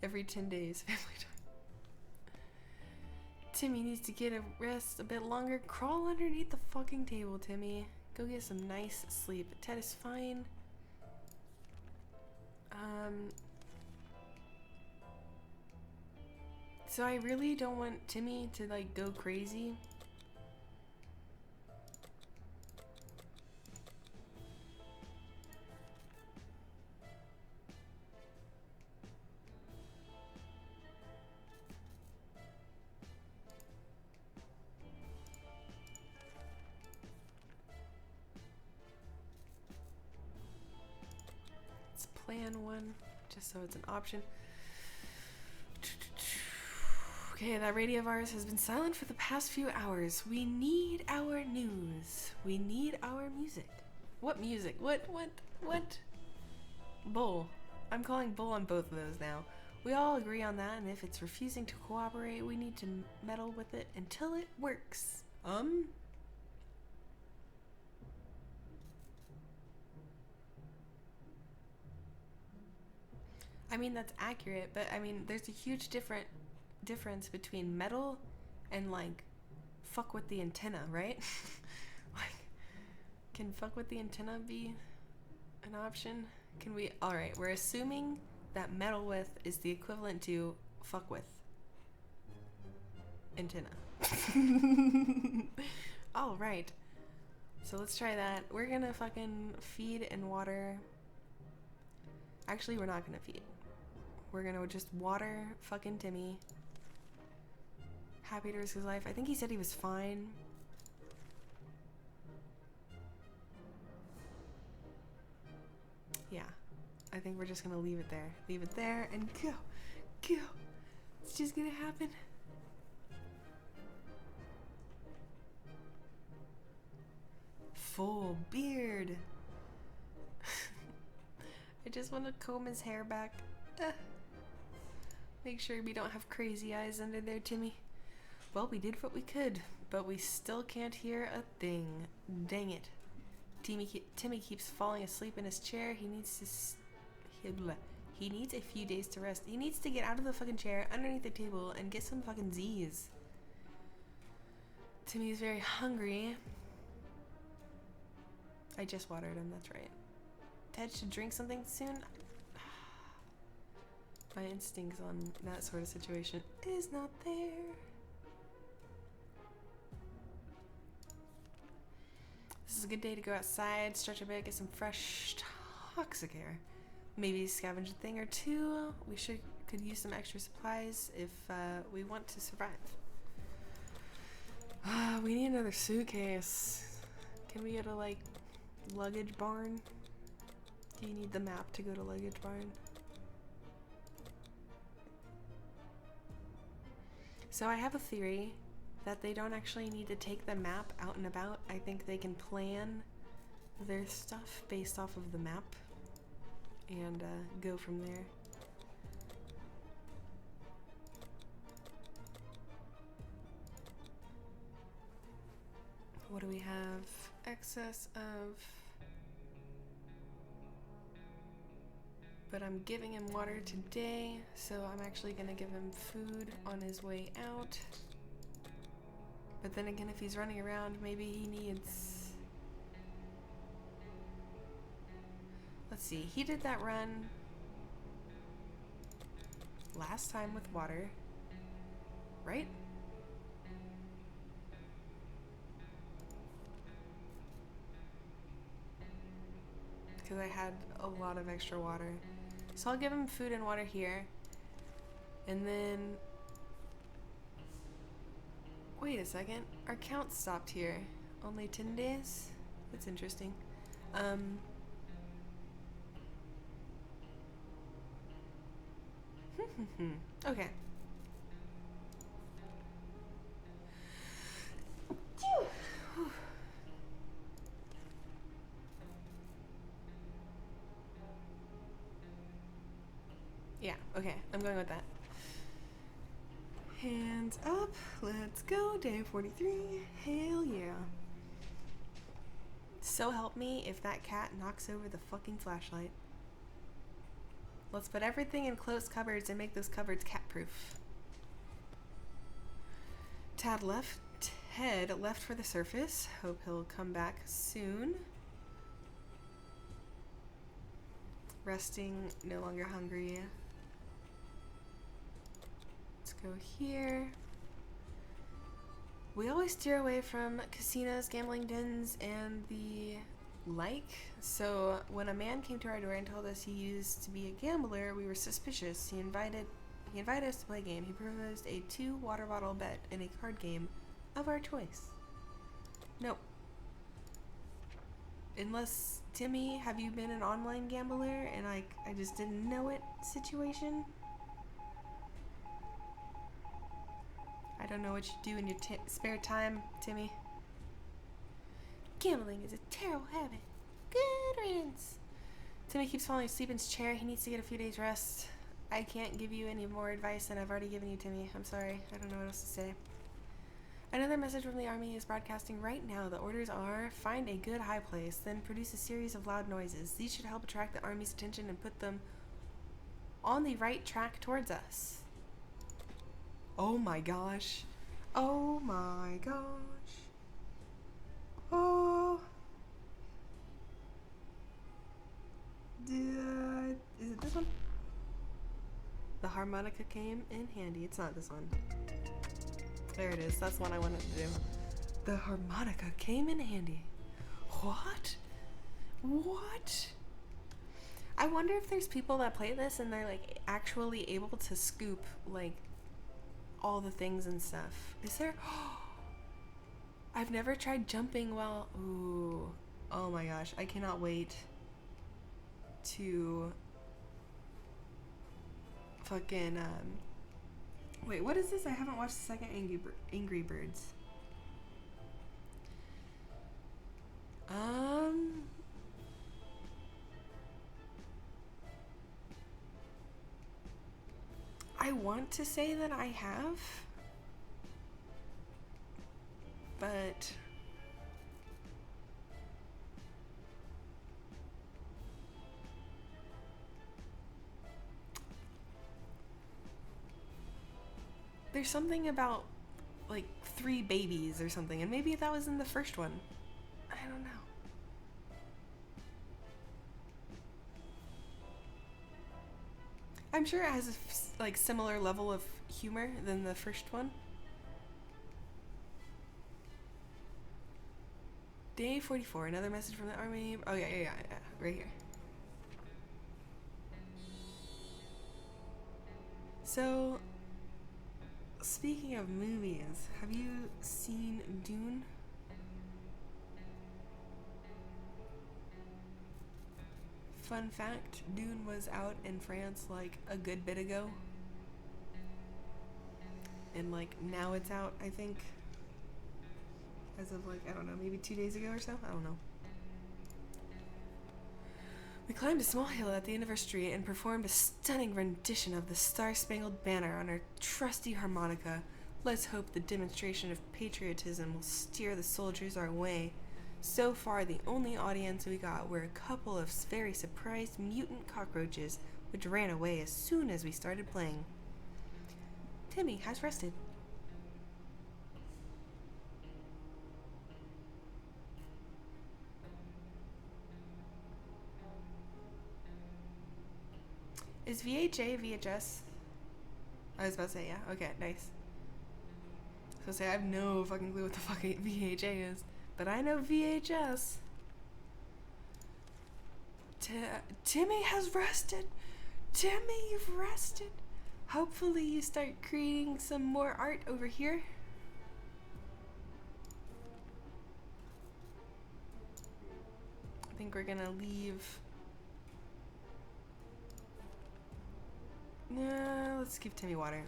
Speaker 1: Every 10 days, family time. Timmy needs to get a rest a bit longer. Crawl underneath the fucking table, Timmy. Go get some nice sleep. Ted is fine. So I really don't want Timmy to like go crazy. Plan one, just so it's an option. Okay, that radio of ours has been silent for the past few hours. We need our news. We need our music. What music? What? Bull. I'm calling bull on both of those now. We all agree on that, and if it's refusing to cooperate, we need to meddle with it until it works. I mean, that's accurate, but I mean, there's a huge difference between metal and, like, fuck with the antenna, right? Like, can fuck with the antenna be an option? Can we? Alright, we're assuming that metal with is the equivalent to fuck with antenna. Alright. So let's try that. We're gonna fucking feed and water. Actually, we're not gonna feed. We're gonna just water fucking Timmy. Happy to risk his life. I think he said he was fine. Yeah. I think we're just gonna leave it there. Leave it there and go. Go. It's just gonna happen. Full beard. I just want to comb his hair back. Make sure we don't have crazy eyes under there, Timmy. Well, we did what we could, but we still can't hear a thing. Dang it. Timmy keeps falling asleep in his chair. He needs a few days to rest. He needs to get out of the fucking chair, underneath the table, and get some fucking Z's. Timmy is very hungry. I just watered him, that's right. Ted should drink something soon. My instincts on that sort of situation is not there. This is a good day to go outside, stretch a bit, get some fresh toxic air. Maybe scavenge a thing or two. We could use some extra supplies if we want to survive. We need another suitcase. Can we go to, like, luggage barn? Do you need the map to go to luggage barn? So I have a theory that they don't actually need to take the map out and about. I think they can plan their stuff based off of the map and go from there. What do we have? Excess of... But I'm giving him water today, so I'm actually gonna give him food on his way out. But then again, if he's running around, maybe he needs... Let's see, he did that run last time with water, right? Because I had a lot of extra water. So I'll give him food and water here. And then... Wait a second. Our count stopped here. Only 10 days? That's interesting. Okay. Yeah, okay, I'm going with that. Hands up, let's go, day 43, hell yeah. So help me if that cat knocks over the fucking flashlight. Let's put everything in closed cupboards and make those cupboards cat-proof. Ted left for the surface. Hope he'll come back soon. Resting, no longer hungry. Let's go here. We always steer away from casinos, gambling dens, and the like. So when a man came to our door and told us he used to be a gambler, we were suspicious. He invited us to play a game. He proposed a 2 water bottle bet in a card game of our choice. Nope. Unless, Timmy, have you been an online gambler and I just didn't know it situation? I don't know what you do in your spare time, Timmy. Gambling is a terrible habit. Good riddance. Timmy keeps falling asleep in his chair. He needs to get a few days rest. I can't give you any more advice than I've already given you, Timmy. I'm sorry. I don't know what else to say. Another message from the army is broadcasting right now. The orders are: find a good high place, then produce a series of loud noises. These should help attract the army's attention and put them on the right track towards us. Oh my gosh. Oh my gosh. Oh. Is it this one? The harmonica came in handy. It's not this one. There it is. That's the one I wanted to do. The harmonica came in handy. What? What? I wonder if there's people that play this and they're like actually able to scoop like all the things and stuff. Is there? I've never tried jumping while. Ooh. Oh my gosh. I cannot wait to fucking wait, what is this? I haven't watched the second Angry Birds. I want to say that I have, but there's something about like 3 babies or something, and maybe that was in the first one. I don't know. I'm sure it has a like similar level of humor than the first one. Day 44, another message from the army. Oh yeah, right here. So, speaking of movies, have you seen Dune? Fun fact, Dune was out in France like a good bit ago. And like now it's out, I think. As of like, I don't know, maybe 2 days ago or so? I don't know. We climbed a small hill at the end of our street and performed a stunning rendition of the Star-Spangled Banner on our trusty harmonica. Let's hope the demonstration of patriotism will steer the soldiers our way. So far, the only audience we got were a couple of very surprised mutant cockroaches, which ran away as soon as we started playing. Timmy has rested. Is VHA VHS? I was about to say, yeah. Okay, nice. So say I have no fucking clue what the fuck VHA is, but I know VHS. Timmy has rested. Timmy, you've rested. Hopefully you start creating some more art over here. I think we're gonna leave. No, let's give Timmy water.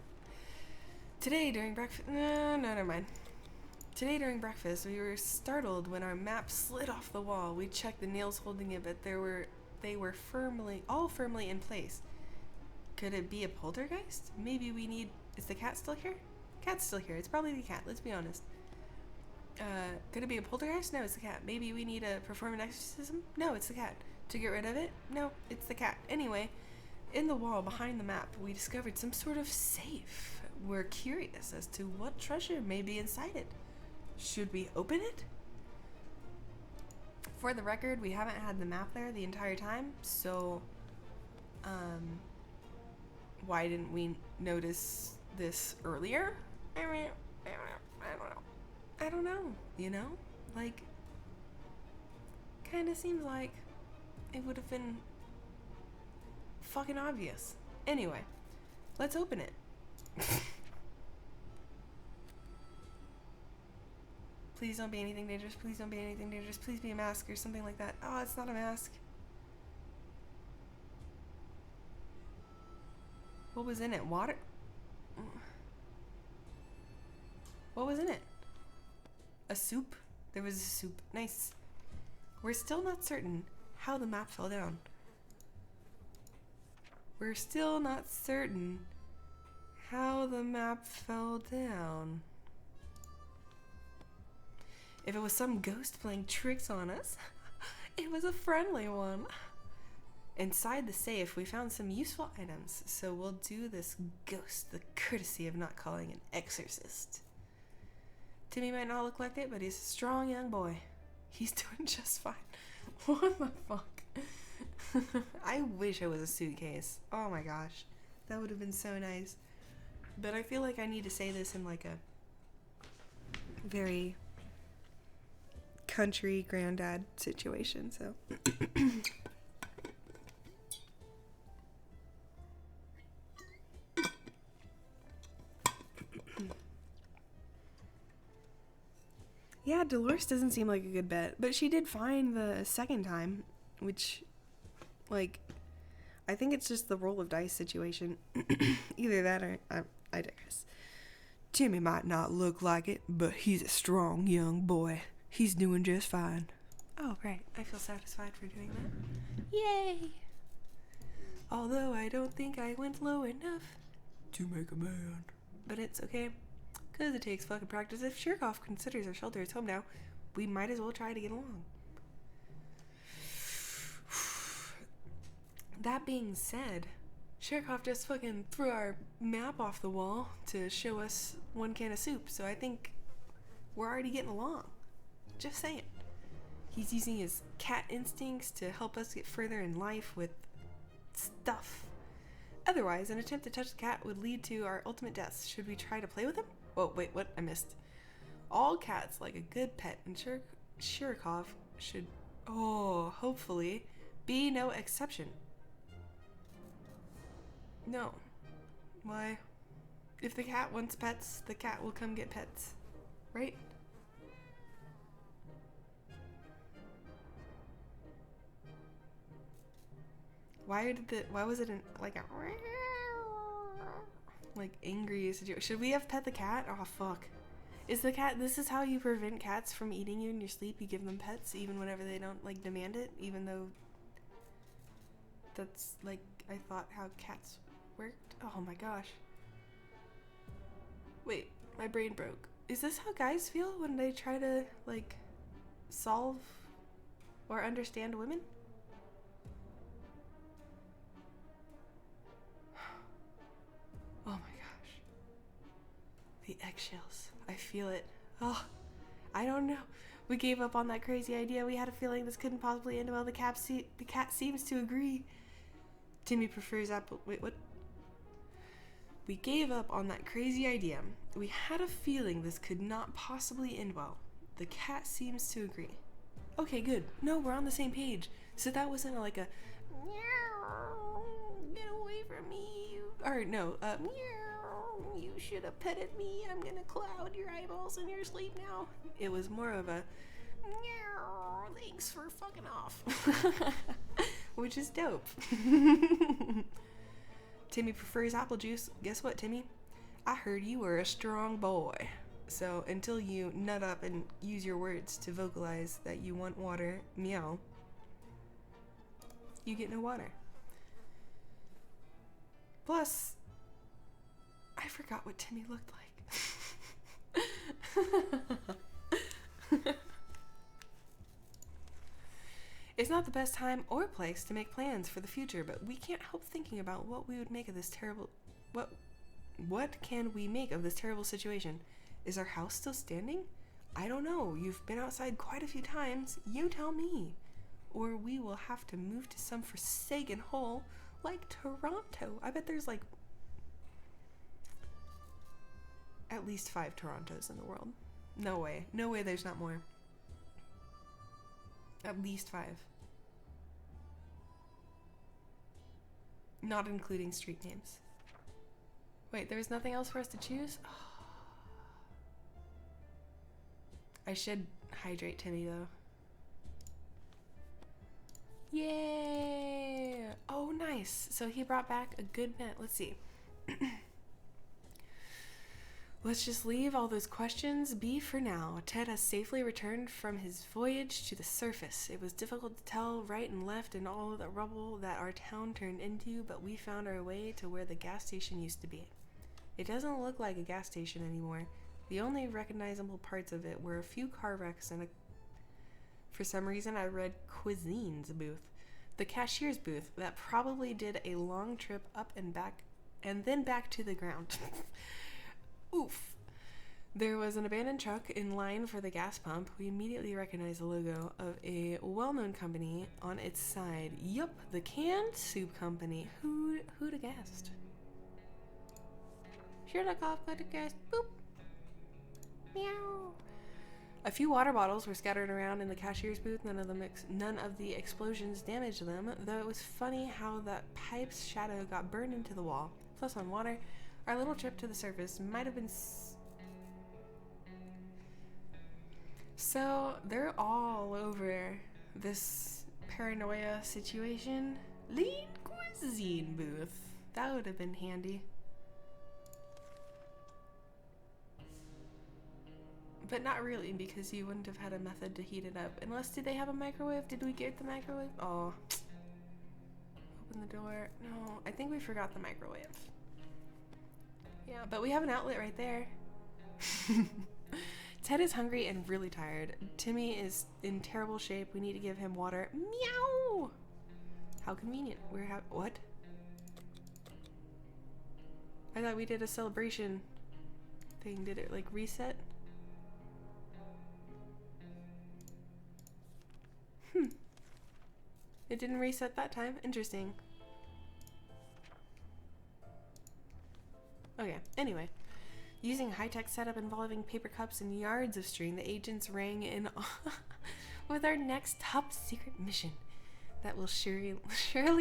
Speaker 1: Today during breakfast, no, never mind. Today during breakfast, we were startled when our map slid off the wall. We checked the nails holding it, but they were firmly in place. Could it be a poltergeist? Maybe we need. Is the cat still here? Cat's still here. It's probably the cat. Let's be honest. Could it be a poltergeist? No, it's the cat. Maybe we need to perform an exorcism? No, it's the cat. To get rid of it? No, it's the cat. Anyway. In the wall behind the map, we discovered some sort of safe. We're curious as to what treasure may be inside it. Should we open it? For the record, we haven't had the map there the entire time, so why didn't we notice this earlier? I mean, I don't know, you know? Like, kind of seems like it would have been fucking obvious. Anyway, let's open it. Please don't be anything dangerous. Please don't be anything dangerous. Please be a mask or something like that. Oh, it's not a mask. What was in it? Water? What was in it? A soup? There was a soup. Nice. We're still not certain how the map fell down. We're still not certain how the map fell down. If it was some ghost playing tricks on us, it was a friendly one. Inside the safe, we found some useful items, so we'll do this ghost the courtesy of not calling an exorcist. Timmy might not look like it, but he's a strong young boy. He's doing just fine. What the fuck? I wish I was a suitcase. Oh my gosh. That would have been so nice. But I feel like I need to say this in like a very country granddad situation, so. Yeah, Dolores doesn't seem like a good bet, but she did fine the second time, which, like, I think it's just the roll of dice situation. Either that or I digress. Timmy might not look like it, but he's a strong young boy. He's doing just fine. Oh, right. I feel satisfied for doing that. Yay! Although I don't think I went low enough to make a man. But it's okay. Because it takes fucking practice. If Shirkoff considers our shelter his home now, we might as well try to get along. That being said, Shirkoff just fucking threw our map off the wall to show us one can of soup, so I think we're already getting along. Just saying. He's using his cat instincts to help us get further in life with stuff. Otherwise, an attempt to touch the cat would lead to our ultimate deaths. Should we try to play with him? Whoa, wait, what? I missed. All cats like a good pet, and Shirkoff should, hopefully, be no exception. No. Why? If the cat wants pets, the cat will come get pets. Right? Why was it like a angry situation? Should we have pet the cat? Oh fuck. Is the cat, this is how you prevent cats from eating you in your sleep? You give them pets even whenever they don't like demand it, even though that's like I thought how cats worked. Oh my gosh. Wait, my brain broke. Is this how guys feel when they try to like solve or understand women? Oh my gosh. The eggshells. I feel it. Oh, I don't know. We gave up on that crazy idea. We had a feeling this couldn't possibly end well. The cat seems to agree. Timmy prefers apple. Wait, what? We gave up on that crazy idea. We had a feeling this could not possibly end well. The cat seems to agree. Okay, good. No, we're on the same page. So that wasn't like a meow, get away from me. Or no, meow, you should have petted me. I'm gonna cloud your eyeballs in your sleep now. It was more of a meow, thanks for fucking off. Which is dope. Timmy prefers apple juice. Guess what, Timmy? I heard you were a strong boy. So until you nut up and use your words to vocalize that you want water, meow, you get no water. Plus, I forgot what Timmy looked like. It's not the best time or place to make plans for the future, but we can't help thinking about what we would make of this terrible... What can we make of this terrible situation? Is our house still standing? I don't know. You've been outside quite a few times. You tell me. Or we will have to move to some forsaken hole like Toronto. I bet there's like at least 5 Torontos in the world. No way. No way there's not more. At least 5. Not including street names. Wait, there's nothing else for us to choose? Oh. I should hydrate Timmy though. Yay! Oh, nice. So he brought back a good net. Let's see. Let's just leave all those questions be for now. Ted has safely returned from his voyage to the surface. It was difficult to tell right and left in all of the rubble that our town turned into, but we found our way to where the gas station used to be. It doesn't look like a gas station anymore. The only recognizable parts of it were a few car wrecks and for some reason I read Cuisine's booth. the cashier's booth that probably did a long trip up and back and then back to the ground. Oof. There was an abandoned truck in line for the gas pump. We immediately recognized the logo of a well-known company on its side. Yup, the canned soup company. Who'd have guessed? Sherlock could have guessed. Boop. Meow. A few water bottles were scattered around in the cashier's booth. None of the explosions damaged them, though it was funny how that pipe's shadow got burned into the wall. Plus on water, our little trip to the surface might have been... So, they're all over this paranoia situation. Lean cuisine booth. That would have been handy. But not really, because you wouldn't have had a method to heat it up. Unless, did they have a microwave? Did we get the microwave? Oh. Open the door. No, I think we forgot the microwave. Yeah, but we have an outlet right there. Ted is hungry and really tired. Timmy is in terrible shape. We need to give him water. Meow! How convenient. What? I thought we did a celebration thing. Did it, like, reset? It didn't reset that time. Interesting. Okay, anyway. Using high-tech setup involving paper cups and yards of string, the agents rang in with our next top-secret mission that will surely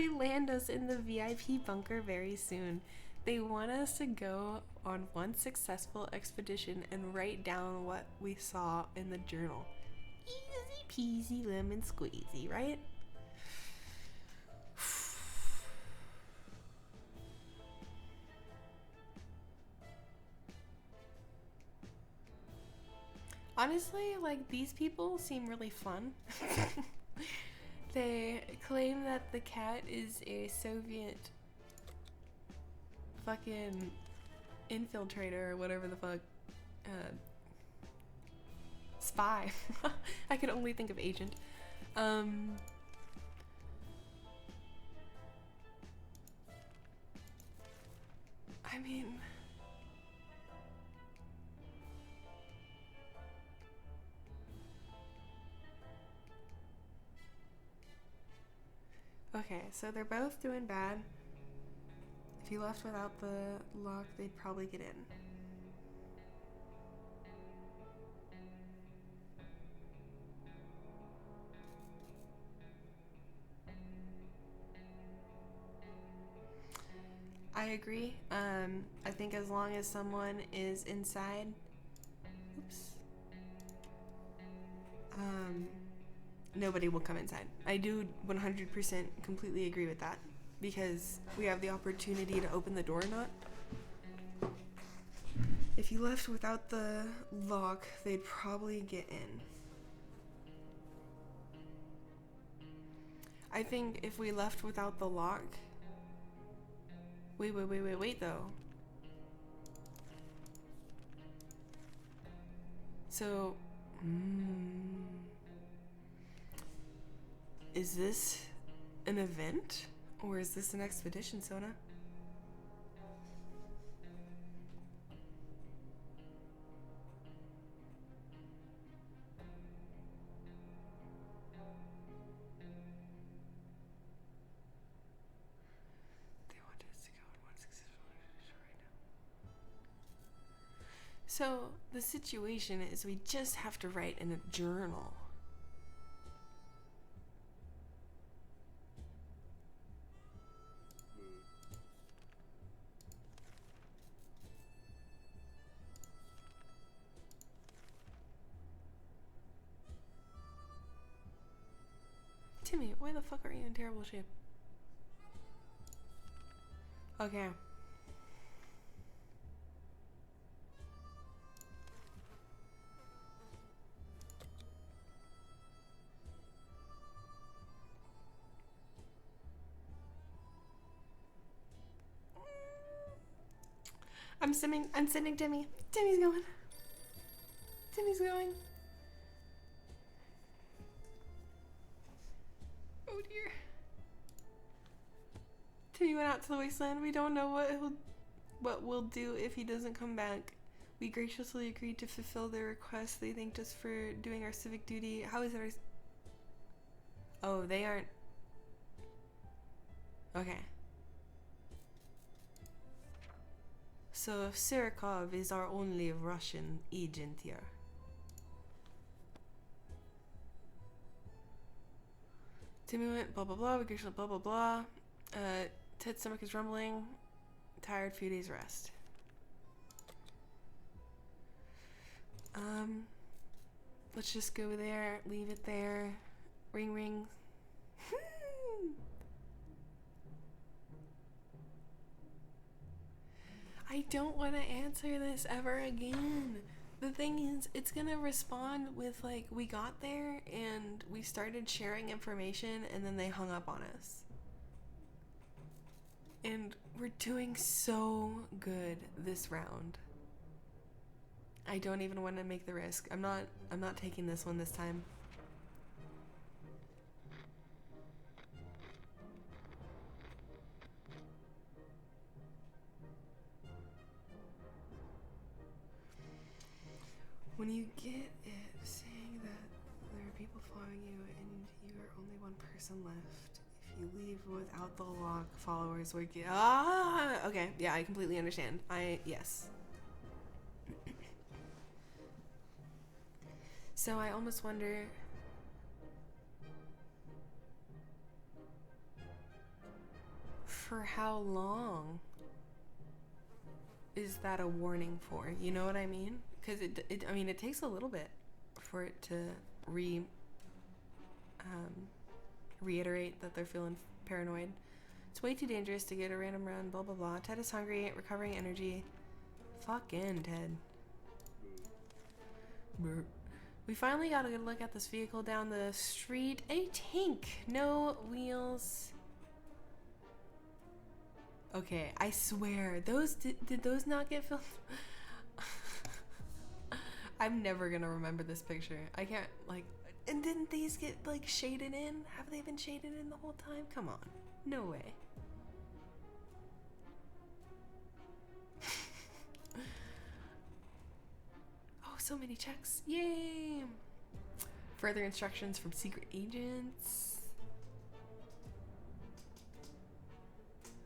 Speaker 1: land us in the VIP bunker very soon. They want us to go on one successful expedition and write down what we saw in the journal. Easy peasy lemon squeezy, right? Honestly, like, these people seem really fun. They claim that the cat is a Soviet fucking infiltrator or whatever the fuck. Spy. I could only think of agent. I mean... Okay, so they're both doing bad. If you left without the lock, they'd probably get in. I agree. I think as long as someone is inside, nobody will come inside. I do 100% completely agree with that, because we have the opportunity to open the door or not. If you left without the lock, they'd probably get in. I think if we left without the lock... Wait though. So... Is this an event? Or is this an expedition, Sona? They want us to go on one successful expedition right now. So, the situation is we just have to write in a journal. Timmy, why the fuck are you in terrible shape? Okay. I'm sending Timmy. Timmy's going. Timmy's going. Oh dear. Timmy went out to the wasteland. We don't know what we'll do if he doesn't come back. We graciously agreed to fulfill their request. They thanked us for doing our civic duty. How is it our... Oh, they aren't... Okay. So Sirikov is our only Russian agent here. Timmy went blah blah blah, we graciously blah blah blah. Ted's stomach is rumbling. Tired, few days rest. Let's just go there, leave it there. Ring ring. I don't want to answer this ever again. The thing is, it's gonna respond with like, we got there and we started sharing information and then they hung up on us. And we're doing so good this round. I don't even want to make the risk. I'm not taking this one this time. When you get it saying that there are people following you and you are only one person left, if you leave without the lock, followers will get... Ah! Okay, yeah, I completely understand. Yes. So I almost wonder... For how long is that a warning for? You know what I mean? Because I mean, it takes a little bit for it to reiterate that they're feeling paranoid. It's way too dangerous to get a random run, blah blah blah. Ted is hungry, recovering energy. Fucking Ted. Burp. We finally got a good look at this vehicle down the street. A tank, no wheels. Okay, I swear, those did those not get filmed? I'm never gonna remember this picture. I can't, like, and didn't these get, like, shaded in? Have they been shaded in the whole time? Come on. No way. Oh, so many checks. Yay! Further instructions from secret agents.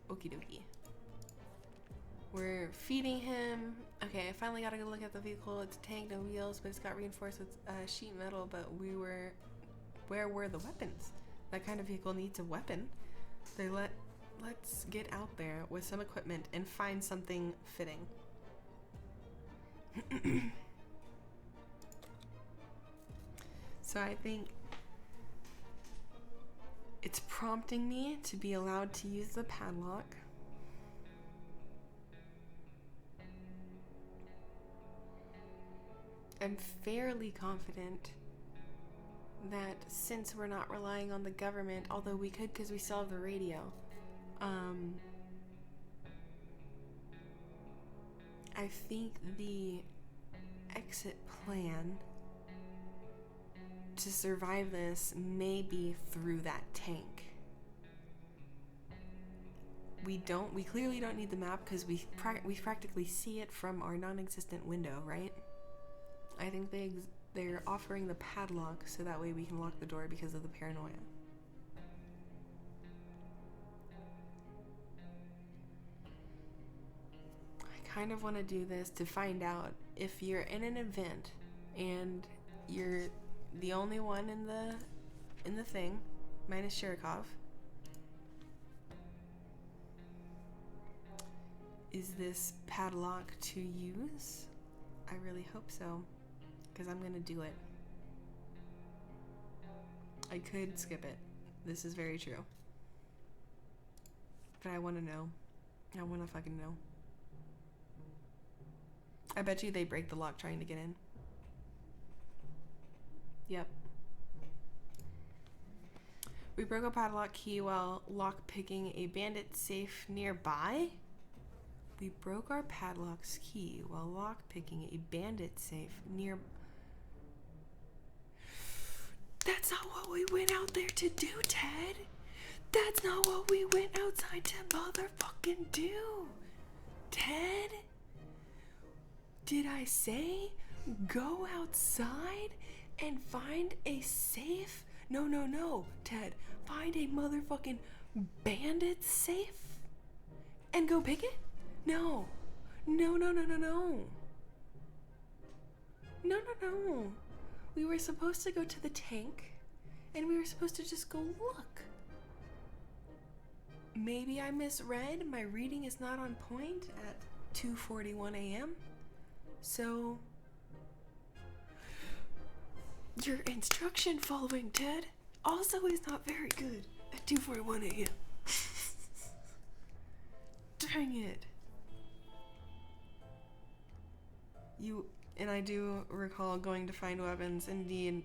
Speaker 1: Okie dokie. We're feeding him. Okay, I finally got a good look at the vehicle. It's a tank, no wheels, but it's got reinforced with sheet metal. But where were the weapons? That kind of vehicle needs a weapon. Let's get out there with some equipment and find something fitting. So I think it's prompting me to be allowed to use the padlock. I'm fairly confident that since we're not relying on the government, although we could because we still have the radio, I think the exit plan to survive this may be through that tank. We clearly don't need the map because we practically see it from our non-existent window, right? I think they're offering the padlock so that way we can lock the door because of the paranoia. I kind of want to do this to find out if you're in an event and you're the only one in the thing, minus Sherikov. Is this padlock to use? I really hope so, because I'm gonna do it. I could skip it. This is very true. But I want to know. I want to fucking know. I bet you they break the lock trying to get in. Yep. We broke a padlock key while lock-picking a bandit safe nearby. We broke our padlock's key while lock-picking a bandit safe near... That's not what we went out there to do, Ted. That's not what we went outside to motherfucking do. Ted? Did I say go outside and find a safe? No, Ted. Find a motherfucking bandit safe and go pick it? No. No. We were supposed to go to the tank and we were supposed to just go look. Maybe I misread. My reading is not on point at 2:41 a.m. So, your instruction following, Ted, also is not very good at 2:41 a.m. Dang it. And I do recall going to find weapons. Indeed.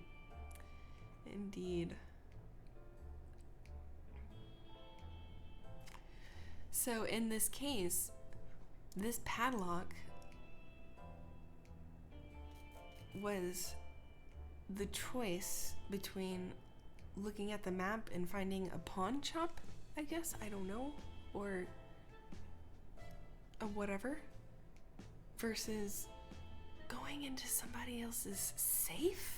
Speaker 1: So in this case, this padlock was the choice between looking at the map and finding a pawn shop, I guess, I don't know, or a whatever, versus going into somebody else's safe.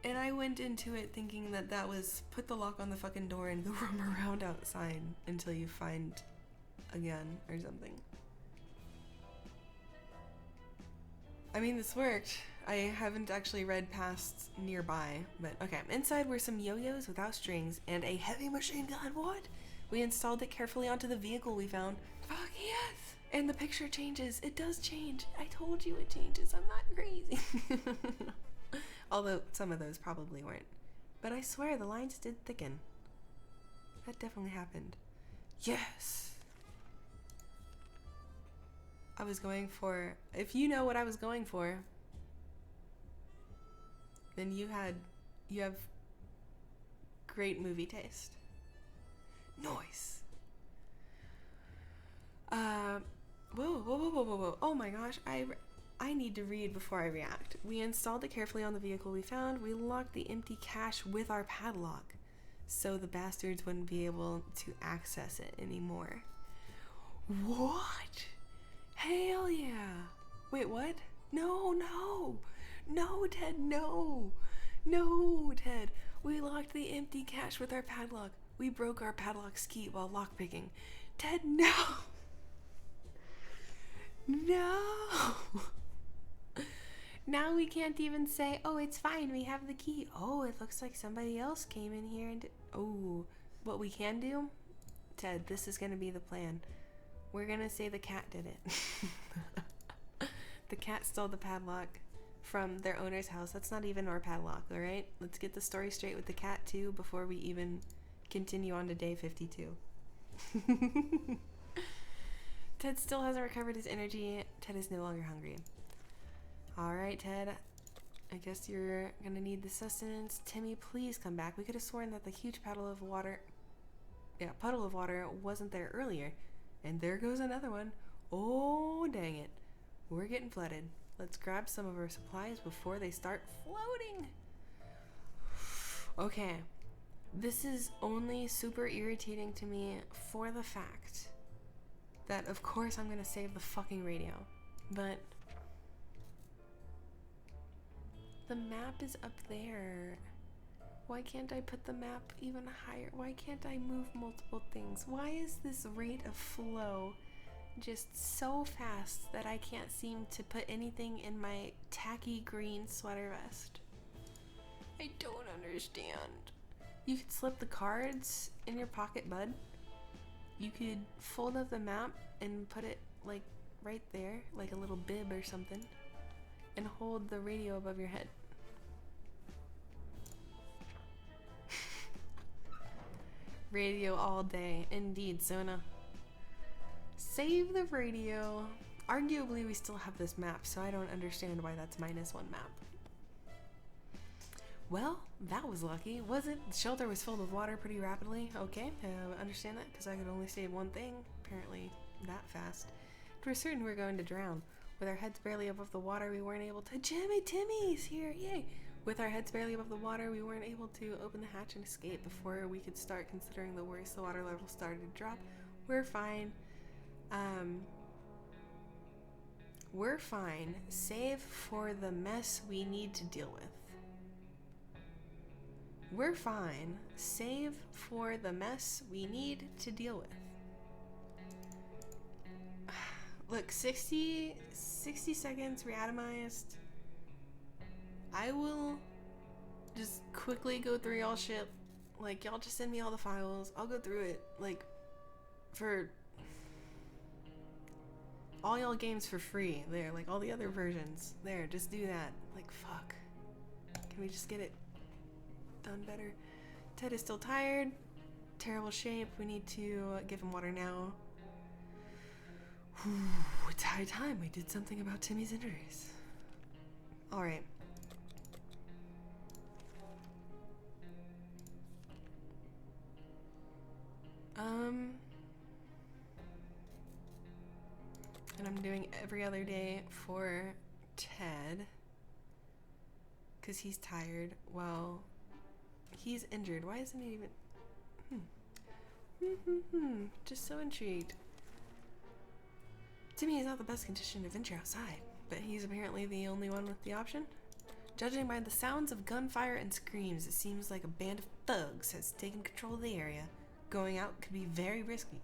Speaker 1: And I went into it thinking that was put the lock on the fucking door and go roam around outside until you find a gun or something. I mean, this worked. I haven't actually read past nearby, but okay. Inside were some yo-yos without strings and a heavy machine gun. What? We installed it carefully onto the vehicle we found. Fuck yes! And the picture changes. It does change. I told you it changes. I'm not crazy. Although some of those probably weren't. But I swear the lines did thicken. That definitely happened. Yes! I was going for... If you know what I was going for, then you have great movie taste. Noice. Whoa. Oh my gosh, I need to read before I react. We installed it carefully on the vehicle we found. We locked the empty cache with our padlock, so the bastards wouldn't be able to access it anymore. What? Hell yeah. Wait, what? No, Ted, no, Ted. We locked the empty cache with our padlock. We broke our padlock's key while lockpicking. Ted, no. Now we can't even say, oh, it's fine, we have the key. Oh, it looks like somebody else came in here and oh, what we can do? Ted, this is gonna be the plan. We're gonna say the cat did it. The cat stole the padlock from their owner's house. That's not even our padlock, alright? Let's get the story straight with the cat too before we even continue on to day 52. Ted still hasn't recovered his energy. Ted is no longer hungry. Alright, Ted. I guess you're gonna need the sustenance. Timmy, please come back. We could have sworn that the huge puddle of water wasn't there earlier. And there goes another one. Oh, dang it. We're getting flooded. Let's grab some of our supplies before they start floating. Okay. This is only super irritating to me for the fact that, of course, I'm gonna save the fucking radio. But the map is up there. Why can't I put the map even higher? Why can't I move multiple things? Why is this rate of flow just so fast that I can't seem to put anything in my tacky green sweater vest? I don't understand. You could slip the cards in your pocket, bud. You could fold up the map and put it like right there, like a little bib or something, and hold the radio above your head. Radio all day. Indeed, Sona. Save the radio. Arguably, we still have this map, so I don't understand why that's -1 map. Well, that was lucky. Was it? The shelter was filled with water pretty rapidly. Okay, understand that, because I could only save one thing. Apparently, that fast. We're certain we were going to drown. With our heads barely above the water, we weren't able to... Timmy's here! Yay! With our heads barely above the water, we weren't able to open the hatch and escape before we could start considering the worst. The water level started to drop. We're fine. We're fine, save for the mess we need to deal with. We're fine, save for the mess we need to deal with. Look, 60 seconds, Reatomized. I will just quickly go through y'all shit. Like, y'all just send me all the files. I'll go through it. Like, for all y'all games for free. There, like all the other versions. There, just do that. Like, fuck. Can we just get it done better? Ted is still tired. Terrible shape. We need to give him water now. Whew, it's high time we did something about Timmy's injuries. Alright. And I'm doing every other day for Ted. Because he's tired. Well, he's injured. Why isn't he even... Just so intrigued. Timmy is not the best condition to venture outside, but he's apparently the only one with the option. Judging by the sounds of gunfire and screams, it seems like a band of thugs has taken control of the area. Going out could be very risky.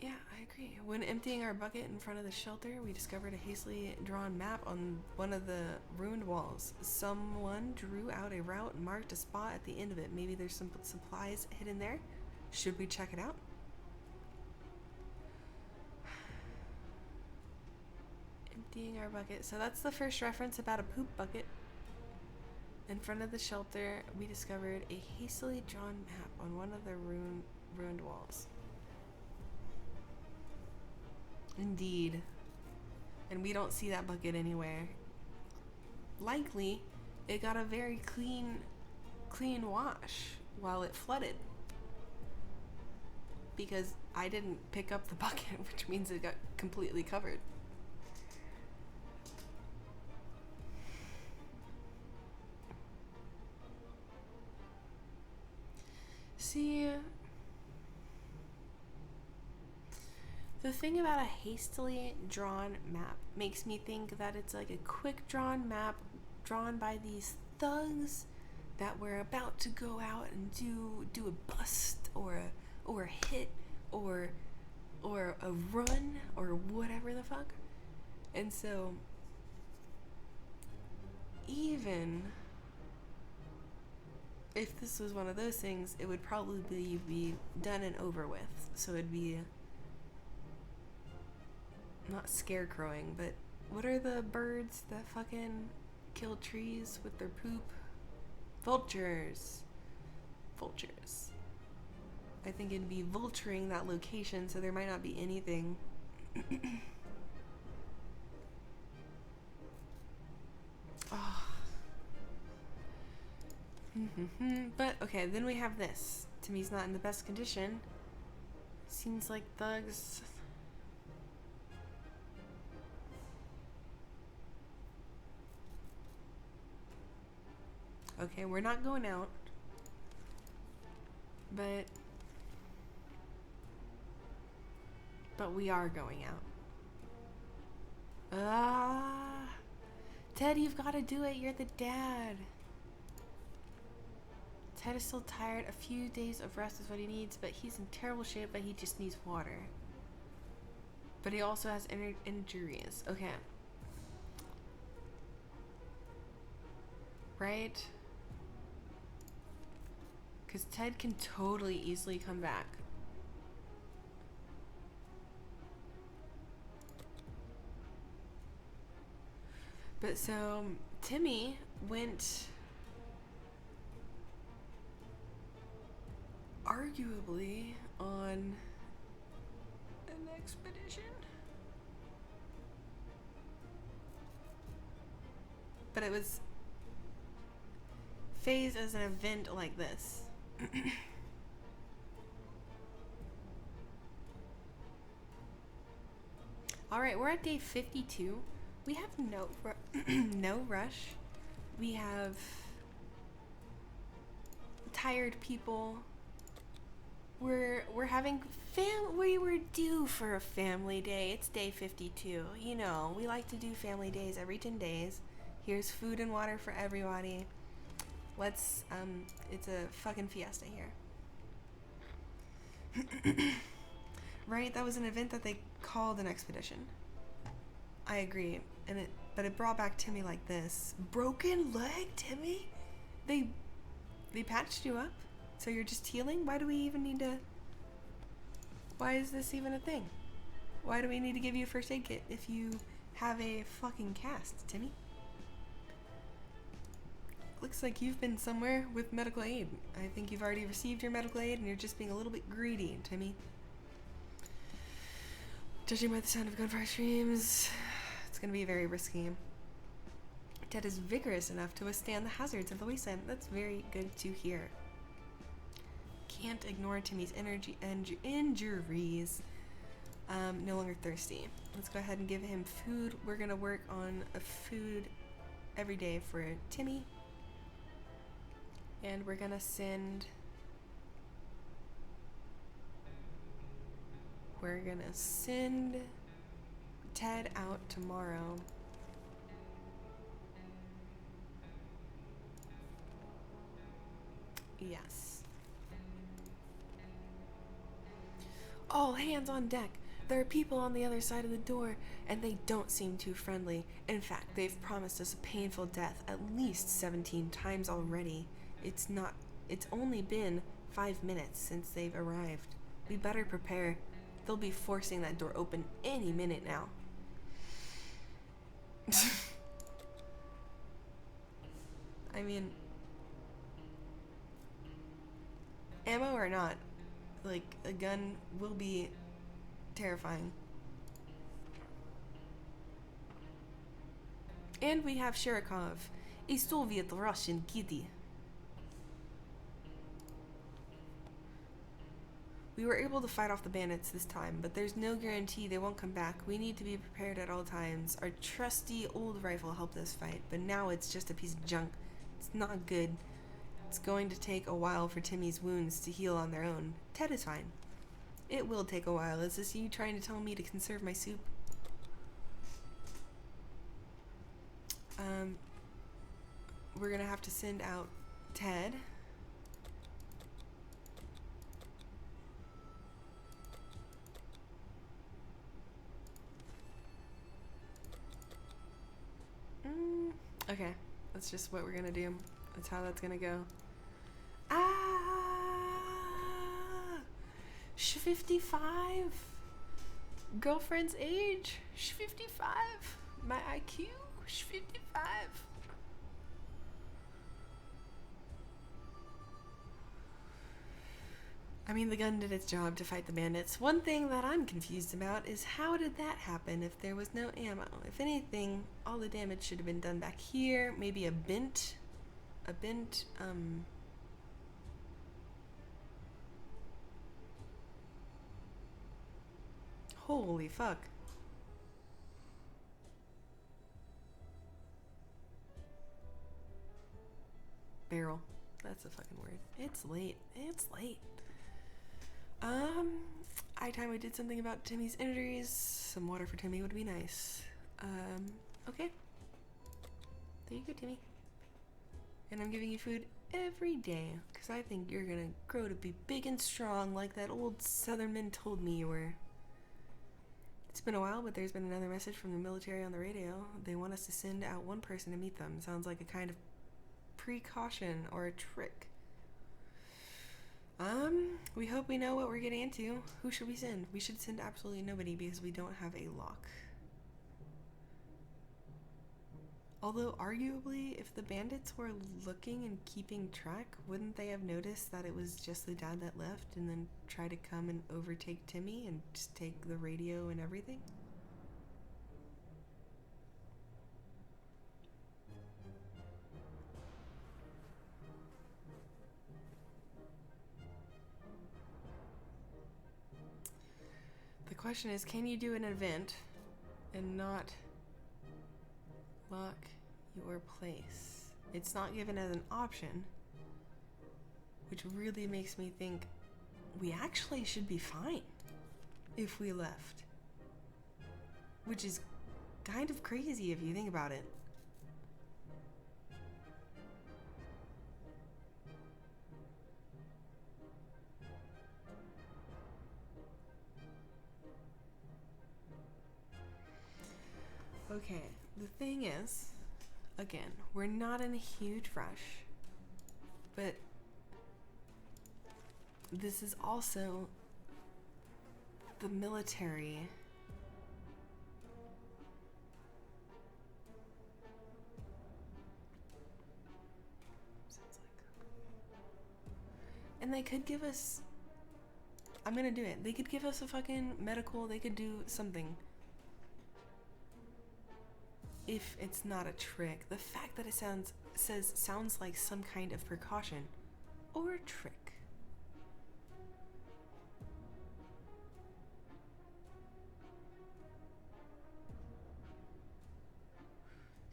Speaker 1: Yeah, I agree. When emptying our bucket in front of the shelter, we discovered a hastily drawn map on one of the ruined walls. Someone drew out a route and marked a spot at the end of it. Maybe there's some supplies hidden there. Should we check it out? Emptying our bucket. So that's the first reference about a poop bucket. In front of the shelter, we discovered a hastily drawn map on one of the ruined walls. Indeed. And we don't see that bucket anywhere. Likely, it got a very clean wash while it flooded. Because I didn't pick up the bucket, which means it got completely covered. See, the thing about a hastily drawn map makes me think that it's like a quick drawn map drawn by these thugs that were about to go out and do a bust or a hit or a run or whatever the fuck. And so even if this was one of those things, it would probably be done and over with. So it'd be not scarecrowing, but what are the birds that fucking kill trees with their poop? Vultures. Vultures. I think it'd be vulturing that location, so there might not be anything. Oh. But okay, then we have this. Timmy's not in the best condition. Seems like thugs. Okay, we're not going out. But we are going out. Ted, you've got to do it. You're the dad. Ted is still tired. A few days of rest is what he needs, but he's in terrible shape, but he just needs water. But he also has injuries. Okay. Right? Because Ted can totally easily come back. But so, Timmy went arguably on an expedition. But it was phased as an event like this. Alright, we're at day 52. We have no rush. We have tired people. We're having we were due for a family day. It's day 52. You know, we like to do family days every 10 days. Here's food and water for everybody. Let's it's a fucking fiesta here. Right? That was an event that they called an expedition. I agree. But it brought back Timmy like this. Broken leg, Timmy? They patched you up? So you're just healing? Why do we even need to... Why is this even a thing? Why do we need to give you a first aid kit if you have a fucking cast, Timmy? Looks like you've been somewhere with medical aid. I think you've already received your medical aid and you're just being a little bit greedy, Timmy. Judging by the sound of gunfire screams, it's gonna be very risky. Ted is vigorous enough to withstand the hazards of the wasteland. That's very good to hear. Can't ignore Timmy's injuries. No longer thirsty. Let's go ahead and give him food. We're gonna work on a food every day for Timmy. And we're gonna send... We're gonna send Ted out tomorrow. Yes. All hands on deck. There are people on the other side of the door, and they don't seem too friendly. In fact, they've promised us a painful death at least 17 times already. It's only been 5 minutes since they've arrived. We better prepare. They'll be forcing that door open any minute now. I mean, ammo or not, like, a gun will be terrifying. And we have Shirikov, a Soviet Russian kitty. We were able to fight off the bandits this time, but there's no guarantee they won't come back. We need to be prepared at all times. Our trusty old rifle helped us fight, but now it's just a piece of junk. It's not good. It's going to take a while for Timmy's wounds to heal on their own. Ted is fine. It will take a while. Is this you trying to tell me to conserve my soup? We're gonna have to send out Ted. Okay, that's just what we're gonna do. That's how that's gonna go. Ah! 55. Girlfriend's age. 55. My IQ. 55. I mean, the gun did its job to fight the bandits. One thing that I'm confused about is how did that happen if there was no ammo? If anything, all the damage should have been done back here. Maybe a bent, holy fuck. Barrel. That's a fucking word. It's late. It's late. Time we did something about Timmy's injuries. Some water for Timmy would be nice. Okay. There you go, Timmy. And I'm giving you food every day, because I think you're gonna grow to be big and strong like that old Southernman told me you were. It's been a while, but there's been another message from the military on the radio. They want us to send out one person to meet them. Sounds like a kind of precaution or a trick. We hope we know what we're getting into. Who should we send? We should send absolutely nobody because we don't have a lock. Although, arguably, if the bandits were looking and keeping track, wouldn't they have noticed that it was just the dad that left and then try to come and overtake Timmy and just take the radio and everything? The question is, can you do an event and not Lock your place. It's not given as an option, which really makes me think we actually should be fine if we left. Which is kind of crazy if you think about it. Okay, the thing is, again, we're not in a huge rush, but this is also the military. And they could give us, I'm gonna do it. They could give us a fucking medical, they could do something. If it's not a trick, the fact that it sounds like some kind of precaution or a trick.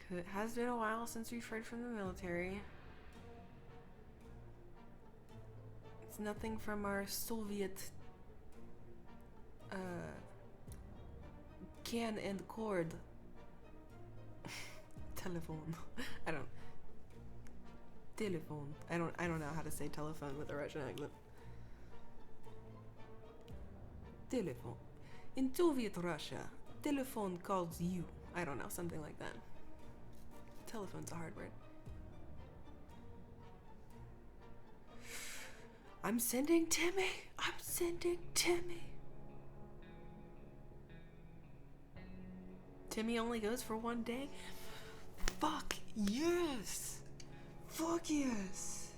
Speaker 1: Cause it has been a while since we've heard from the military. It's nothing from our Soviet can and cord telephone. Telephone. I don't know how to say telephone with a Russian accent. Telephone. In Soviet Russia, telephone calls you. I don't know, something like that. Telephone's a hard word. I'm sending Timmy. I'm sending Timmy. Timmy only goes for one day. Fuck yes. Fuck yes.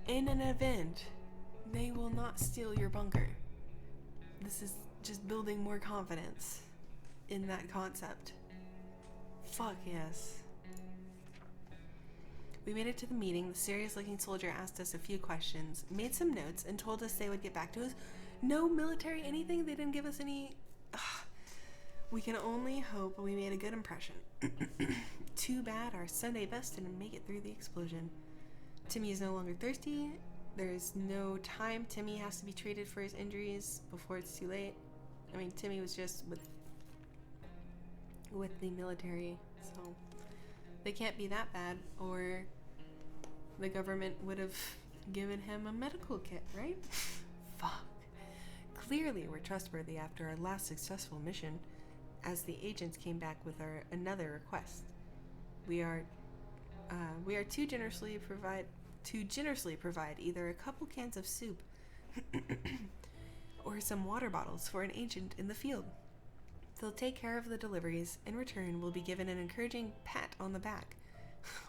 Speaker 1: In an event, they will not steal your bunker. This is just building more confidence in that concept. Fuck yes. We made it to the meeting. The serious-looking soldier asked us a few questions, made some notes, and told us they would get back to us. No military anything? They didn't give us any... Ugh. We can only hope we made a good impression. Too bad our Sunday best didn't make it through the explosion. Timmy is no longer thirsty. There's no time. Timmy has to be treated for his injuries before it's too late. I mean, Timmy was just with the military, so they can't be that bad, or the government would have given him a medical kit, right? Fuck. Clearly we're trustworthy after our last successful mission, as the agents came back with another request. We are to generously provide either a couple cans of soup or some water bottles for an agent in the field. They'll take care of the deliveries. In return, we'll be given an encouraging pat on the back.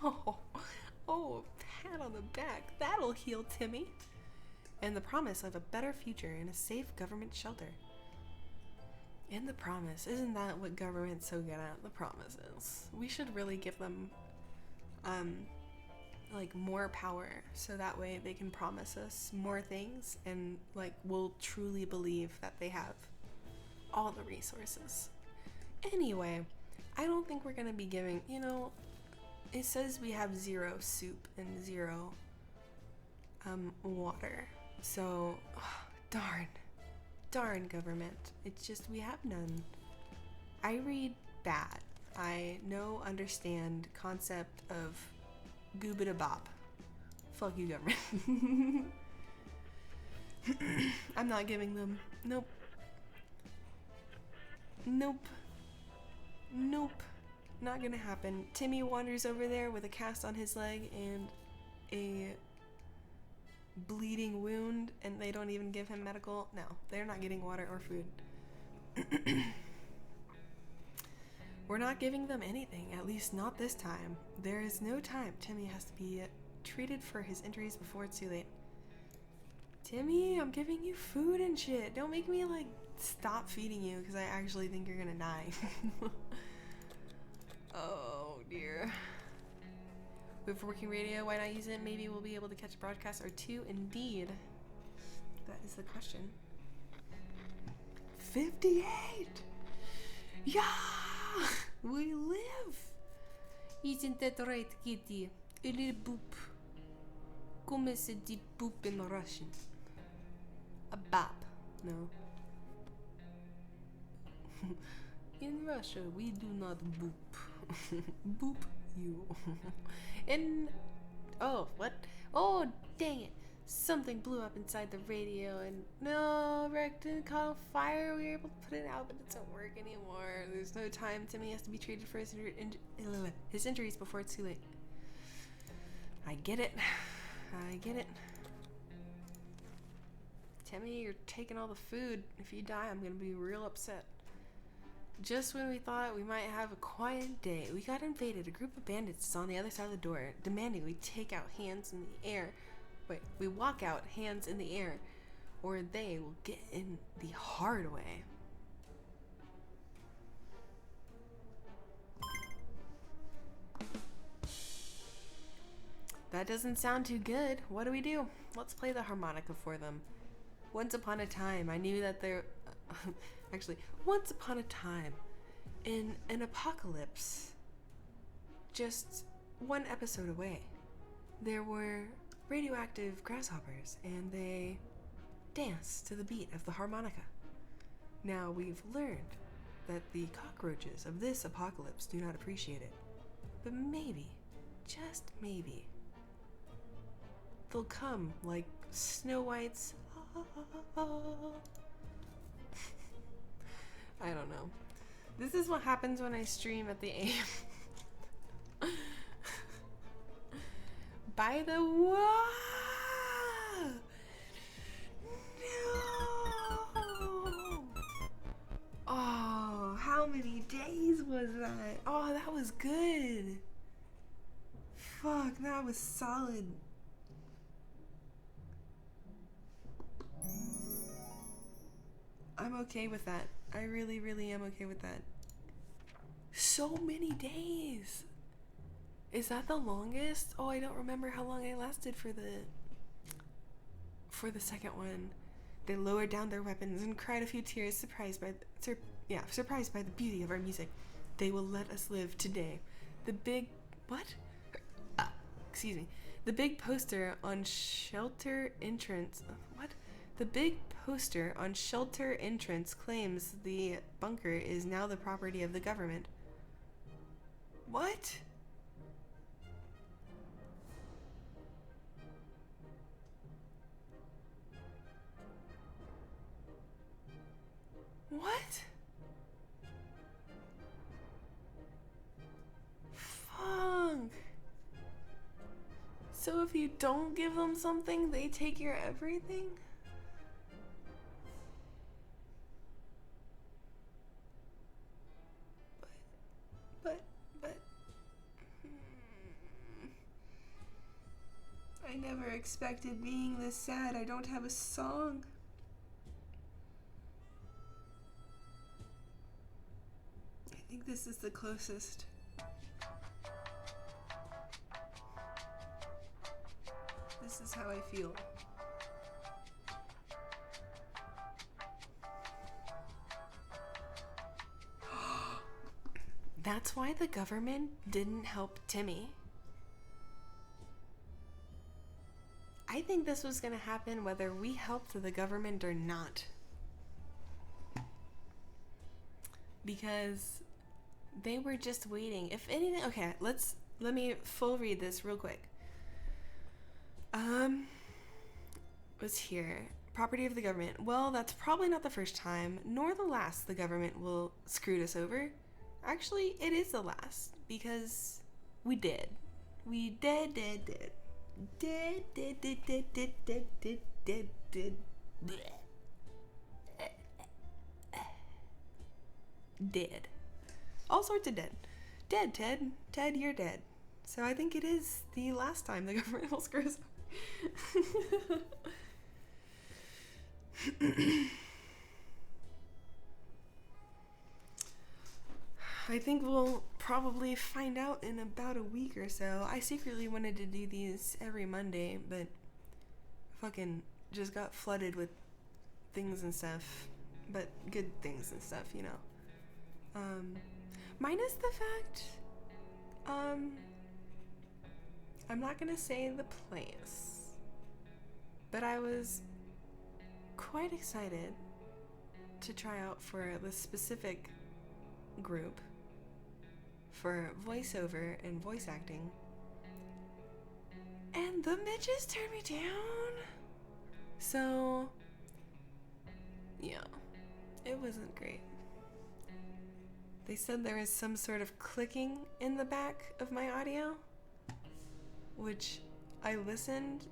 Speaker 1: Oh, pat on the back. That'll heal Timmy. And the promise of a better future in a safe government shelter. And the promise. Isn't that what government's so good at? The promises. We should really give them, like, more power, so that way they can promise us more things, and, like, we'll truly believe that they have all the resources. Anyway, I don't think we're gonna be giving, it says we have 0 soup and 0 water. So, darn government. It's just we have none. I read bad. I understand concept of goobida bop. Fuck you, government. I'm not giving them. Nope. Not gonna happen. Timmy wanders over there with a cast on his leg and a bleeding wound, and they don't even give him medical. No, they're not getting water or food. We're not giving them anything, at least not this time. There is no time. Timmy has to be treated for his injuries before it's too late. Timmy, I'm giving you food and shit. Don't make me, like, stop feeding you because I actually think you're gonna die. Oh, dear. We have working radio. Why not use it? Maybe we'll be able to catch a broadcast or two. Indeed. That is the question. 58! Yeah! We live! Isn't that right, kitty? A little boop. Come se dit boop in Russian? A bop. No. In Russia, we do not boop. Boop you. Oh, what? Oh, dang it. Something blew up inside the radio and no, Rick didn't caught on fire. We were able to put it out, but it doesn't work anymore. There's no time. Timmy has to be treated for his injuries before it's too late. I get it. I get it. Timmy, you're taking all the food. If you die, I'm gonna be real upset. Just when we thought we might have a quiet day, we got invaded. A group of bandits is on the other side of the door, demanding we take out hands in the air. Wait, we walk out hands in the air, or they will get in the hard way. That doesn't sound too good. What do we do? Let's play the harmonica for them. Once upon a time, I knew that there... Actually, once upon a time, in an apocalypse, just one episode away, there were radioactive grasshoppers, and they danced to the beat of the harmonica. Now, we've learned that the cockroaches of this apocalypse do not appreciate it. But maybe, just maybe, they'll come like Snow White's I don't know. This is what happens when I stream at the AM. By the way, no. Oh, how many days was that? Oh, that was good. Fuck, that was solid. I'm okay with that. I really, really am okay with that. So many days. Is that the longest? Oh, I don't remember how long I lasted for the second one. They lowered down their weapons and cried a few tears, surprised by the beauty of our music. They will let us live today. The big excuse me. The big poster on shelter entrance. What? The big poster on shelter entrance claims the bunker is now the property of the government. What? What? Fuck. So if you don't give them something, they take your everything? But I never expected being this sad. I don't have a song. I think this is the closest. This is how I feel. That's why the government didn't help Timmy. I think this was gonna happen whether we helped the government or not. Because they were just waiting. If anything, okay, let me full read this real quick. Was here. Property of the government. Well, that's probably not the first time, nor the last the government will screw us over. Actually, it is the last, because we did. We did. Dead. All sorts of dead. Dead, Ted. Ted, you're dead. So I think it is the last time the government will screw us over. I think we'll probably find out in about a week or so. I secretly wanted to do these every Monday, but fucking just got flooded with things and stuff. But good things and stuff, you know. Minus the fact, I'm not gonna say the place, but I was quite excited to try out for the specific group for voiceover and voice acting, and the midges turned me down. So yeah, it wasn't great. They said there is some sort of clicking in the back of my audio, which I listened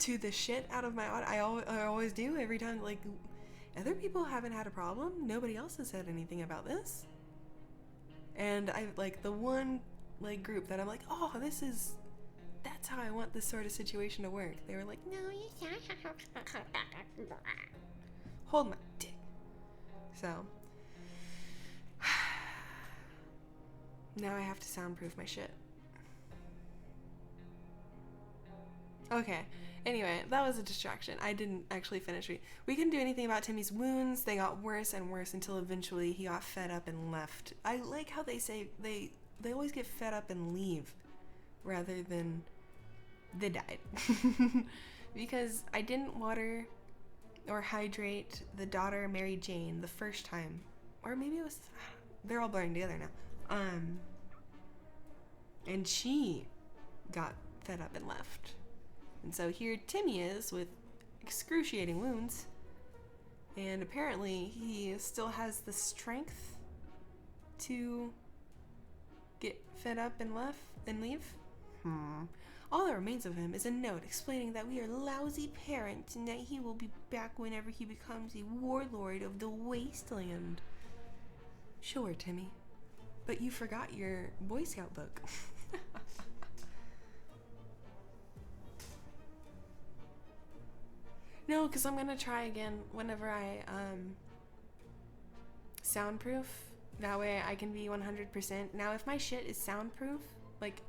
Speaker 1: to the shit out of my audio. I always do every time. Like, other people haven't had a problem. Nobody else has said anything about this. And I like the one like group that I'm like, oh, that's how I want this sort of situation to work. They were like, no, you can't. Hold my dick. So now I have to soundproof my shit. Okay. Anyway, that was a distraction. I didn't actually finish it. We couldn't do anything about Timmy's wounds. They got worse and worse until eventually he got fed up and left. I like how they say they always get fed up and leave rather than they died. Because I didn't water or hydrate the daughter Mary Jane the first time. Or maybe it was, they're all blurring together now. And she got fed up and left. And so here Timmy is with excruciating wounds, and apparently he still has the strength to get fed up and leave. All that remains of him is a note explaining that we are lousy parents and that he will be back whenever he becomes a warlord of the wasteland. Sure, Timmy, but you forgot your Boy Scout book. No, because I'm going to try again whenever I soundproof. That way I can be 100%. Now, if my shit is soundproof, like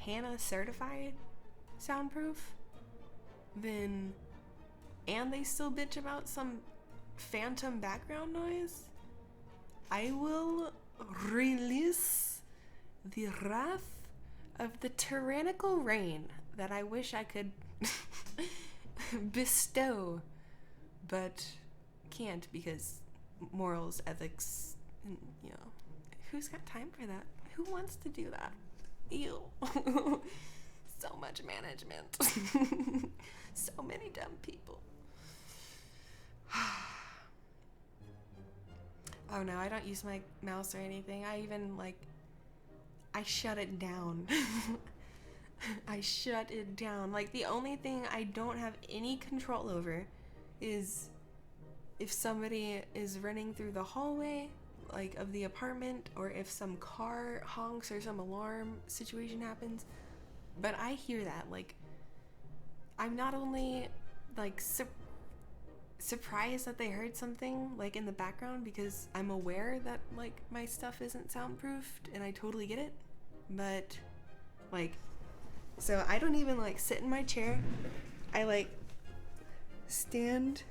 Speaker 1: Hannah certified soundproof, then, and they still bitch about some phantom background noise, I will release the wrath of the tyrannical rain that I wish I could bestow, but can't because morals, ethics, you know, who's got time for that? Who wants to do that? Ew. So much management. So many dumb people. Oh no, I don't use my mouse or anything. I even I shut it down. I shut it down. Like, the only thing I don't have any control over is if somebody is running through the hallway, like, of the apartment, or if some car honks or some alarm situation happens. But I hear that. Like, I'm not only, like, surprised that they heard something, like, in the background, because I'm aware that, like, my stuff isn't soundproofed, and I totally get it. But, like, so I don't even, like, sit in my chair. I, like, stand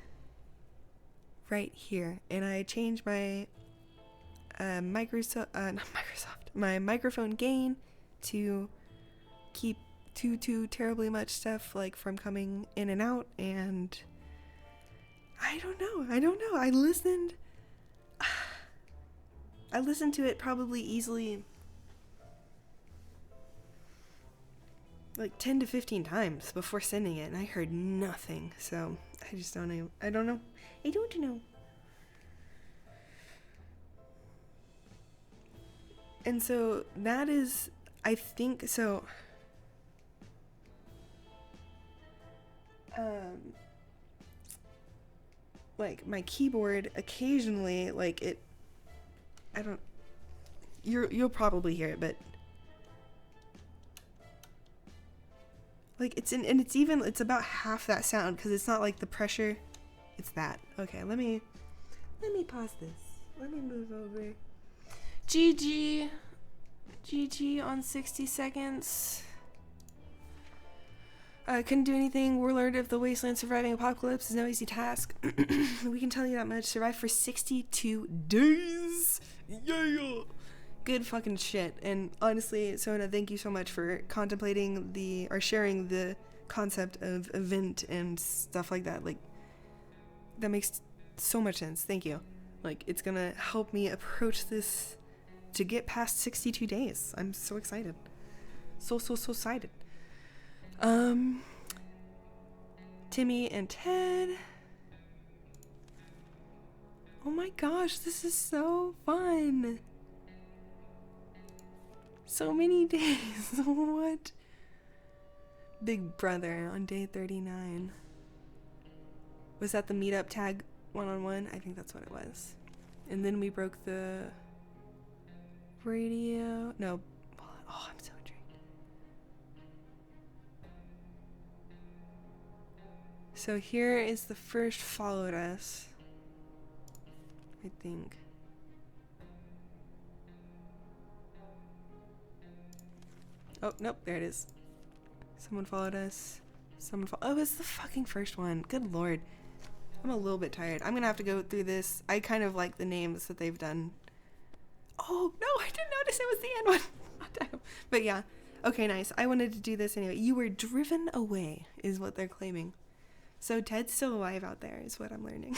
Speaker 1: right here, and I change my my microphone gain to keep too terribly much stuff, like, from coming in and out. And I don't know. I listened to it probably easily like 10 to 15 times before sending it, and I heard nothing. So I just don't know. I don't know. And so that is, I think, so like, my keyboard occasionally, like, you'll probably hear it, but like, it's about half that sound, because it's not like the pressure, it's that. Okay, let me pause this. Let me move over. GG on 60 seconds. Couldn't do anything. Warlord of the Wasteland, surviving apocalypse is no easy task. We can tell you that much. Survive for 62 days Yeah. Good fucking shit. And honestly, Sona, thank you so much for contemplating or sharing the concept of event and stuff like that. Like, that makes so much sense. Thank you. Like, it's gonna help me approach this to get past 62 days. I'm so excited. So excited. Timmy and Ted. Oh my gosh, this is so fun. So many days. What? Big Brother on day 39. Was that the meetup tag one-on-one? I think that's what it was. And then we broke the radio. No. Oh, I'm so intrigued. So here is the first followed us. I think. Oh, nope, there it is. Someone followed us. Oh, it's the fucking first one. Good lord. I'm a little bit tired. I'm gonna have to go through this. I kind of like the names that they've done. Oh, no, I didn't notice it was the end one. But yeah. Okay, nice. I wanted to do this anyway. You were driven away, is what they're claiming. So Ted's still alive out there, is what I'm learning.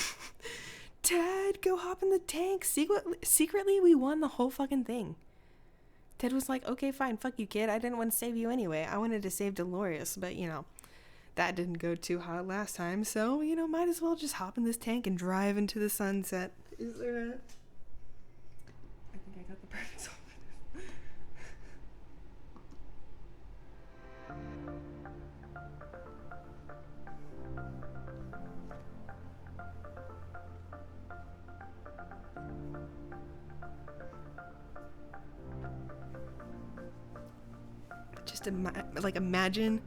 Speaker 1: Ted, go hop in the tank. Secretly, we won the whole fucking thing. Ted was like, okay, fine, fuck you, kid. I didn't want to save you anyway. I wanted to save Dolores, but, you know, that didn't go too hot last time. So, you know, might as well just hop in this tank and drive into the sunset. Is there a... I think I got the perfect song. Just imagine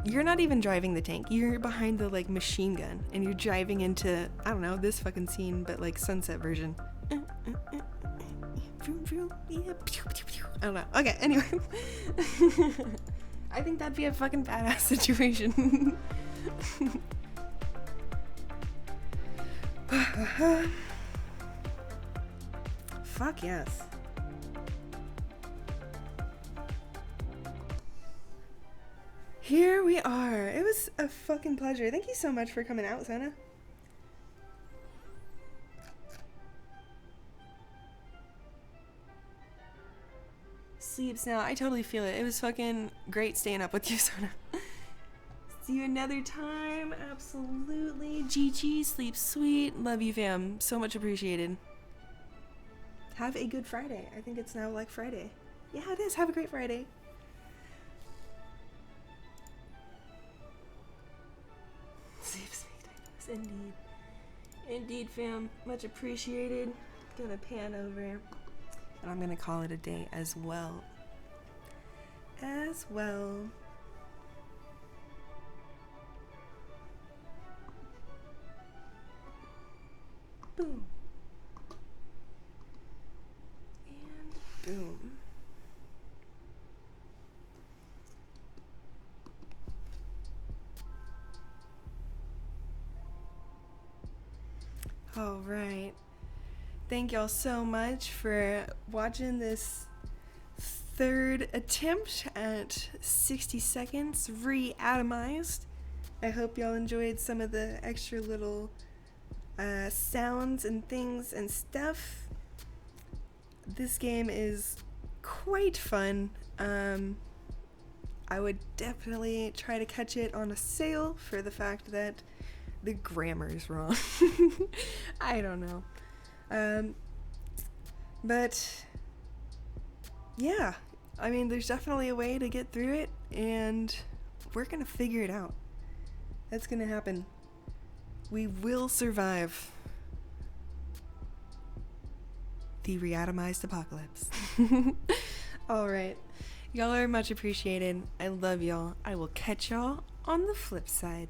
Speaker 1: you're not even driving the tank, you're behind the like machine gun and you're driving into, I don't know, this fucking scene, but like sunset version. I don't know. Okay, anyway. I think that'd be a fucking badass situation. Fuck yes. Here we are. It was a fucking pleasure. Thank you so much for coming out, Sona. Sleeps now. I totally feel it. It was fucking great staying up with you, Sona. See you another time. Absolutely. GG. Sleep sweet. Love you, fam. So much appreciated. Have a good Friday. I think it's now like Friday. Yeah, it is. Have a great Friday. Sleep sweet. Indeed. Indeed, fam. Much appreciated. Gonna pan over. And I'm gonna call it a day as well. Boom. And boom. All right. Thank y'all so much for watching this third attempt at 60 seconds Reatomized. I hope y'all enjoyed some of the extra little sounds and things and stuff. This game is quite fun. I would definitely try to catch it on a sale for the fact that the grammar is wrong. I don't know. But yeah, I mean, there's definitely a way to get through it, and we're gonna figure it out. That's gonna happen. We will survive the Reatomized apocalypse. All right. Y'all are much appreciated. I love y'all. I will catch y'all on the flip side.